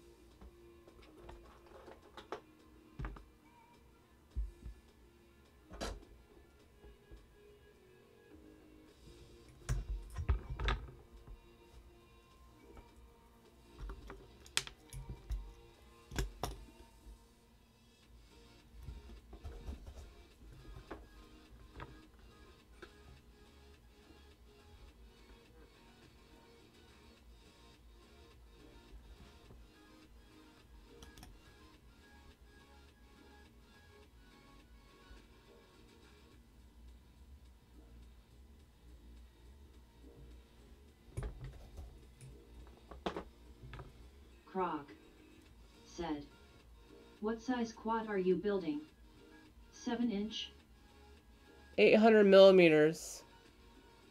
Croc. Said. What size quad are you building? 7-inch? 800 millimeters.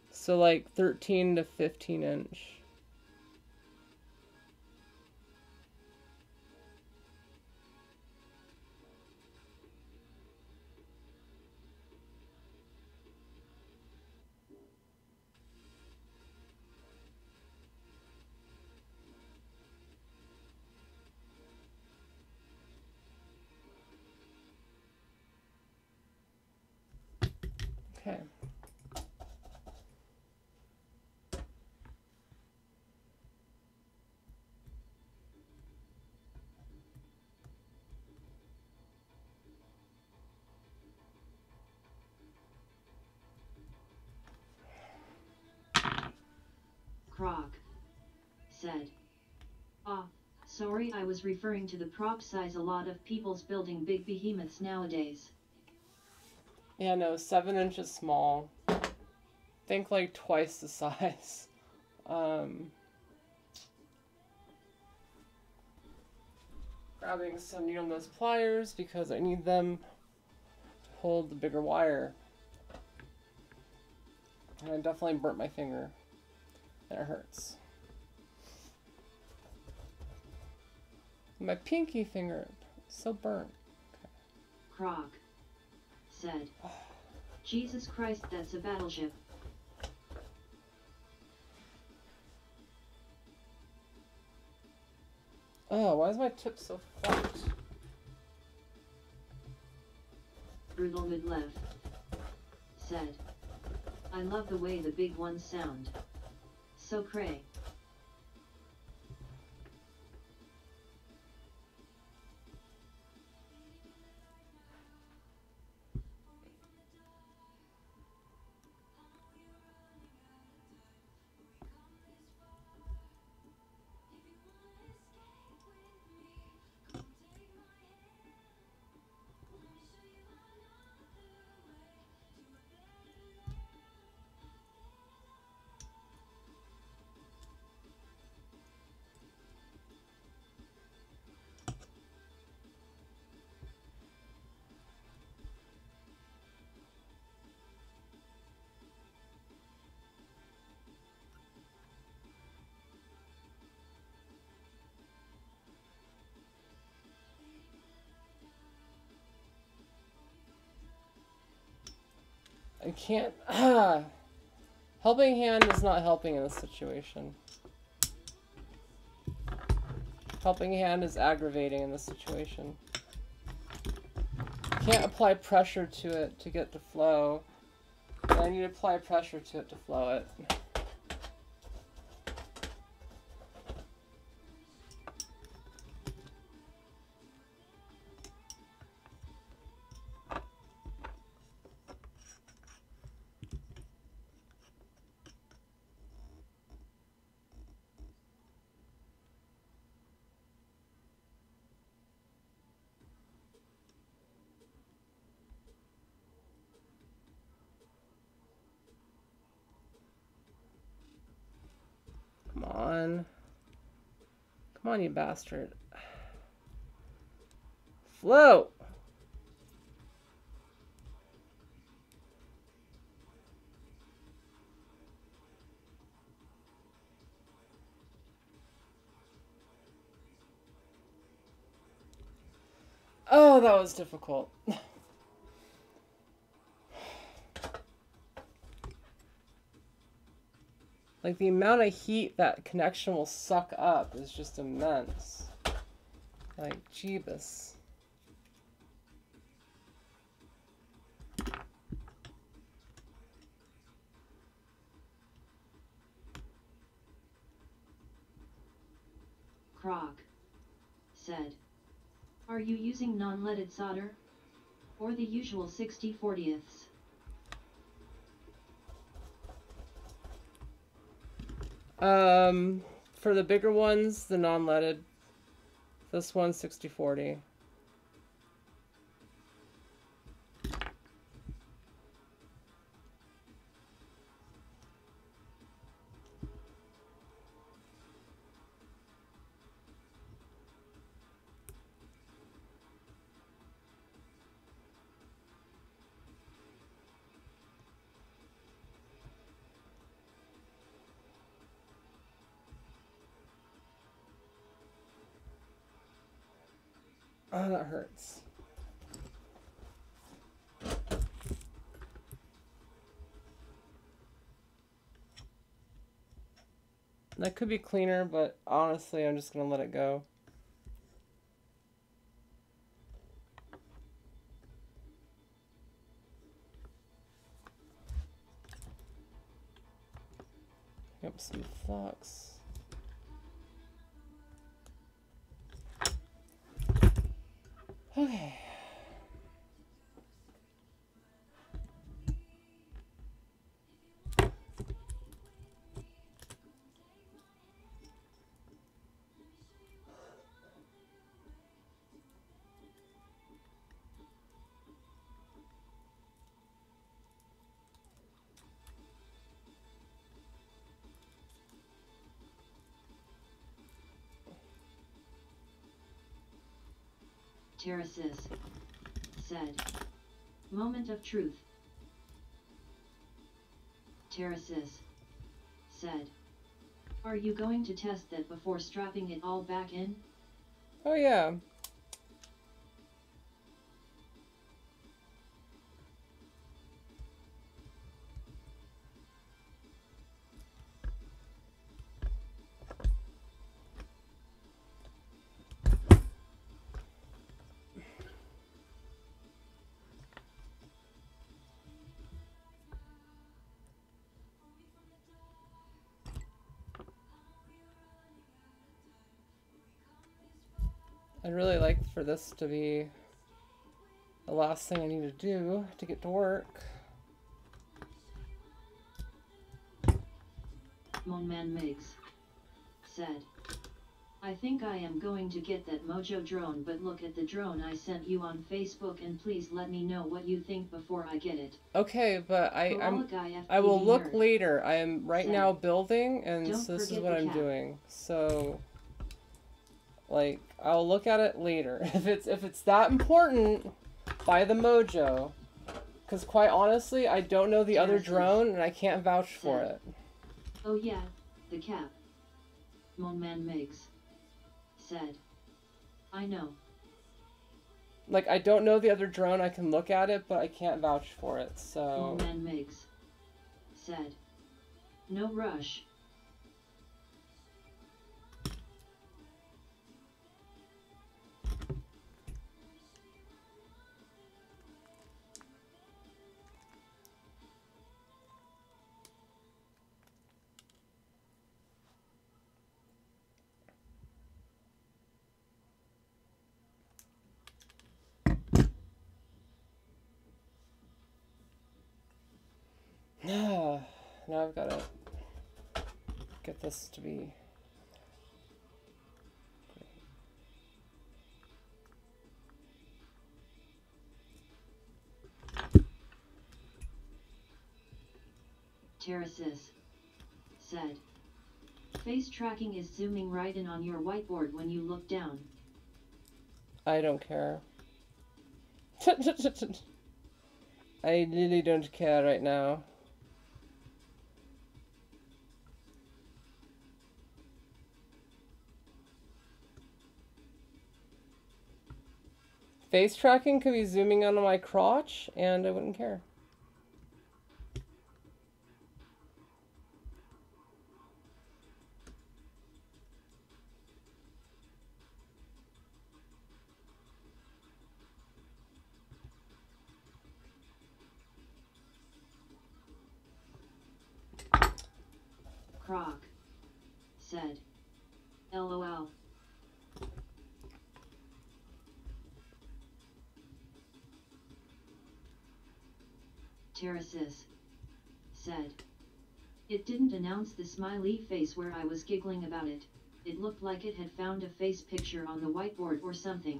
So like 13 to 15 inch. Okay. Croc. Said. Ah, sorry, I was referring to the prop size. A lot of people's building big behemoths nowadays. Yeah, no, 7 inches small. Think like twice the size. Grabbing some needle nose pliers because I need them pulled the bigger wire. And I definitely burnt my finger. And it hurts. My pinky finger, so burnt. Okay. Croc said, Jesus Christ, that's a battleship. Oh, why is my tip so flat? Brutal Midlev said, I love the way the big ones sound. So cray. I can't. Helping hand is not helping in this situation. Helping hand is aggravating in this situation. Can't apply pressure to it to get to flow. But I need to apply pressure to it to flow it. Come on. Come on, you bastard. Flow! Oh, that was difficult. Like, the amount of heat that connection will suck up is just immense. Like, Jeebus. Croc said, are you using non-leaded solder? Or the usual 60/40ths? For the bigger ones, the non-leaded. This one's 60/40. Oh, that hurts. That could be cleaner, but honestly, I'm just going to let it go. Yep, some flux. Okay. Terraces said, Moment of truth. Terraces said, "Are you going to test that before strapping it all back in?" Oh yeah. I'd really like for this to be the last thing I need to do to get to work. Moonman Migs said, "I think I am going to get that Mojo drone, but look at the drone I sent you on Facebook and please let me know what you think before I get it." Okay, but I I will look later. I am right now building, and Don't so this is forget what the I'm cap. doing. So like I'll look at it later. If it's that important, buy the Mojo. Because quite honestly, I don't know the other drone, and I can't vouch for it. "Oh yeah, the cap." Moonman Migs said, "I know." Like, I don't know the other drone. I can look at it, but I can't vouch for it, so... Moonman Migs said, "No rush." Now I've got to get this to be... Terraces said, "Face tracking is zooming right in on your whiteboard when you look down." I don't care. I really don't care right now. Face tracking could be zooming on my crotch, and I wouldn't care. Croc said, "LOL." Terraces said, "It didn't announce the smiley face where I was giggling about it. It looked like it had found a face picture on the whiteboard or something."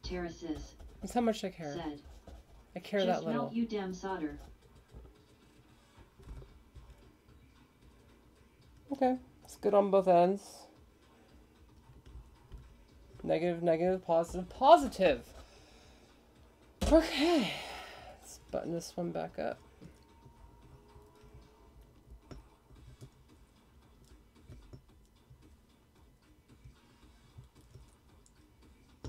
Terraces That's how much I care. said, I care "Just that little. melt, you damn solder." Okay, it's good on both ends. Negative, negative, positive, positive. Okay, let's button this one back up.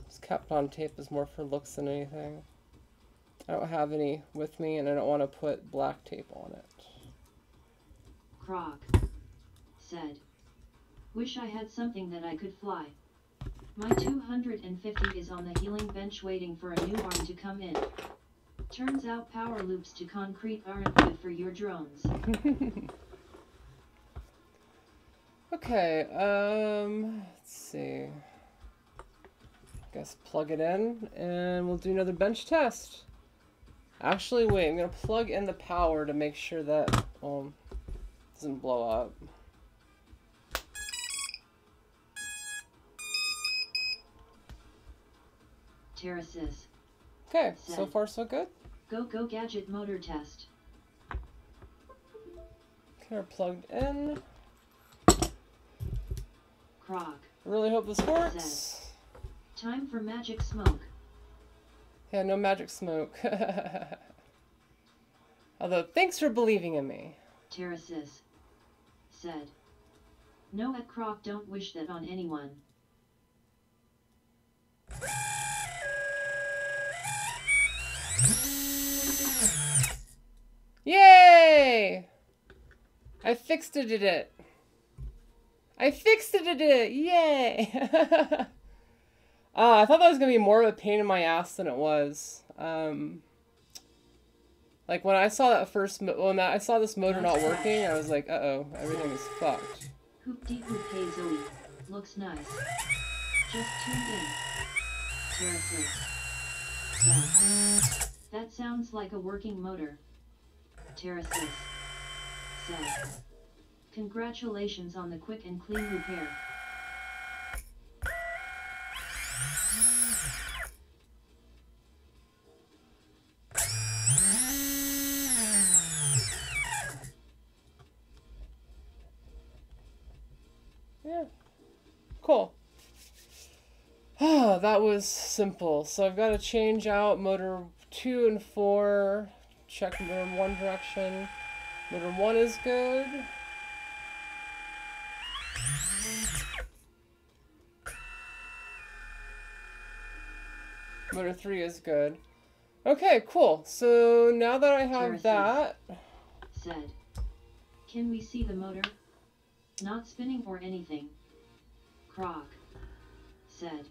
This Kapton tape is more for looks than anything. I don't have any with me, and I don't want to put black tape on it. Croc said, "Wish I had something that I could fly. My 250 is on the healing bench waiting for a new arm to come in. Turns out power loops to concrete aren't good for your drones." Okay, let's see. Guess plug it in and we'll do another bench test. Actually, wait, I'm gonna plug in the power to make sure that doesn't blow up. Terraces. Okay, so far so good. Go gadget motor test. Okay, we're plugged in. Croc. I really hope this works. Time for magic smoke. Yeah, no magic smoke. Although, thanks for believing in me. Terraces. Said. No, at Croc, don't wish that on anyone. Yay! I fixed it. I fixed it. Yay! I thought that was gonna be more of a pain in my ass than it was. Like when I saw that I saw this motor not working, I was like, uh-oh, everything is fucked. Hoop-dee-hoop, hey Zoe. Looks nice. Just tuned in. Terraces. Said. That sounds like a working motor. Terraces. Said. Congratulations on the quick and clean repair. Yeah. Cool. That was simple. So I've got to change out motor 2 and 4. Check motor 1 direction. Motor 1 is good. Motor 3 is good. Okay, cool. So now that I have that... Said. Can we see the motor? Not spinning or anything. Croc. Said.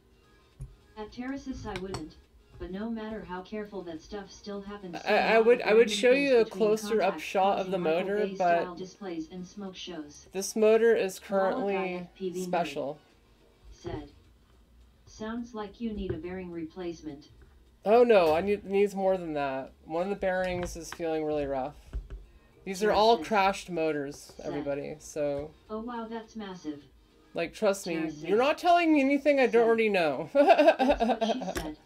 At Terraces I wouldn't, but no matter how careful, that stuff still happens. I would show you a closer up shot of the motor, but displays and smoke shows. This motor is currently special. Said. Sounds like you need a bearing replacement. Oh no, needs more than that. One of the bearings is feeling really rough. These are all crashed motors, everybody, so... Oh wow, that's massive. Like, trust me, you're not telling me anything I don't already know. That's what she said.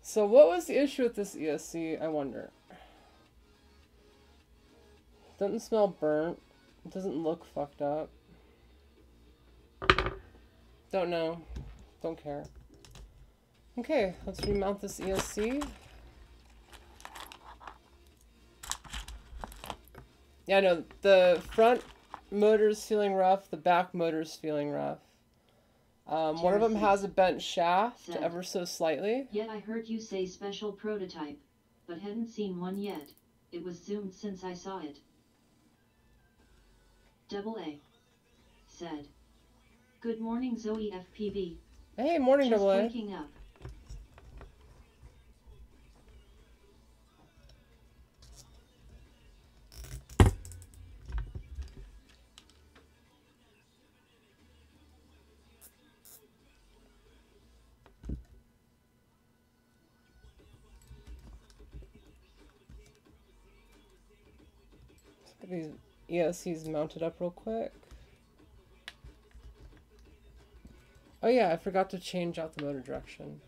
So what was the issue with this ESC, I wonder? Doesn't smell burnt. It doesn't look fucked up. Don't know. Don't care. Okay, let's remount this ESC. Yeah, no, the front motor's feeling rough, the back motor's feeling rough. One of them has a bent shaft, ever so slightly. Yet I heard you say special prototype, but hadn't seen one yet. It was zoomed since I saw it. Double A. Said. Good morning, Zoe FPV. Hey, morning, Just Double A. waking up. Let's get these ESCs mounted up real quick. Oh yeah, I forgot to change out the motor direction.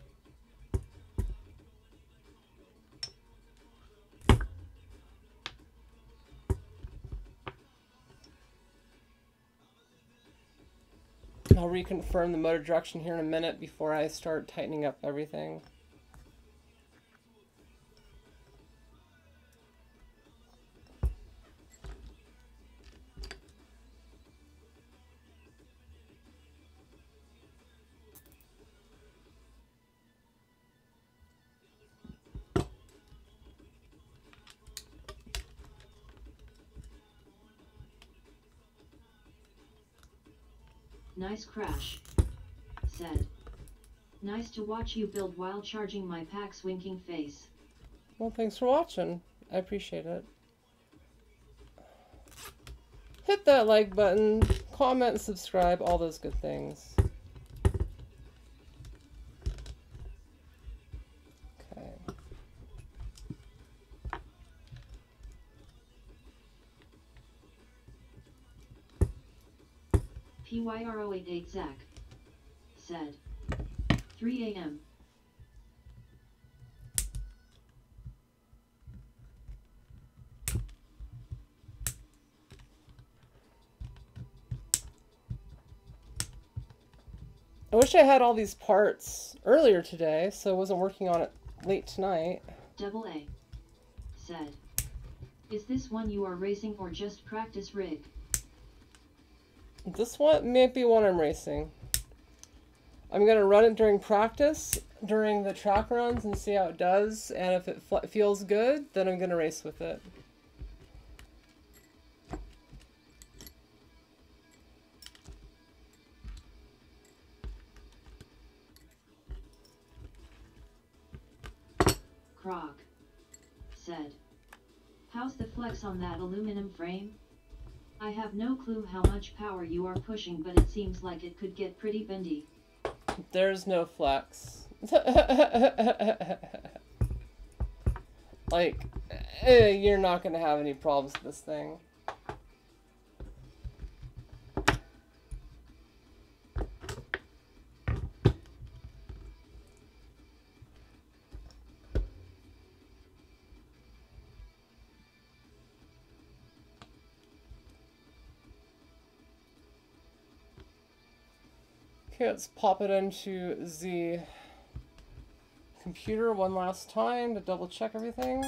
I'll reconfirm the motor direction here in a minute before I start tightening up everything. Nice crash. Said. Nice to watch you build while charging my pack's winking face. Well, thanks for watching. I appreciate it. hit that like button, comment, and subscribe, all those good things. Okay. PYR088 Zach said 3 a.m. I wish I had all these parts earlier today, so I wasn't working on it late tonight. Double A said, is this one you are racing or just practice rig? This one may be one I'm racing. I'm going to run it during practice, during the track runs, and see how it does. And if it feels good, then I'm going to race with it. Croc said, how's the flex on that aluminum frame? I have no clue how much power you are pushing, but it seems like it could get pretty bendy. There's no flex. Like, you're not going to have any problems with this thing. Okay, let's pop it into the computer one last time to double check everything.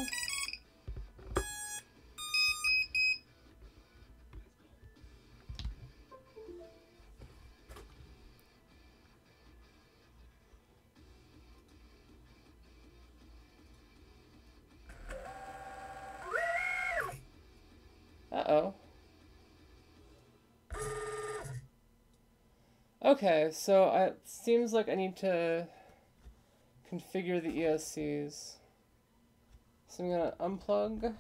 Uh-oh. Okay, so it seems like I need to configure the ESCs. So I'm going to unplug.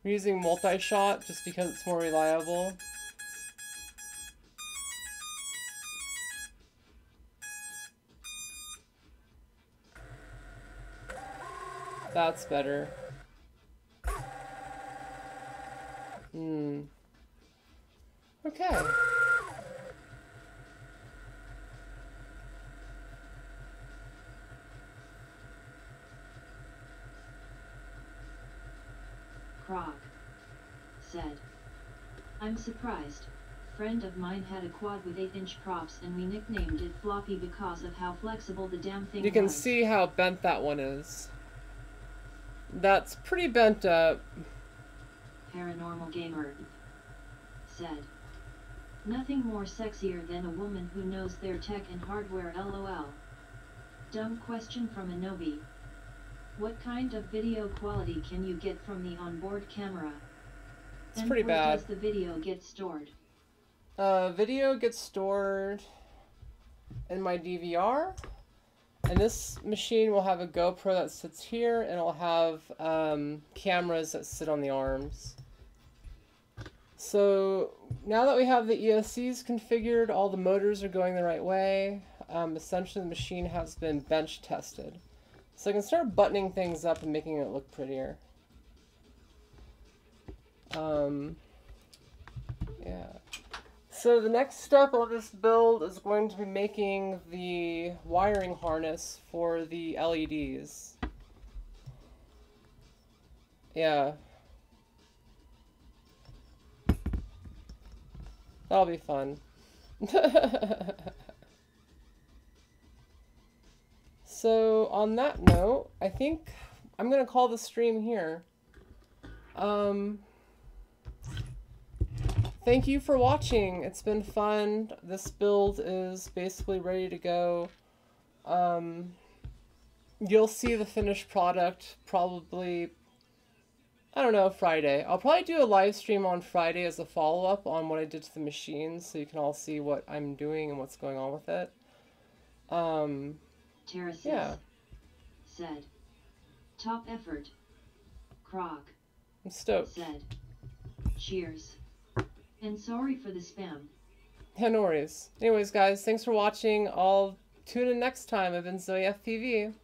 I'm using multi-shot just because it's more reliable. That's better. Okay. Croc said, I'm surprised. Friend of mine had a quad with 8-inch props and we nicknamed it Floppy because of how flexible the damn thing was. You can see how bent that one is. That's pretty bent up. Paranormal Gamer said, nothing more sexier than a woman who knows their tech and hardware, lol. Dumb question from Anobi. What kind of video quality can you get from the onboard camera? It's pretty bad. Where does the video get stored? Video gets stored in my DVR. And this machine will have a GoPro that sits here, and it'll have cameras that sit on the arms. So now that we have the ESCs configured, all the motors are going the right way. Essentially, the machine has been bench tested. So I can start buttoning things up and making it look prettier. Yeah. So the next step on this build is going to be making the wiring harness for the LEDs. Yeah. That'll be fun. So on that note, I think I'm going to call the stream here. Thank you for watching. It's been fun. This build is basically ready to go. You'll see the finished product probably I don't know, Friday. I'll probably do a live stream on Friday as a follow-up on what I did to the machines, so you can all see what I'm doing and what's going on with it. Terraces. Yeah. Said. Top effort. Croc. I'm stoked. Said. Cheers. And sorry for the spam. Yeah, no worries. Anyways, guys, thanks for watching. I'll tune in next time. I've been Zoe FPV.